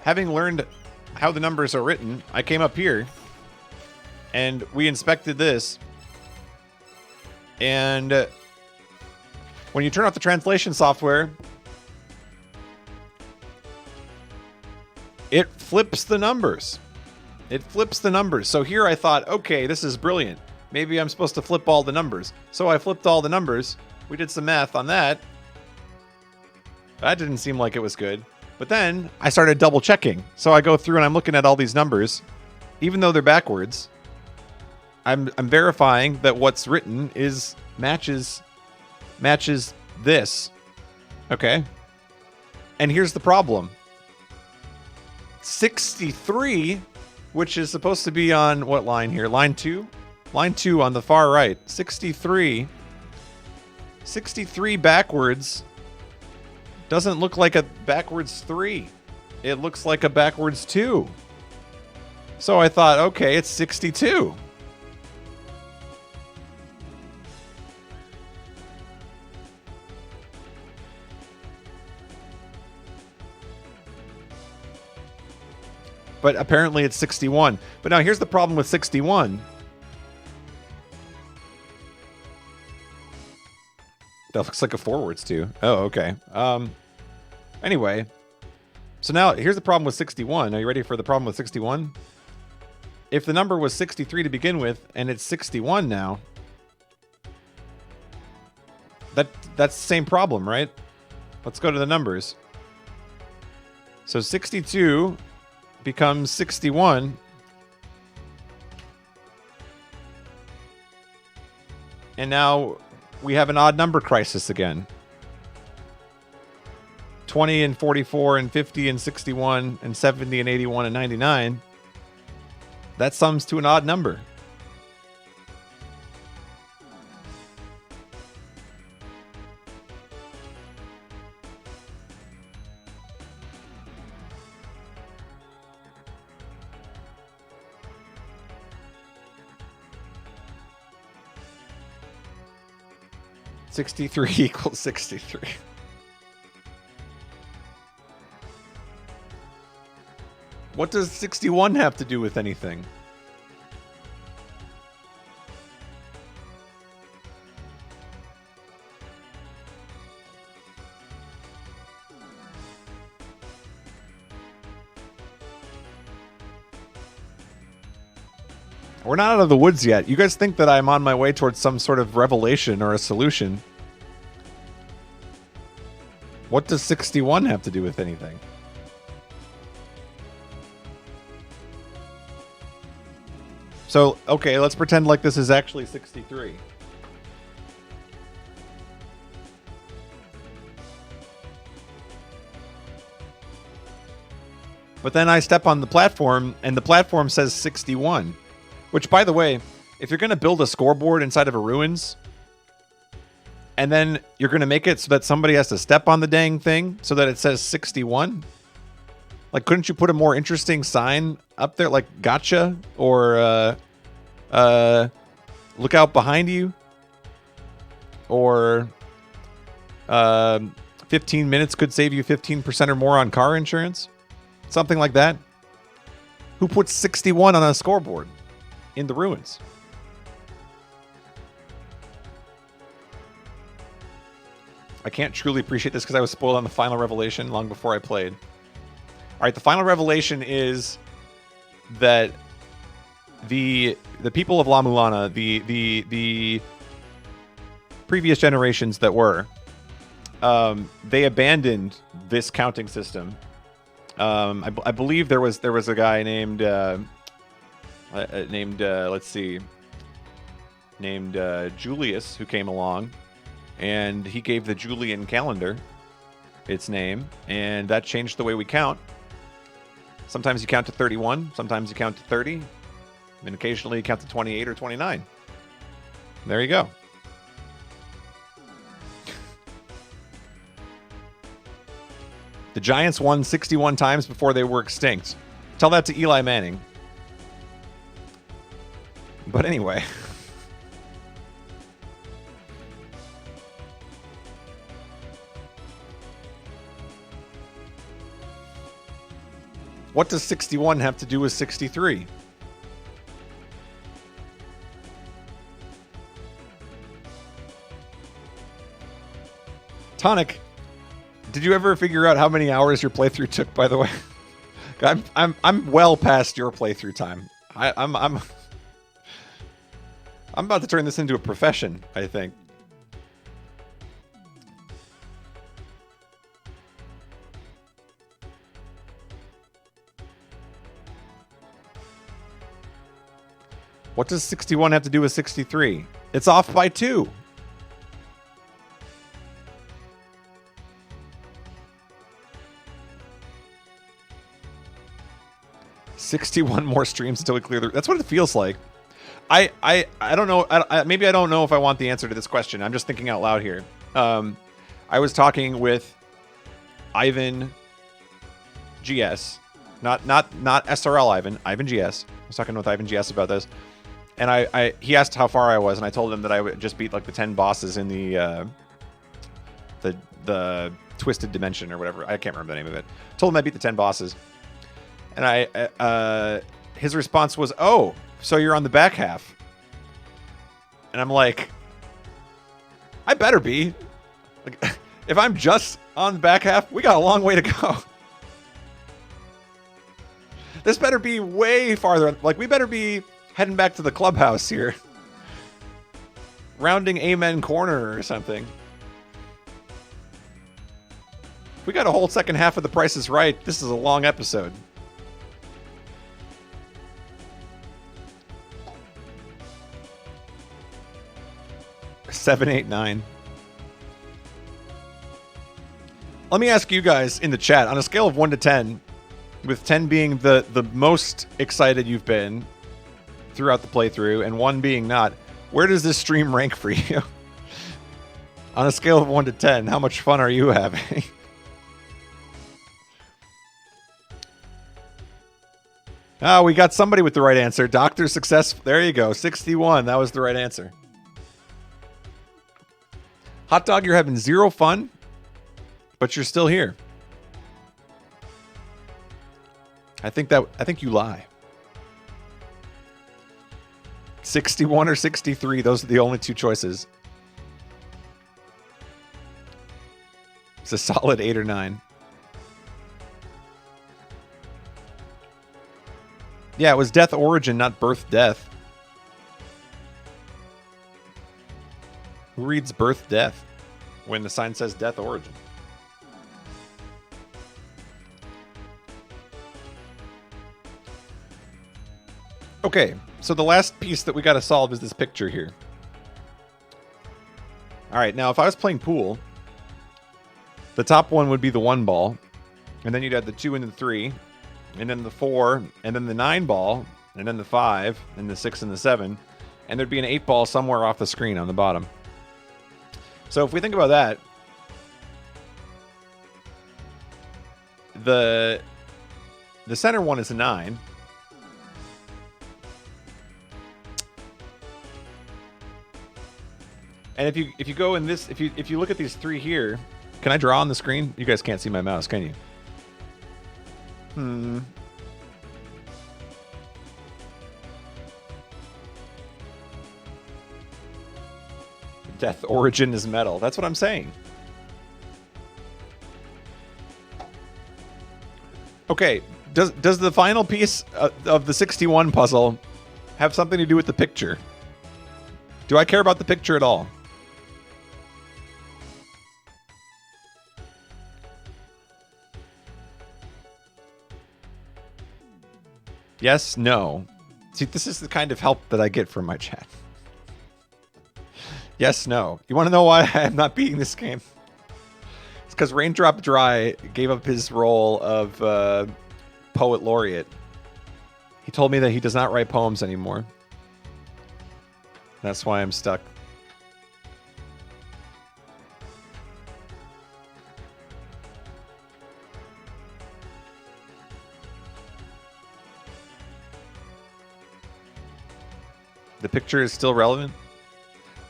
having learned how the numbers are written, I came up here and we inspected this. And when you turn off the translation software, it flips the numbers. It flips the numbers. So here I thought, okay, this is brilliant. Maybe I'm supposed to flip all the numbers. So I flipped all the numbers. We did some math on that. That didn't seem like it was good. But then I started double checking. So I go through and I'm looking at all these numbers. Even though they're backwards, I'm verifying that what's written is matches this. Okay? And here's the problem. 63, which is supposed to be on what line here? Line 2? Line 2 on the far right. 63 backwards doesn't look like a backwards 3. It looks like a backwards 2. So I thought, okay, it's 62. But apparently it's 61. But now here's the problem with 61. That looks like a forwards too. Oh, okay. Anyway. So now here's the problem with 61. Are you ready for the problem with 61? If the number was 63 to begin with, and it's 61 now, that's the same problem, right? Let's go to the numbers. So 62 becomes 61. And now we have an odd number crisis again. 20 and 44 and 50 and 61 and 70 and 81 and 99. That sums to an odd number. $63 equals 63. What does 61 have to do with anything? We're not out of the woods yet. You guys think that I'm on my way towards some sort of revelation or a solution. What does 61 have to do with anything? So, okay, let's pretend like this is actually 63. But then I step on the platform, and the platform says 61. Which, by the way, if you're going to build a scoreboard inside of a ruins, and then you're going to make it so that somebody has to step on the dang thing so that it says 61, like, couldn't you put a more interesting sign up there, like gotcha, or look out behind you, or 15 minutes could save you 15% or more on car insurance? Something like that. Who puts 61 on a scoreboard in the ruins? I can't truly appreciate this because I was spoiled on the final revelation long before I played. All right, the final revelation is that the people of La-Mulana, the previous generations that were, they abandoned this counting system. I believe there was a guy named Julius who came along, and he gave the Julian calendar its name, and that changed the way we count. Sometimes you count to 31, sometimes you count to 30, and occasionally you count to 28 or 29. There you go. The Giants won 61 times before they were extinct. Tell that to Eli Manning. But anyway. What does 61 have to do with 63? Tonic, did you ever figure out how many hours your playthrough took, by the way? I'm well past your playthrough time. I'm about to turn this into a profession, I think. What does 61 have to do with 63? It's off by 2. "61 more streams until we clear the..." That's what it feels like. I don't know. Maybe I don't know if I want the answer to this question. I'm just thinking out loud here. I was talking with Ivan GS, not SRL Ivan GS. I was talking with Ivan GS about this, and he asked how far I was, and I told him that I would just beat like the 10 bosses in the Twisted Dimension or whatever. I can't remember the name of it. Told him I beat the 10 bosses. And his response was, "Oh, so you're on the back half." And I'm like, I better be. Like, if I'm just on the back half, we got a long way to go. This better be way farther. Like, we better be heading back to the clubhouse here. Rounding Amen Corner or something. If we got a whole second half of The Price is Right, this is a long episode. Seven, 8, 9. Let me ask you guys in the chat, on a scale of 1 to 10, with 10 being the most excited you've been throughout the playthrough, and 1 being not, where does this stream rank for you? On a scale of 1 to 10, how much fun are you having? Oh, we got somebody with the right answer. Dr. Success. There you go. 61. That was the right answer. Hot Dog, you're having 0 fun, but you're still here. I think you lie. 61 or 63, those are the only 2 choices. It's a solid 8 or 9. Yeah, it was Death Origin, not Birth Death. reads birth death when the sign says death origin? Okay, so the last piece that we got to solve is this picture here. All right, now if I was playing pool, the top one would be the 1 ball, and then you'd add the 2 and the 3, and then the 4, and then the 9 ball, and then the 5, and the 6 and the 7, and there'd be an 8 ball somewhere off the screen on the bottom. So if we think about that, the center one is a 9. And if you go in this, if you look at these 3 here, can I draw on the screen? You guys can't see my mouse, can you? Death origin is metal. That's what I'm saying. Okay, does the final piece of the 61 puzzle have something to do with the picture? Do I care about the picture at all? Yes, no. See, this is the kind of help that I get from my chat. Yes, no. You want to know why I am not beating this game? It's because Raindrop Dry gave up his role of poet laureate. He told me that he does not write poems anymore. That's why I'm stuck. The picture is still relevant?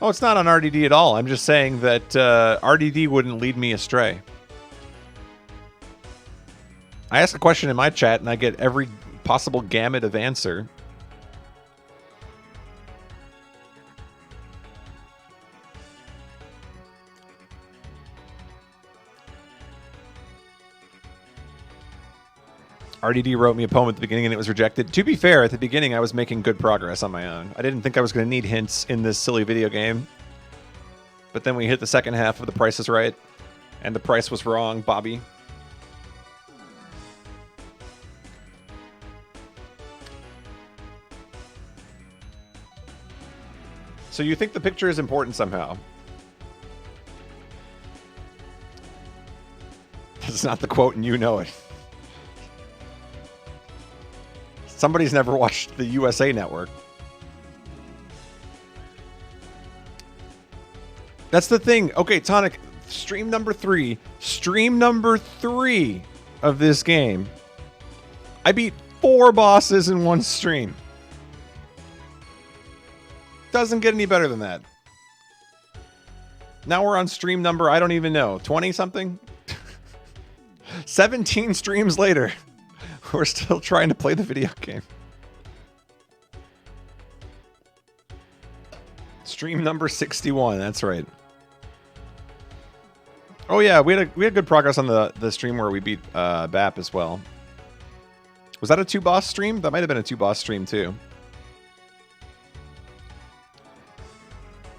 Oh, it's not on RDD at all. I'm just saying that RDD wouldn't lead me astray. I ask a question in my chat and I get every possible gamut of answer. RDD wrote me a poem at the beginning and it was rejected. To be fair, at the beginning I was making good progress on my own. I didn't think I was going to need hints in this silly video game. But then we hit the second half of The Price is Right. And the price was wrong, Bobby. So you think the picture is important somehow? That's not the quote and you know it. Somebody's never watched the USA Network. That's the thing. Okay, Tonic, stream number 3. Stream number 3 of this game. I beat 4 bosses in one stream. Doesn't get any better than that. Now we're on stream number, I don't even know, 20 something? 17 streams later. We're still trying to play the video game. Stream number 61, that's right. Oh yeah, we had good progress on the stream where we beat BAP as well. Was that a 2-boss stream? That might have been a 2-boss stream too.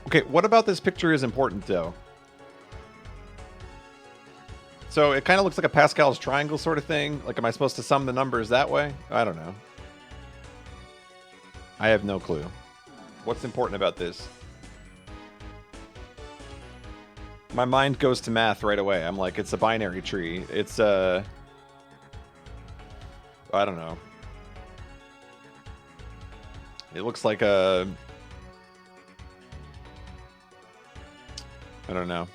Okay, what about this picture is important though? So it kind of looks like a Pascal's triangle sort of thing. Like, am I supposed to sum the numbers that way? I don't know. I have no clue. What's important about this? My mind goes to math right away. I'm like, it's a binary tree. It's I don't know. It looks like a... I don't know.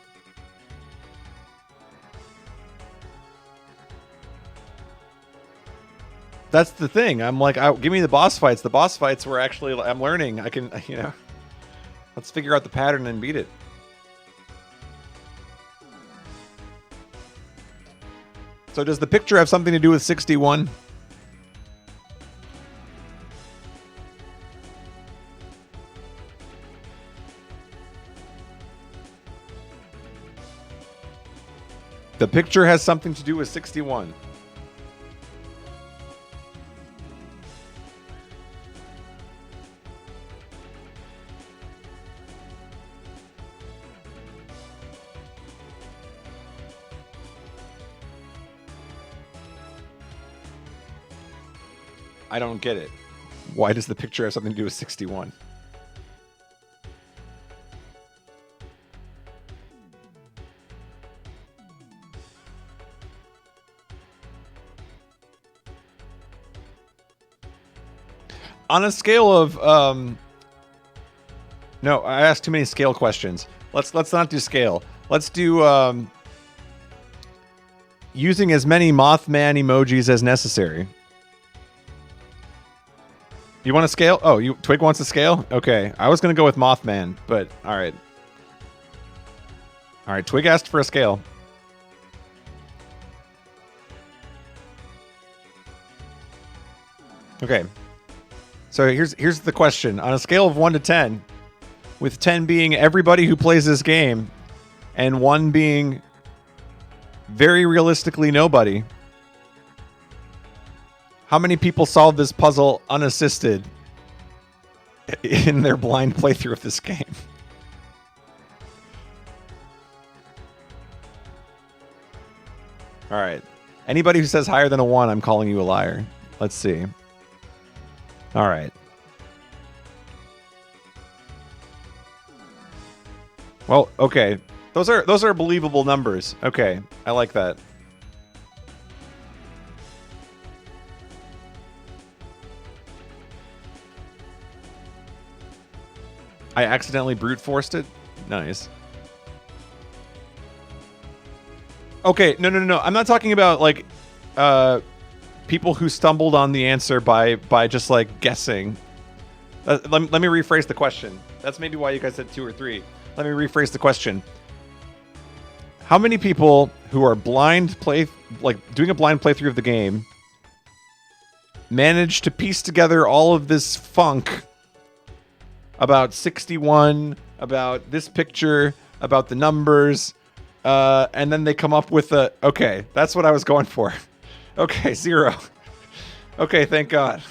That's the thing. I'm like, give me the boss fights. The boss fights were actually, I'm learning. I can, you know, let's figure out the pattern and beat it. So does the picture have something to do with 61? The picture has something to do with 61. I don't get it. Why does the picture have something to do with 61? On a scale of no, I asked too many scale questions. Let's not do scale. Let's do using as many Mothman emojis as necessary. You want to scale? Oh, Twig wants to scale? Okay. I was going to go with Mothman, but all right. All right, Twig asked for a scale. Okay. So here's the question. On a scale of 1 to 10, with 10 being everybody who plays this game and 1 being very realistically nobody, how many people solved this puzzle unassisted in their blind playthrough of this game? All right. Anybody who says higher than a 1, I'm calling you a liar. Let's see. All right. Well, okay. Those are believable numbers. Okay. I like that. I accidentally brute forced it. Nice. Okay, no. I'm not talking about like people who stumbled on the answer by just like guessing. Let me rephrase the question. That's maybe why you guys said 2 or 3. Let me rephrase the question. How many people who are doing a blind playthrough of the game managed to piece together all of this funk about 61, about this picture, about the numbers, and then they come up with okay, that's what I was going for. Okay, 0. Okay, thank God.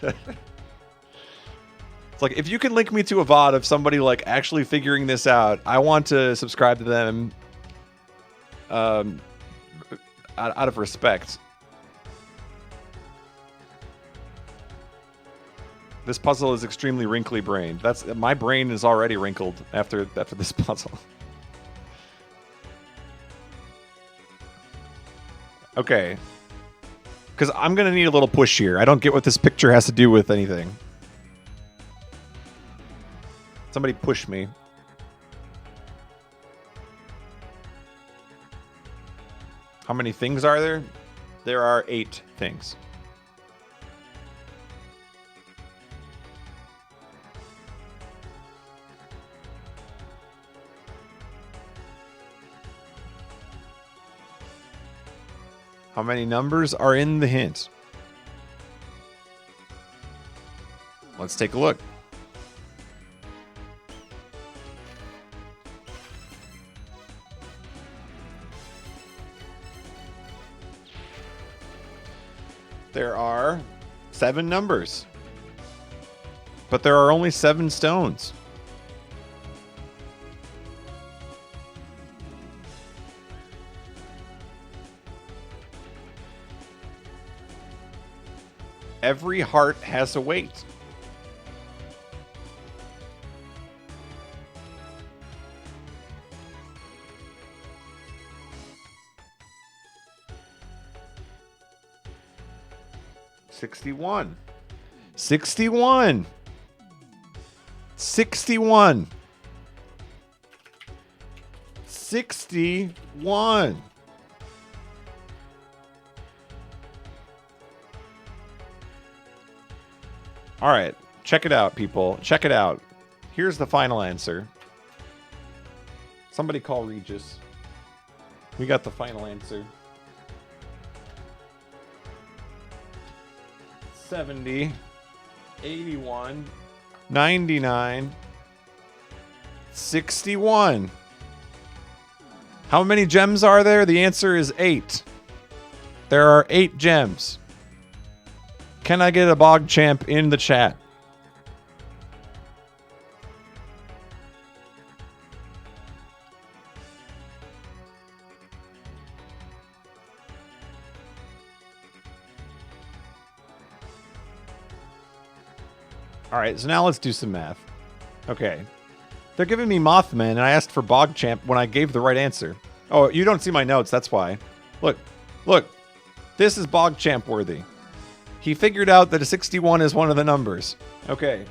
It's like, if you can link me to a VOD of somebody like actually figuring this out, I want to subscribe to them out of respect. This puzzle is extremely wrinkly brained. My brain is already wrinkled after this puzzle. Okay. Because I'm going to need a little push here. I don't get what this picture has to do with anything. Somebody push me. How many things are there? There are 8 things. How many numbers are in the hint? Let's take a look. There are 7 numbers, but there are only 7 stones. Every heart has a weight. $61. 61. 61. 61. All right, check it out, people. Check it out. Here's the final answer. Somebody call Regis. We got the final answer. 70, 81, 99, 61. How many gems are there? The answer is 8. There are 8 gems. Can I get a bog champ in the chat? All right, so now let's do some math. Okay. They're giving me Mothman, and I asked for Bogchamp when I gave the right answer. Oh, you don't see my notes, that's why. Look. This is Bogchamp worthy. He figured out that a 61 is one of the numbers. Okay.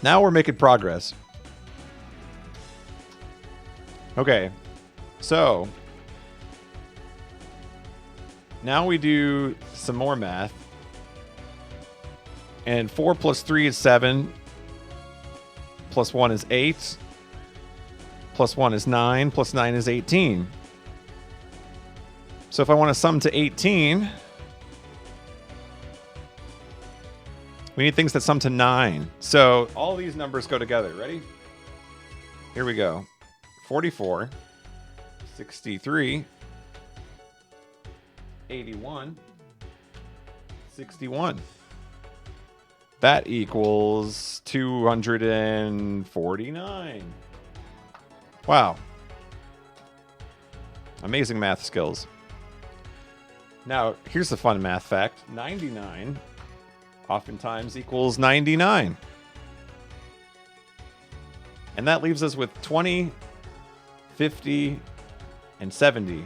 Now we're making progress. Okay. So, now we do some more math. And 4 plus 3 is 7. Plus 1 is 8. Plus 1 is 9. Plus 9 is 18. So if I want to sum to 18, we need things that sum to 9. So all these numbers go together. Ready? Here we go. 44, 63, 81, 61. That equals 249. Wow. Amazing math skills. Now, here's the fun math fact. 99 oftentimes equals 99. And that leaves us with 20, 50, and 70.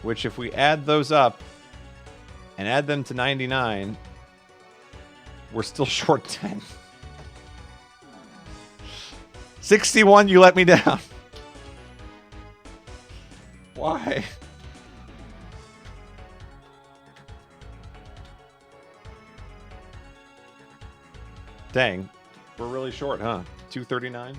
Which, if we add those up and add them to 99, we're still short 10. 61, you let me down. Why? Dang. We're really short, huh? 239?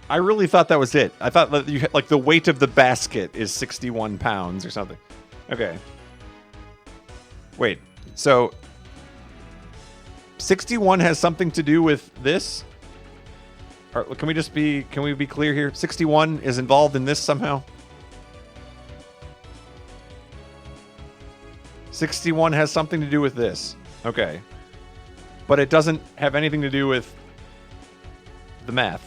I really thought that was it. I thought that you had, like, the weight of the basket is 61 pounds or something. Okay. Wait. So 61 has something to do with this? Or can we be clear here? 61 is involved in this somehow? 61 has something to do with this. Okay. But it doesn't have anything to do with the math.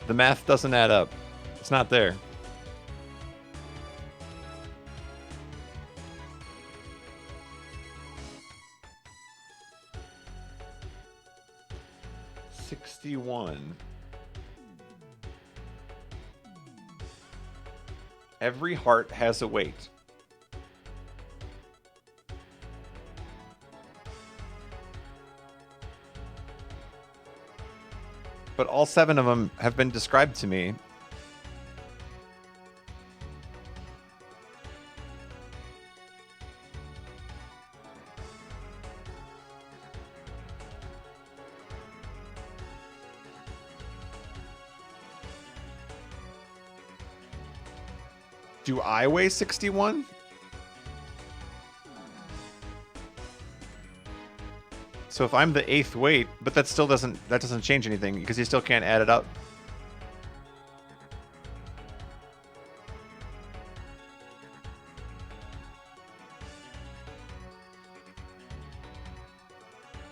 The math doesn't add up. It's not there. Every heart has a weight. But all 7 of them have been described to me. Do I weigh 61? So if I'm the 8th weight, but that doesn't change anything because you still can't add it up.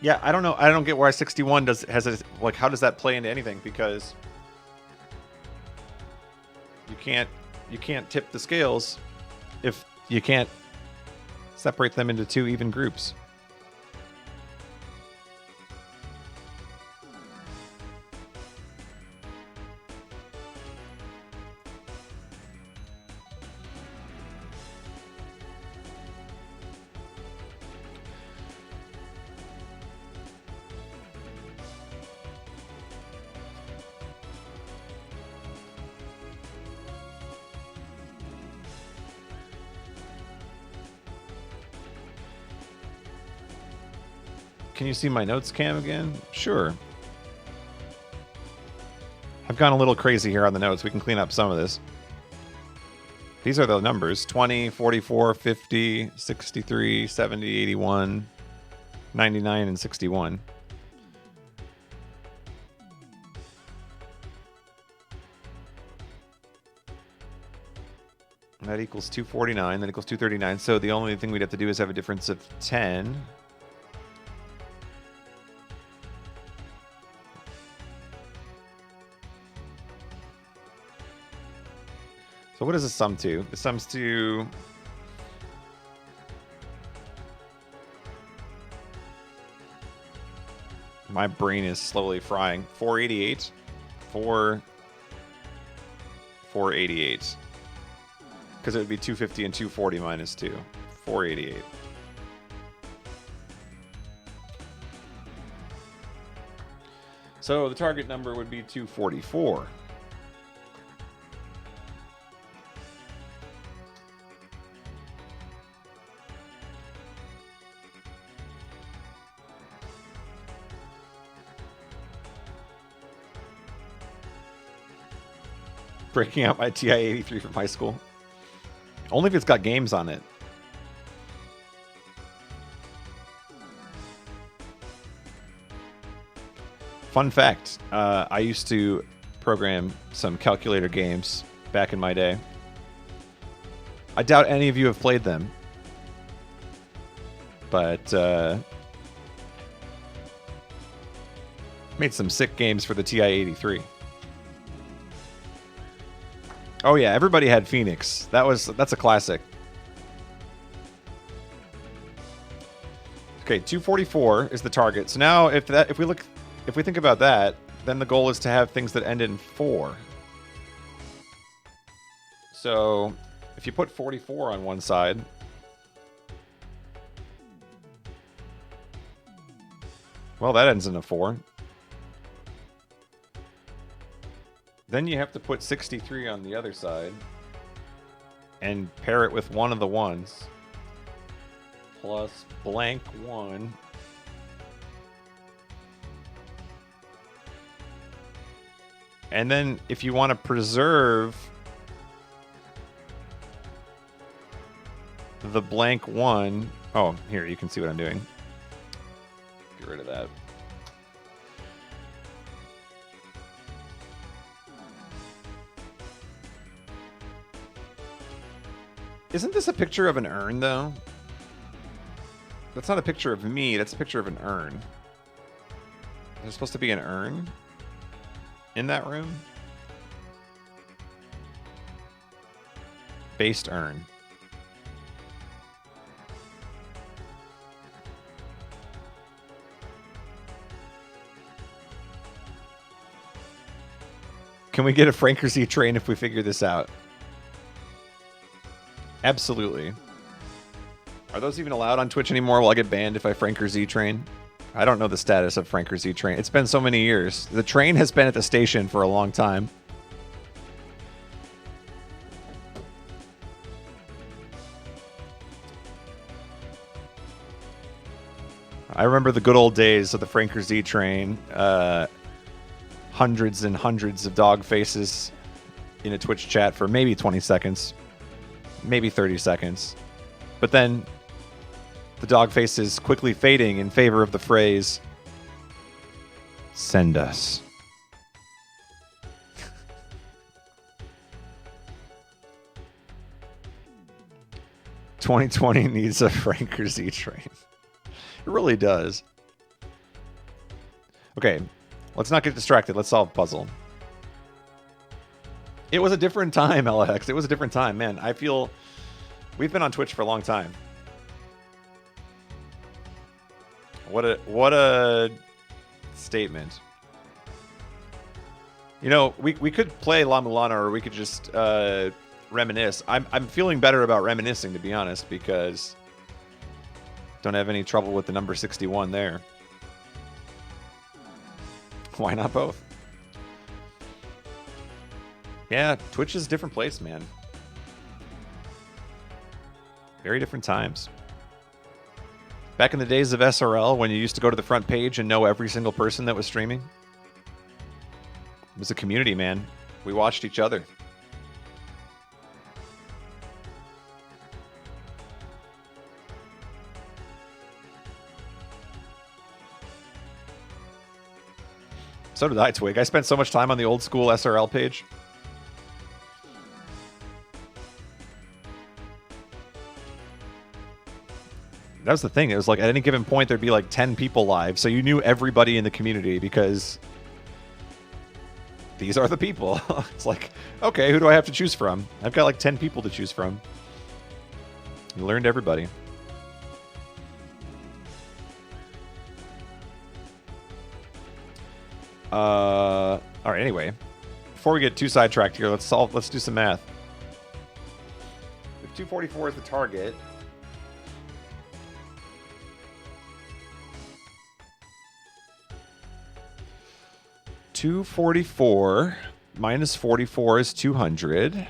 Yeah, I don't know. I don't get why 61 how does that play into anything? Because you can't tip the scales if you can't separate them into 2 even groups. Can you see my notes cam again? Sure. I've gone a little crazy here on the notes. We can clean up some of this. These are the numbers. 20, 44, 50, 63, 70, 81, 99, and 61. That equals 249. That equals 239. So the only thing we'd have to do is have a difference of 10. So what does this sum to? It sums to... My brain is slowly frying. 488. 488. Because it would be 250 and 240 minus 2. 488. So the target number would be 244. Breaking out my TI-83 from high school. Only if it's got games on it. Fun fact, I used to program some calculator games back in my day. I doubt any of you have played them. But made some sick games for the TI-83. Oh yeah, everybody had Phoenix. That's a classic. Okay, 244 is the target. So now if we think about that, then the goal is to have things that end in 4. So if you put 44 on one side, well, that ends in a 4. Then you have to put 63 on the other side and pair it with one of the ones plus blank 1. And then if you want to preserve the blank 1, oh, here, you can see what I'm doing. Get rid of that. Isn't this a picture of an urn, though? That's not a picture of me. That's a picture of an urn. There's supposed to be an urn in that room? Based urn. Can we get a Franker Z train if we figure this out? Absolutely. Are those even allowed on Twitch anymore? Will I get banned if I Franker Z train? I don't know the status of Franker Z train. It's been so many years. The train has been at the station for a long time. I remember the good old days of the Franker Z train. Hundreds and hundreds of dog faces in a Twitch chat for maybe 20 seconds. Maybe 30 seconds. But then the dog faces quickly fading in favor of the phrase, "Send us." "2020 needs a Franker Z train." It really does. Okay, let's not get distracted. Let's solve a puzzle. It was a different time, LX. It was a different time, man. I feel we've been on Twitch for a long time. What a statement. You know, we could play La-Mulana, or we could just reminisce. I'm feeling better about reminiscing, to be honest, because don't have any trouble with the number 61 there. Why not both? Yeah, Twitch is a different place, man. Very different times. Back in the days of SRL, when you used to go to the front page and know every single person that was streaming. It was a community, man. We watched each other. So did I, Twig. I spent so much time on the old school SRL page. That was the thing. It was like at any given point there'd be like 10 people live, so you knew everybody in the community because these are the people. It's like, okay, who do I have to choose from? I've got like 10 people to choose from. You learned everybody. All right. Anyway, before we get too sidetracked here, let's do some math. If 244 is the target, $244 minus 44 is 200.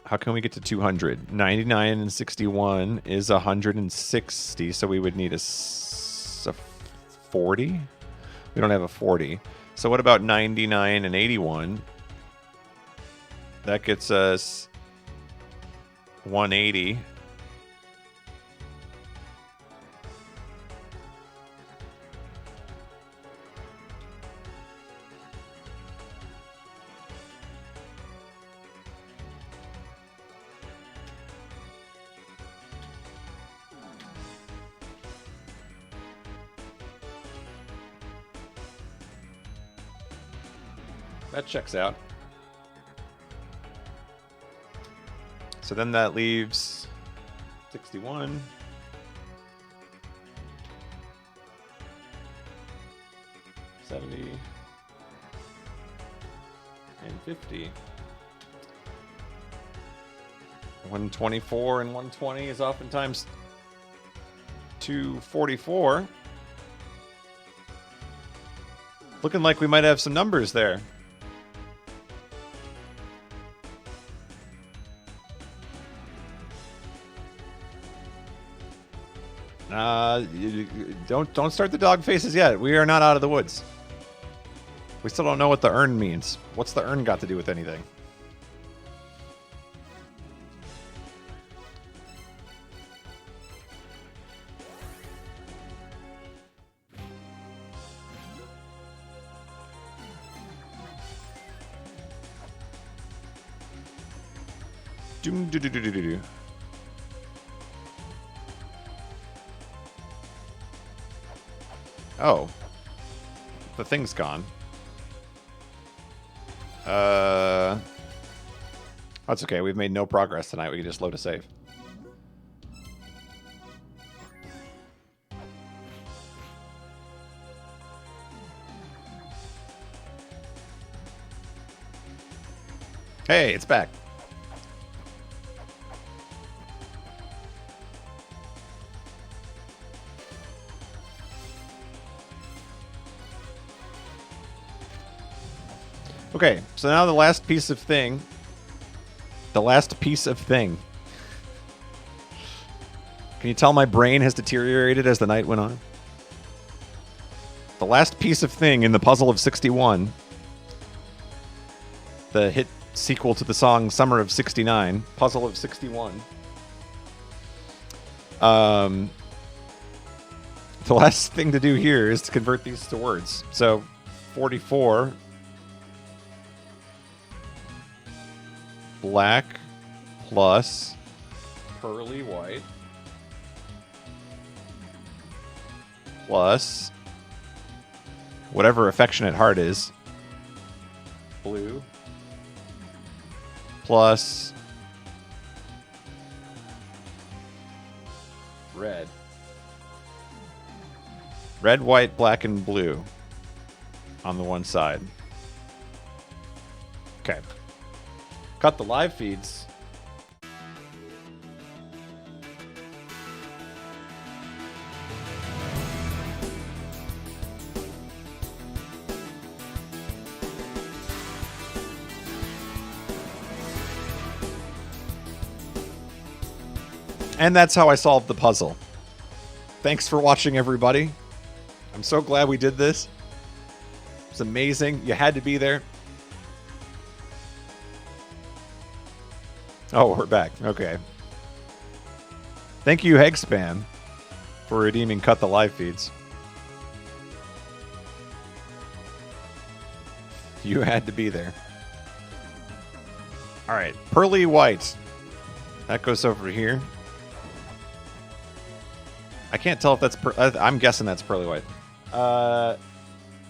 How can we get to 200? 99 and 61 is 160, so we would need a 40. We don't have a 40. So what about 99 and 81? That gets us 180. That checks out. So then that leaves 61. $70 and 50. 124 and 120 is oftentimes 244. Looking like we might have some numbers there. Don't start the dog faces yet. We are not out of the woods. We still don't know what the urn means. What's the urn got to do with anything? Doom doo doo doo doo doo. Oh. The thing's gone. That's okay. We've made no progress tonight. We can just load a save. Hey, it's back. Okay, so now the last piece of thing. The last piece of thing. Can you tell my brain has deteriorated as the night went on? The last piece of thing in the puzzle of 61. The hit sequel to the song Summer of 69. Puzzle of 61. The last thing to do here is to convert these to words. So, 44... black plus pearly white plus whatever affectionate heart is blue plus red. Red, white, black, and blue on the one side. Okay. Cut the live feeds. And that's how I solved the puzzle. Thanks for watching, everybody. I'm so glad we did this. It's amazing. You had to be there. Oh, we're back. Okay. Thank you, Hegspam, for redeeming Cut the Live Feeds. You had to be there. All right. Pearly white. That goes over here. I can't tell if that's... I'm guessing that's pearly white.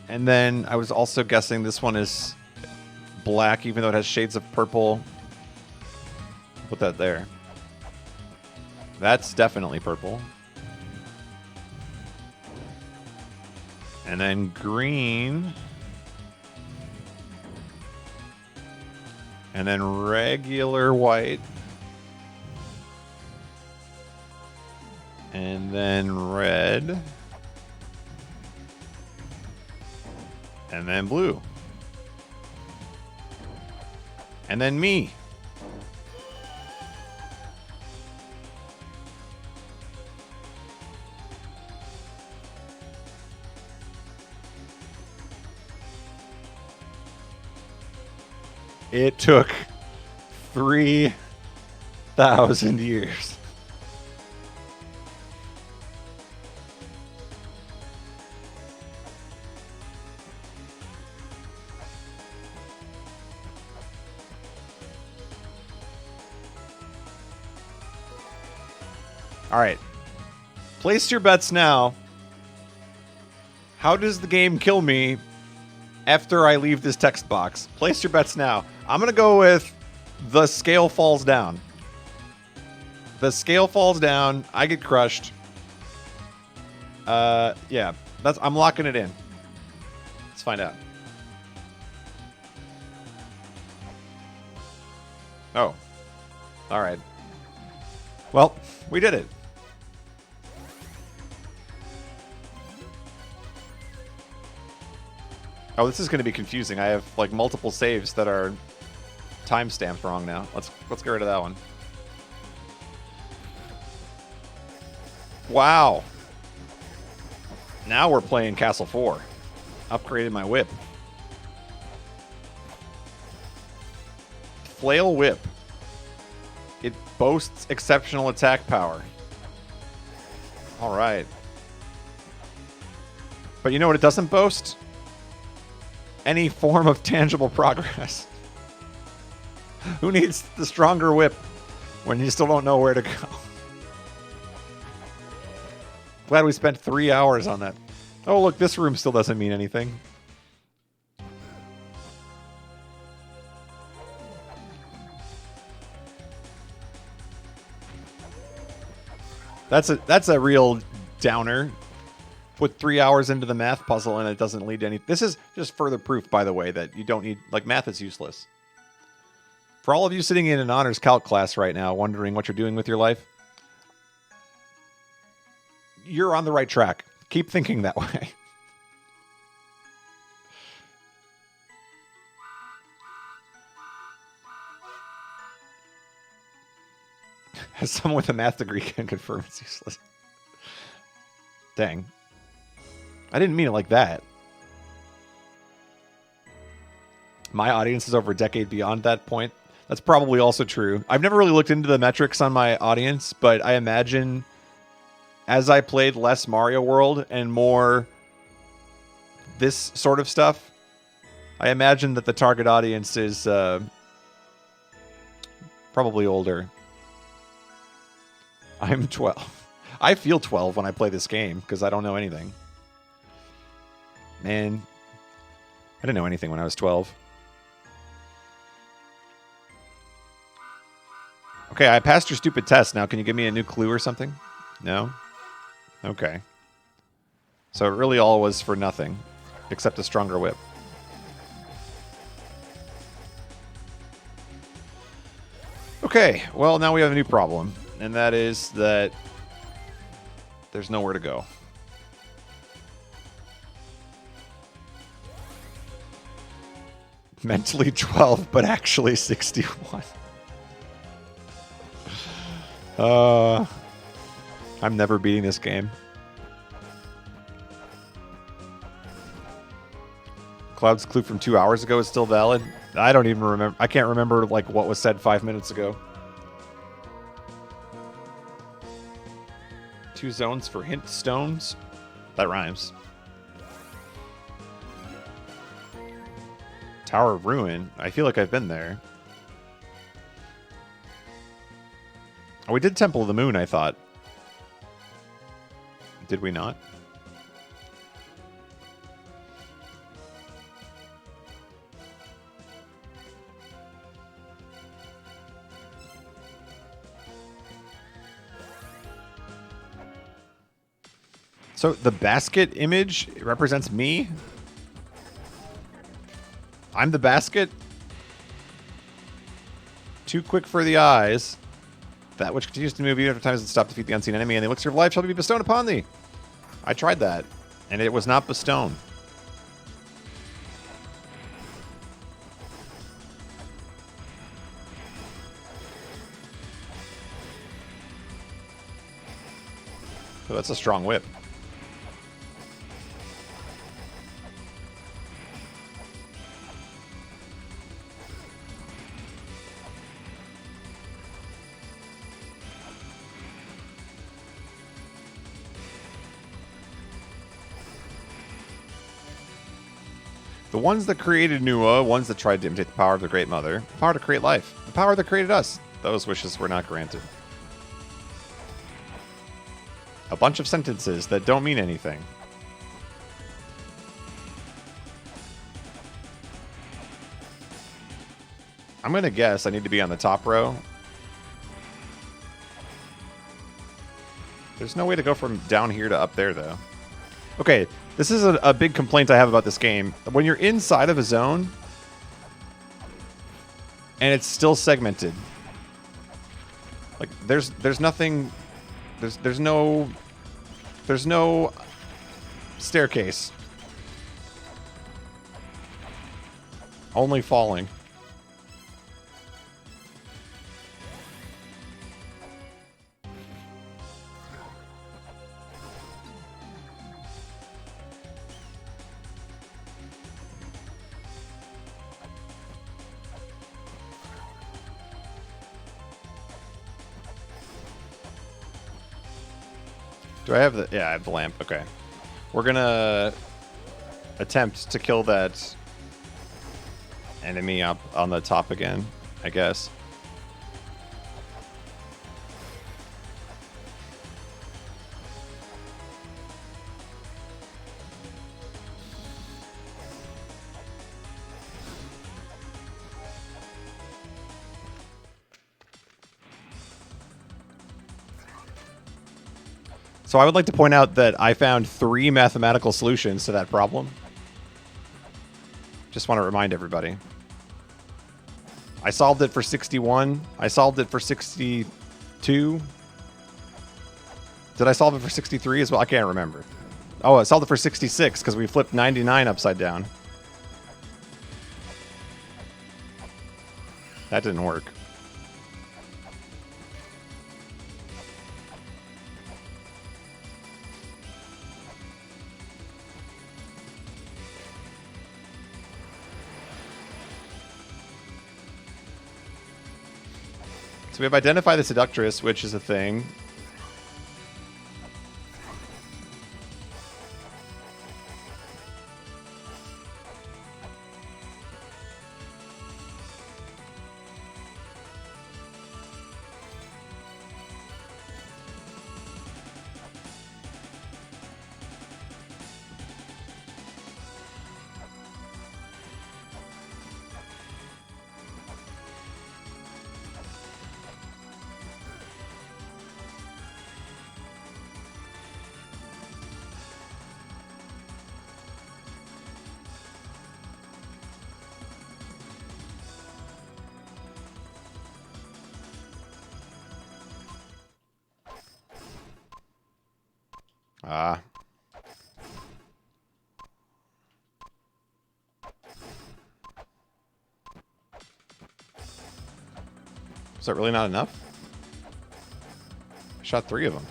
And then I was also guessing this one is black, even though it has shades of purple. Put that there. That's definitely purple. And then green. And then regular white. And then red. And then blue. And then me. It took 3,000 years. All right. Place your bets now. How does the game kill me after I leave this text box? Place your bets now. I'm going to go with the scale falls down. The scale falls down. I get crushed. Yeah. I'm locking it in. Let's find out. Oh. All right. Well, we did it. Oh, this is going to be confusing. I have like multiple saves that are timestamped wrong now. Let's get rid of that one. Wow. Now we're playing Castle 4. Upgraded my whip. Flail whip. It boasts exceptional attack power. All right. But you know what it doesn't boast? Any form of tangible progress. Who needs the stronger whip when you still don't know where to go? Glad we spent 3 hours on that. Oh, look, this room still doesn't mean anything. That's a real downer. Put 3 hours into the math puzzle and it doesn't lead to any... This is just further proof, by the way, that you don't need... Like, math is useless. For all of you sitting in an honors calc class right now, wondering what you're doing with your life, you're on the right track. Keep thinking that way. As someone with a math degree can confirm, it's useless. Dang. I didn't mean it like that. My audience is over a decade beyond that point. That's probably also true. I've never really looked into the metrics on my audience, but I imagine as I played less Mario World and more this sort of stuff, I imagine that the target audience is probably older. I'm 12. I feel 12 when I play this game because I don't know anything. Man, I didn't know anything when I was 12. Okay, I passed your stupid test. Now, can you give me a new clue or something? No? Okay. So it really all was for nothing, except a stronger whip. Okay, well, now we have a new problem, and that is that there's nowhere to go. Mentally 12, but actually 61. I'm never beating this game. Cloud's clue from 2 hours ago is still valid. I don't even remember. I can't remember like what was said 5 minutes ago. 2 zones for hint stones. That rhymes. Tower of Ruin. I feel like I've been there. Oh, we did Temple of the Moon, I thought. Did we not? So the basket image represents me? I'm the basket? Too quick for the eyes. That which continues to move even after time doesn't stop to defeat the unseen enemy, and the elixir of life shall be bestowed upon thee. I tried that, and it was not bestowed. Oh, that's a strong whip. The ones that created Nua, ones that tried to imitate the power of the Great Mother, the power to create life, the power that created us, those wishes were not granted. A bunch of sentences that don't mean anything. I'm gonna guess I need to be on the top row. There's no way to go from down here to up there, though. Okay, this is a big complaint I have about this game. When you're inside of a zone, and it's still segmented, like there's nothing, there's no staircase. Only falling. Do I have the... Yeah, I have the lamp. Okay. We're gonna attempt to kill that enemy up on the top again, I guess. So I would like to point out that I found 3 mathematical solutions to that problem. Just want to remind everybody. I solved it for 61. I solved it for 62. Did I solve it for 63 as well? I can't remember. Oh, I solved it for 66 because we flipped 99 upside down. That didn't work. So we have identified the seductress, which is a thing. Ah. Is that really not enough? I shot 3 of them.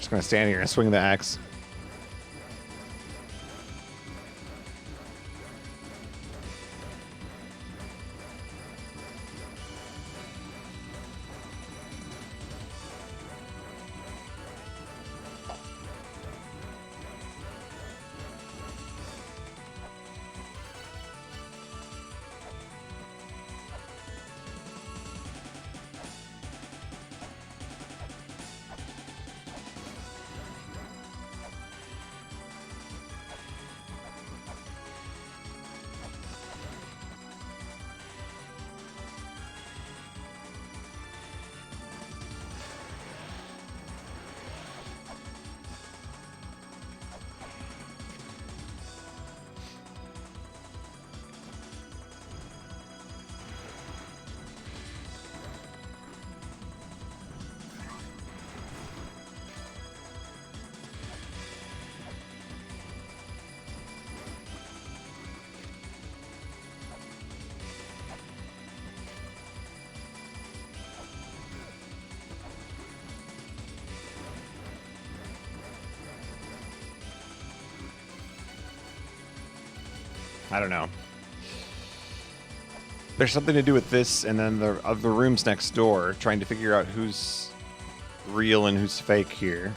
Just gonna stand here and swing the axe. I don't know. There's something to do with this and then the other rooms next door, trying to figure out who's real and who's fake here.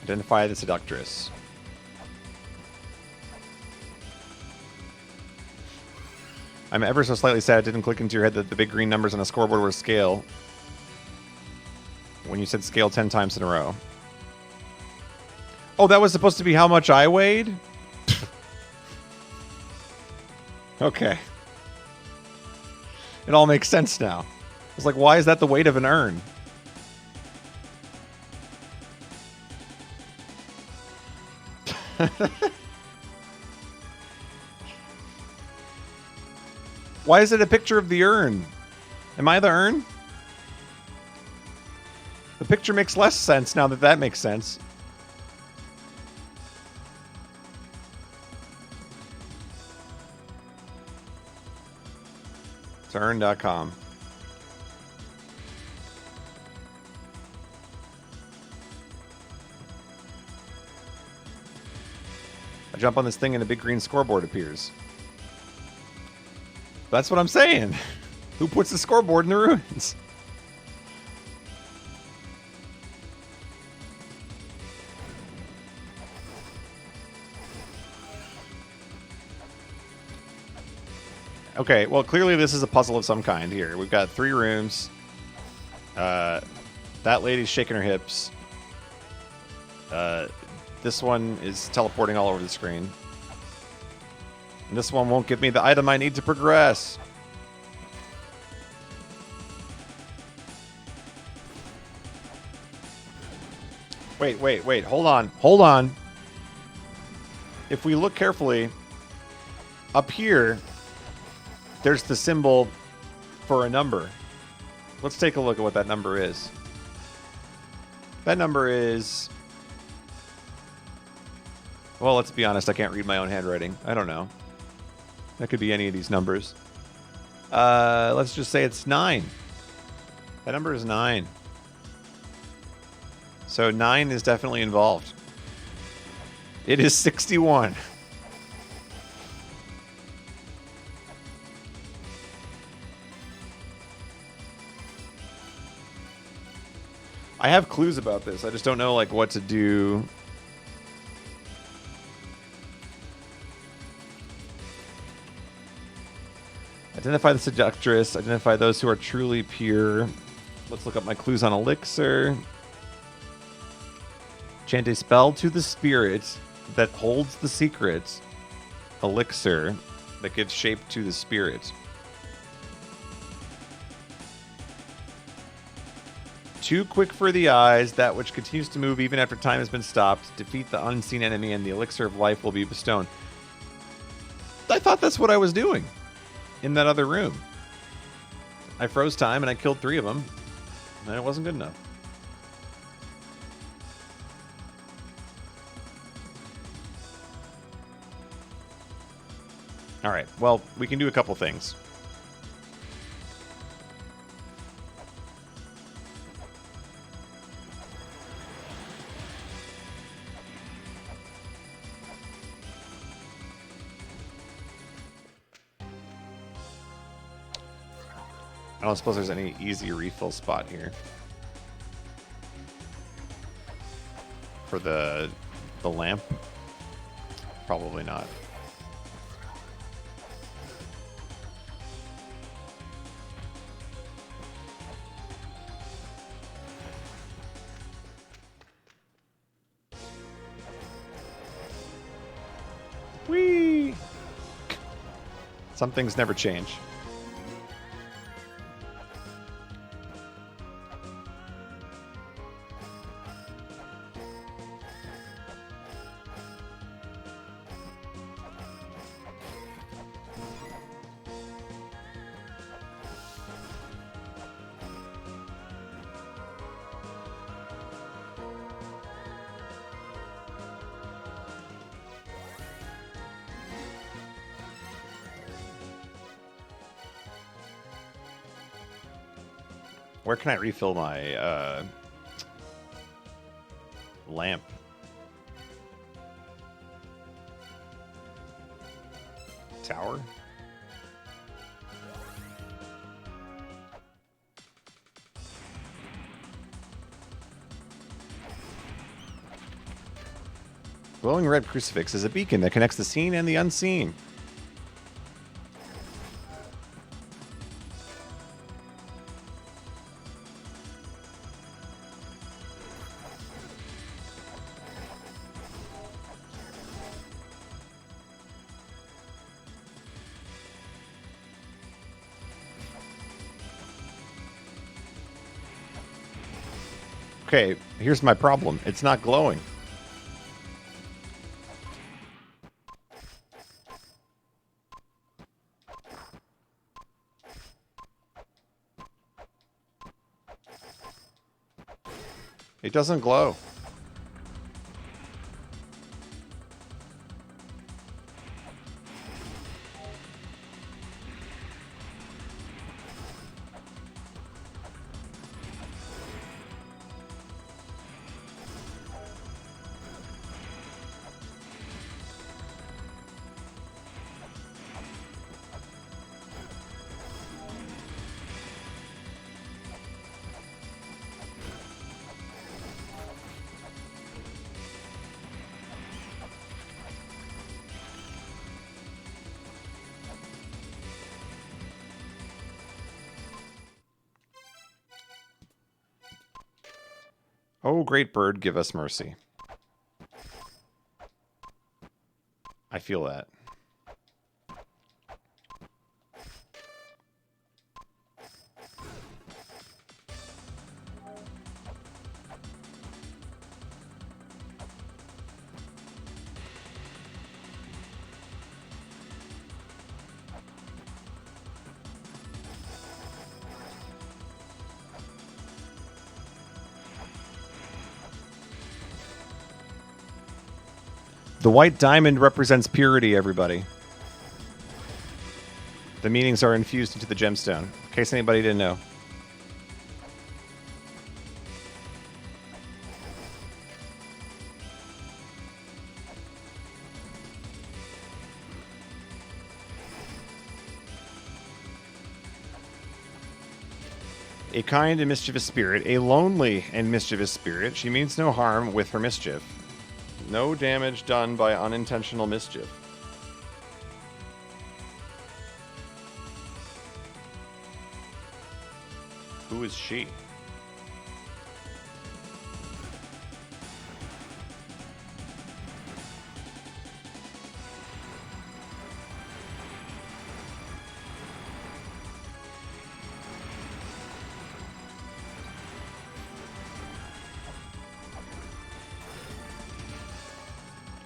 Identify the seductress. I'm ever so slightly sad it didn't click into your head that the big green numbers on the scoreboard were scale when you said scale 10 times in a row. Oh, that was supposed to be how much I weighed? Okay. It all makes sense now. It's like, why is that the weight of an urn? Why is it a picture of the urn? Am I the urn? The picture makes less sense now that that makes sense. It's urn.com. I jump on this thing and a big green scoreboard appears. That's what I'm saying. Who puts the scoreboard in the ruins? Okay, well, clearly this is a puzzle of some kind here. We've got 3 rooms. That lady's shaking her hips. This one is teleporting all over the screen. And this one won't give me the item I need to progress. Wait. Hold on. If we look carefully, up here, there's the symbol for a number. Let's take a look at what that number is. That number is... Well, let's be honest, I can't read my own handwriting. I don't know. That could be any of these numbers. Let's just say it's 9. That number is 9. So 9 is definitely involved. It is 61. I have clues about this. I just don't know like what to do. Identify the seductress. Identify those who are truly pure. Let's look up my clues on elixir. Chant a spell to the spirit that holds the secret elixir that gives shape to the spirit. Too quick for the eyes, that which continues to move even after time has been stopped. Defeat the unseen enemy and the elixir of life will be bestowed. I thought that's what I was doing in that other room. I froze time and I killed 3 of them, and it wasn't good enough. All right, well, we can do a couple things. I don't suppose there's any easy refill spot here for the lamp. Probably not. Whee! Some things never change. Where can I refill my lamp? Tower? Glowing red crucifix is a beacon that connects the seen and the unseen. Okay, here's my problem. It's not glowing. It doesn't glow. Oh, great bird, give us mercy. I feel that. The white diamond represents purity, everybody. The meanings are infused into the gemstone, in case anybody didn't know. A kind and mischievous spirit, a lonely and mischievous spirit. She means no harm with her mischief. No damage done by unintentional mischief. Who is she?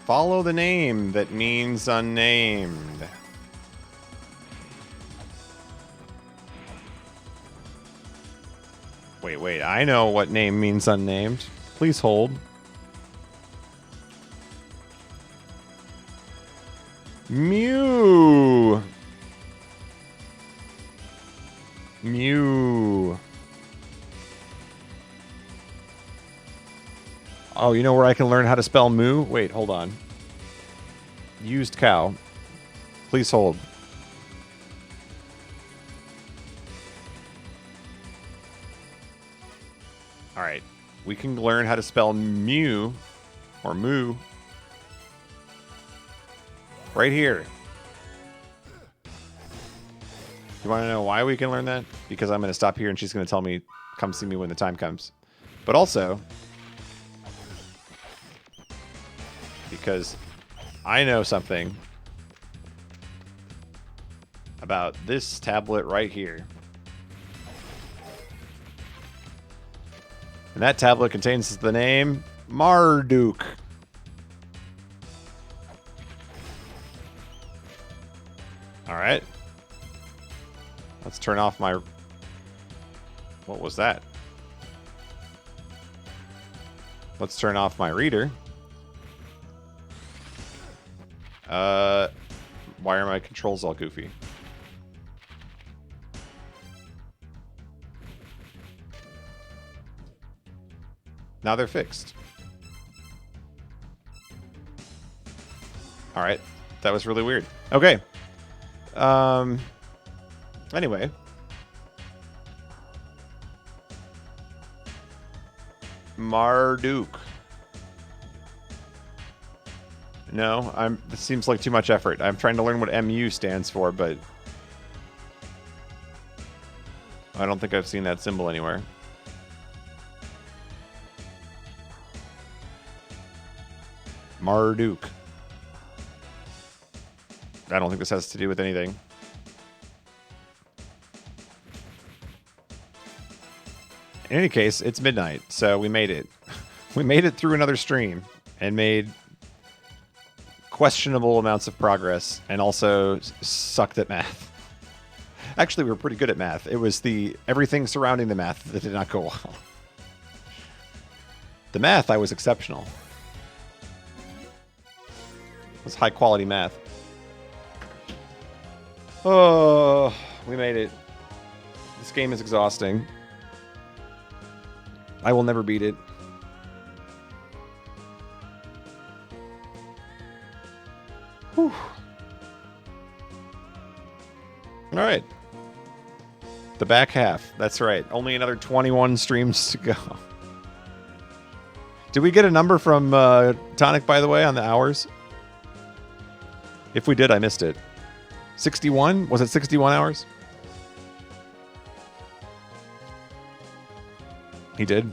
Follow the name that means unnamed. Wait, I know what name means unnamed. Please hold. Mew. Mew. Oh, you know where I can learn how to spell moo? Wait, hold on. Used cow. Please hold. All right. We can learn how to spell mew or moo right here. You want to know why we can learn that? Because I'm going to stop here and she's going to tell me, come see me when the time comes. But also, because I know something about this tablet right here. And that tablet contains the name Marduk. All right. Let's turn off my... What was that? Let's turn off my reader. Why are my controls all goofy? Now they're fixed. All right. That was really weird. Okay. Anyway. Marduk. No, this seems like too much effort. I'm trying to learn what MU stands for, but I don't think I've seen that symbol anywhere. Marduk. I don't think this has to do with anything. In any case, it's midnight, so we made it. We made it through another stream and made questionable amounts of progress and also sucked at math. Actually, we were pretty good at math. It was everything surrounding the math that did not go well. The math, I was exceptional. It was high quality math. Oh, we made it. This game is exhausting. I will never beat it. Whew. All right. The back half. That's right. Only another 21 streams to go. Did we get a number from Tonic, by the way, on the hours? If we did, I missed it. 61? Was it 61 hours? He did?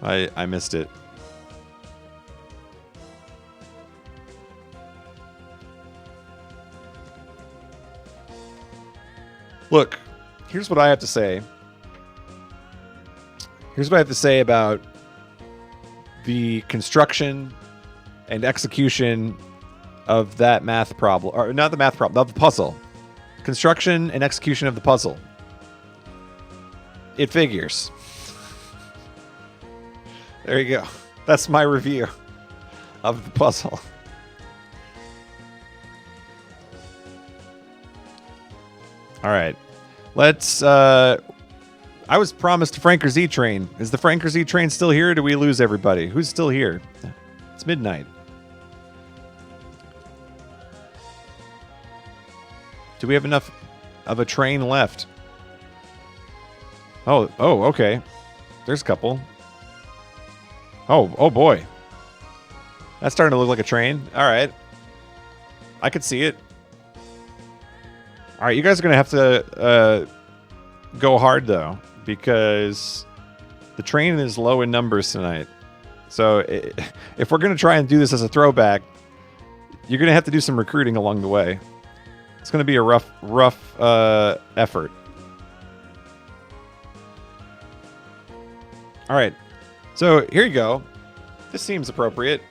I missed it. Look, here's what I have to say. Here's what I have to say about the construction and execution of that math problem. Or not the math problem, of the puzzle. Construction and execution of the puzzle. It figures. There you go. That's my review of the puzzle. All right. Let's... I was promised a Franker Z train. Is the Franker Z train still here, or do we lose everybody? Who's still here? It's midnight. Do we have enough of a train left? Oh, okay. There's a couple. Oh boy. That's starting to look like a train. All right. I could see it. All right, you guys are going to have to go hard though, because the train is low in numbers tonight. So if we're going to try and do this as a throwback, you're going to have to do some recruiting along the way. It's going to be a rough effort. All right. So here you go. This seems appropriate.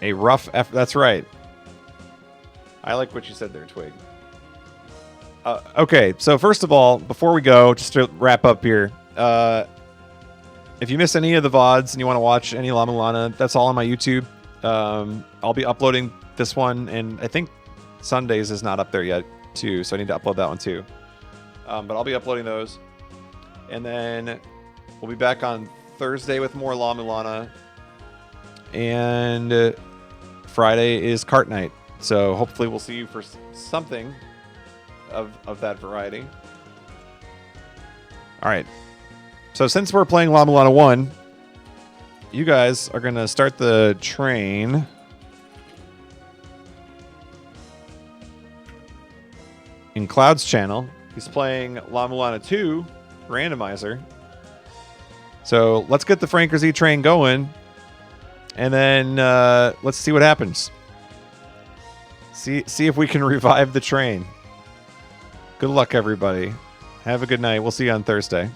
A rough effort. That's right. I like what you said there, Twig. Okay, so first of all, before we go, just to wrap up here, if you miss any of the VODs and you want to watch any La-Mulana, that's all on my YouTube. I'll be uploading this one, and I think Sundays is not up there yet, too, so I need to upload that one, too. But I'll be uploading those. And then we'll be back on Thursday with more La-Mulana. And Friday is Cart Night. So hopefully we'll see you for something of that variety. All right. So since we're playing La-Mulana 1, you guys are going to start the train. In Cloud's channel, he's playing La-Mulana 2 randomizer. So let's get the Franker Z train going. And then let's see what happens. See if we can revive the train. Good luck, everybody. Have a good night. We'll see you on Thursday.